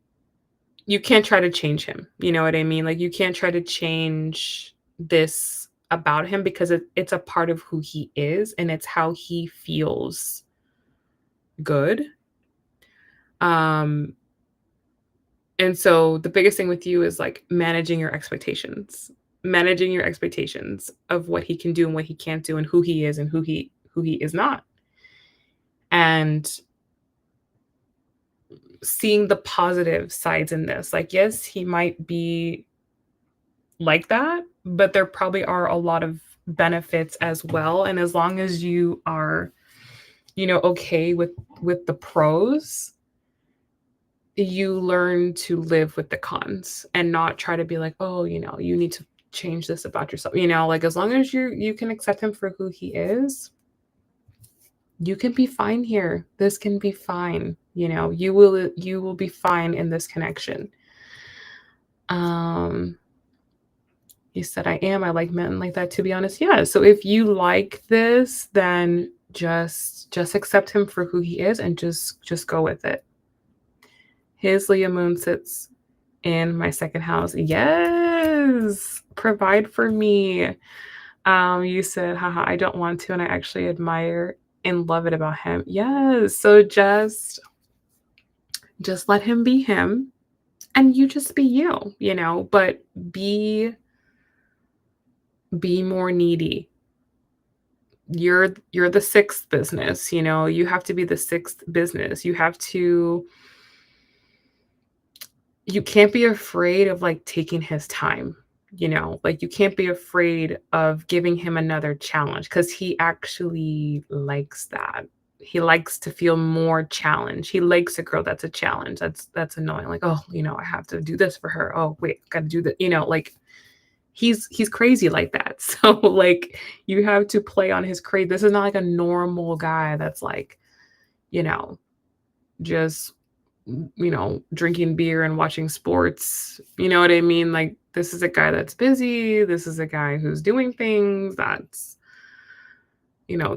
[SPEAKER 1] you can't try to change him. You know what I mean? Like you can't try to change this about him because it's a part of who he is and it's how he feels good. Um and so the biggest thing with you is like managing your expectations of what he can do and what he can't do and who he is and who he is not. And seeing the positive sides in this. Like yes, he might be like that, but there probably are a lot of benefits as well. And as long as you are, okay with the pros, you learn to live with the cons and not try to be like, oh, you need to change this about yourself. Like as long as you can accept him for who he is, you can be fine here. This can be fine. You will be fine in this connection. Um, you said I am. I like men like that, to be honest. Yeah. So if you like this, then just accept him for who he is and just go with it. His Leo moon sits in my second house. Yes. Provide for me. You said, haha, I don't want to, and I actually admire and love it about him. Yes. So just let him be him and you just be you, but be be more needy. You're the sixth business, you have to be the sixth business. You can't be afraid of like taking his time, like you can't be afraid of giving him another challenge because he actually likes that. He likes to feel more challenge. He likes a girl that's a challenge. That's annoying. Like, oh, I have to do this for her. Oh, wait, gotta do that. Like he's crazy like that. So like you have to play on his crazy. This is not like a normal guy that's like, you know, just drinking beer and watching sports. You know what I mean? Like this is a guy that's busy. This is a guy who's doing things, that's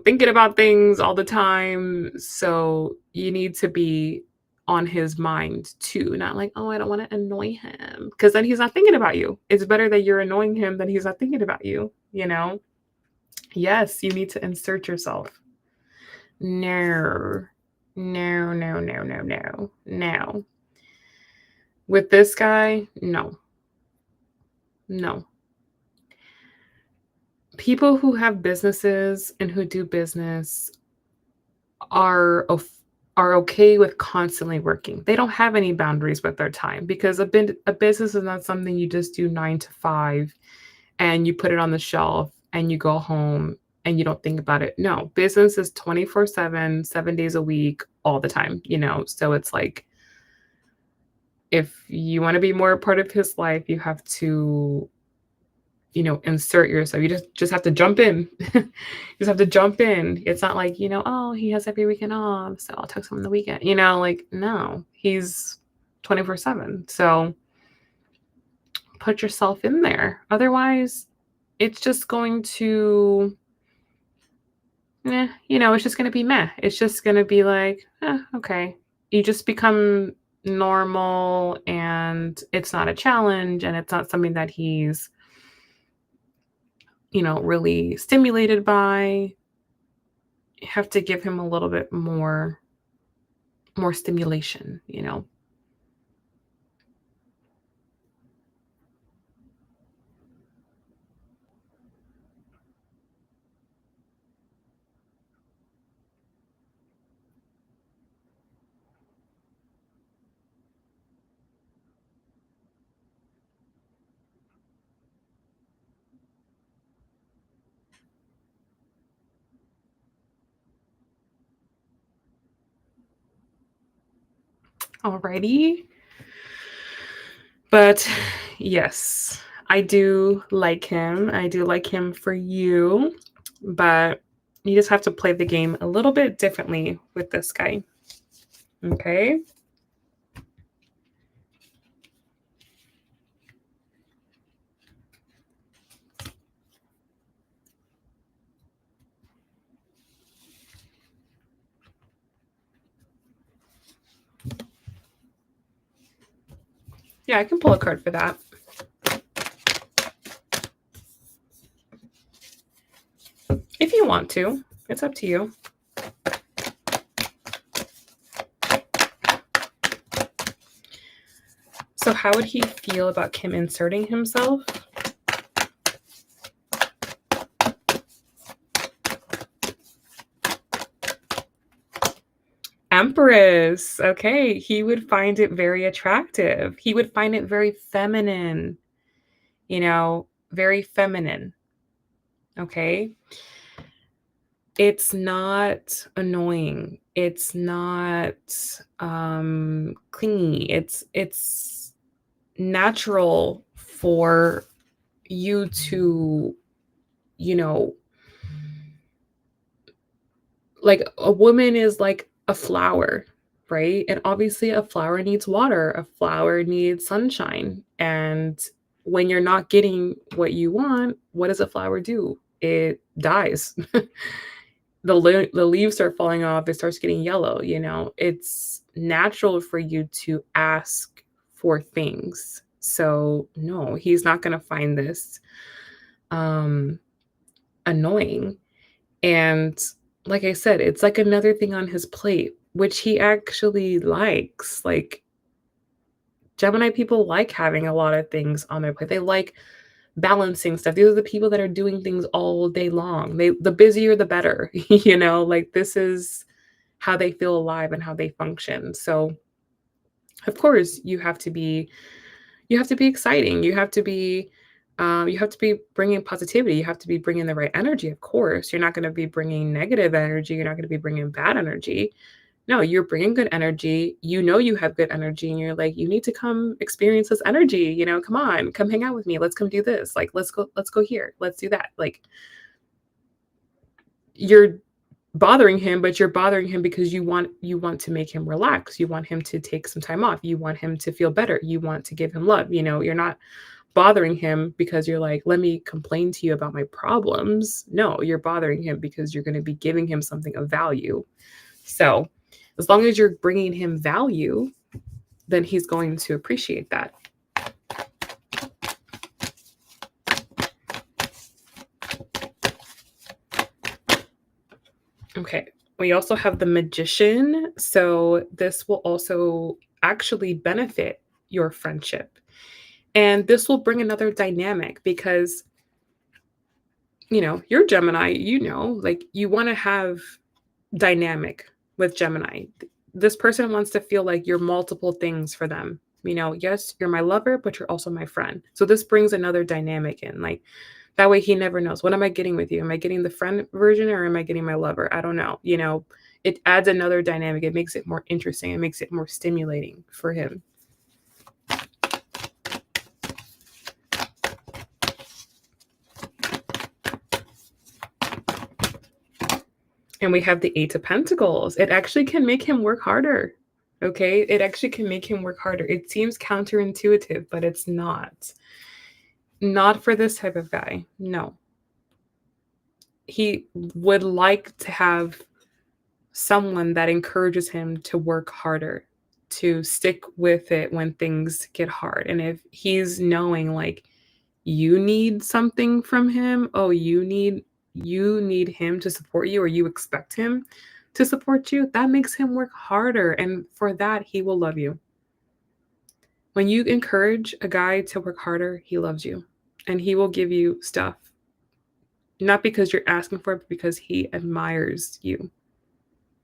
[SPEAKER 1] thinking about things all the time. So you need to be on his mind too, not like, oh, I don't want to annoy him. Because then he's not thinking about you. It's better that you're annoying him than he's not thinking about you. Yes, you need to insert yourself. No, no, no, no, no, no, no. With this guy, no, no. People who have businesses and who do business are are okay with constantly working. They don't have any boundaries with their time because a business is not something you just do 9 to 5 and you put it on the shelf and you go home and you don't think about it. No, business is 24/7, 7 days a week, all the time. So it's like if you want to be more a part of his life, you have to insert yourself. You just have to jump in. You just have to jump in. It's not like, oh, he has every weekend off, so I'll text him on the weekend. Like, no, he's 24/7. So put yourself in there. Otherwise, it's just going to, it's just going to be meh. It's just going to be like, okay. You just become normal and it's not a challenge and it's not something that he's really stimulated by. You have to give him a little bit more stimulation. Alrighty. But yes, I do like him. I do like him for you, but you just have to play the game a little bit differently with this guy. Okay? Yeah, I can pull a card for that. If you want to. It's up to you. So how would he feel about Kim inserting himself? Empress. Okay, he would find it very attractive. He would find it very feminine, very feminine. Okay? It's not annoying. It's not clingy. It's natural for you to, you know, like a woman is like a flower. right? And obviously, a flower needs water, a flower needs sunshine. And when you're not getting what you want, what does a flower do? It dies. The leaves start falling off, it starts getting yellow, you know? It's natural for you to ask for things. So, no, he's not going to find this um annoying. And like I said, it's like another thing on his plate, which he actually likes. Like Gemini people like having a lot of things on their plate. They like balancing stuff. These are the people that are doing things all day long. The busier the better, you know, like this is how they feel alive and how they function. So, of course, you have to be exciting. You have to be bringing positivity. You have to be bringing the right energy. Of course, you're not going to be bringing negative energy. You're not going to be bringing bad energy. No, you're bringing good energy. You know you have good energy, and you're like, you need to come experience this energy. You know, come on, come hang out with me. Let's come do this. Like, let's go here. Let's do that. Like, you're bothering him, but you're bothering him because you want to make him relax. You want him to take some time off. You want him to feel better. You want to give him love. You know, you're not bothering him because you're like, let me complain to you about my problems. No, you're bothering him because you're going to be giving him something of value. So, as long as you're bringing him value, then he's going to appreciate that. Okay. We also have the magician. So, this will also actually benefit your friendship. And this will bring another dynamic because, you know, you're Gemini, you know, like you want to have dynamic with Gemini. This person wants to feel like you're multiple things for them. You know, yes, you're my lover, but you're also my friend. So this brings another dynamic in. Like that way he never knows, what am I getting with you? Am I getting the friend version or am I getting my lover? I don't know. You know, it adds another dynamic. It makes it more interesting. It makes it more stimulating for him. And we have the Eight of Pentacles. It actually can make him work harder. Okay. It actually can make him work harder. It seems counterintuitive, but it's not. Not for this type of guy. No. He would like to have someone that encourages him to work harder, to stick with it when things get hard. And if he's knowing like you need something from him, oh, you need him to support you or you expect him to support you, that makes him work harder and for that he will love you. When you encourage a guy to work harder, he loves you and he will give you stuff. Not because you're asking for it, but because he admires you.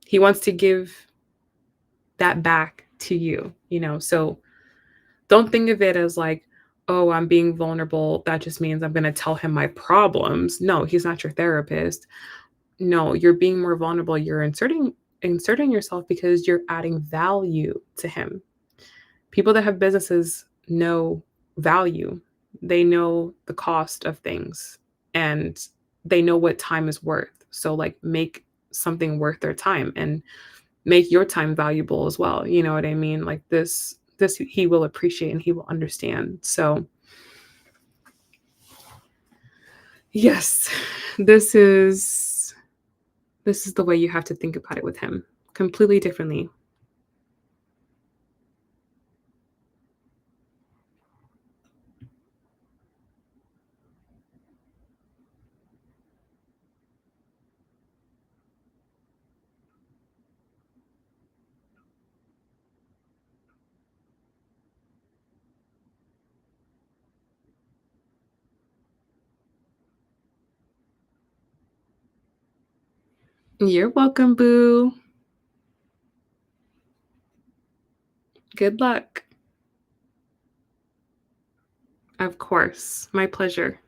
[SPEAKER 1] He wants to give that back to you, you know? So don't think of it as like, oh, I'm being vulnerable. That just means I'm going to tell him my problems. No, he's not your therapist. No, you're being more vulnerable. You're inserting yourself because you're adding value to him. People that have businesses know value. They know the cost of things and they know what time is worth. So like make something worth their time and make your time valuable as well. You know what I mean? Like this he will appreciate and he will understand. So yes, this is the way you have to think about it with him. Completely differently. You're welcome, boo. Good luck. Of course. My pleasure.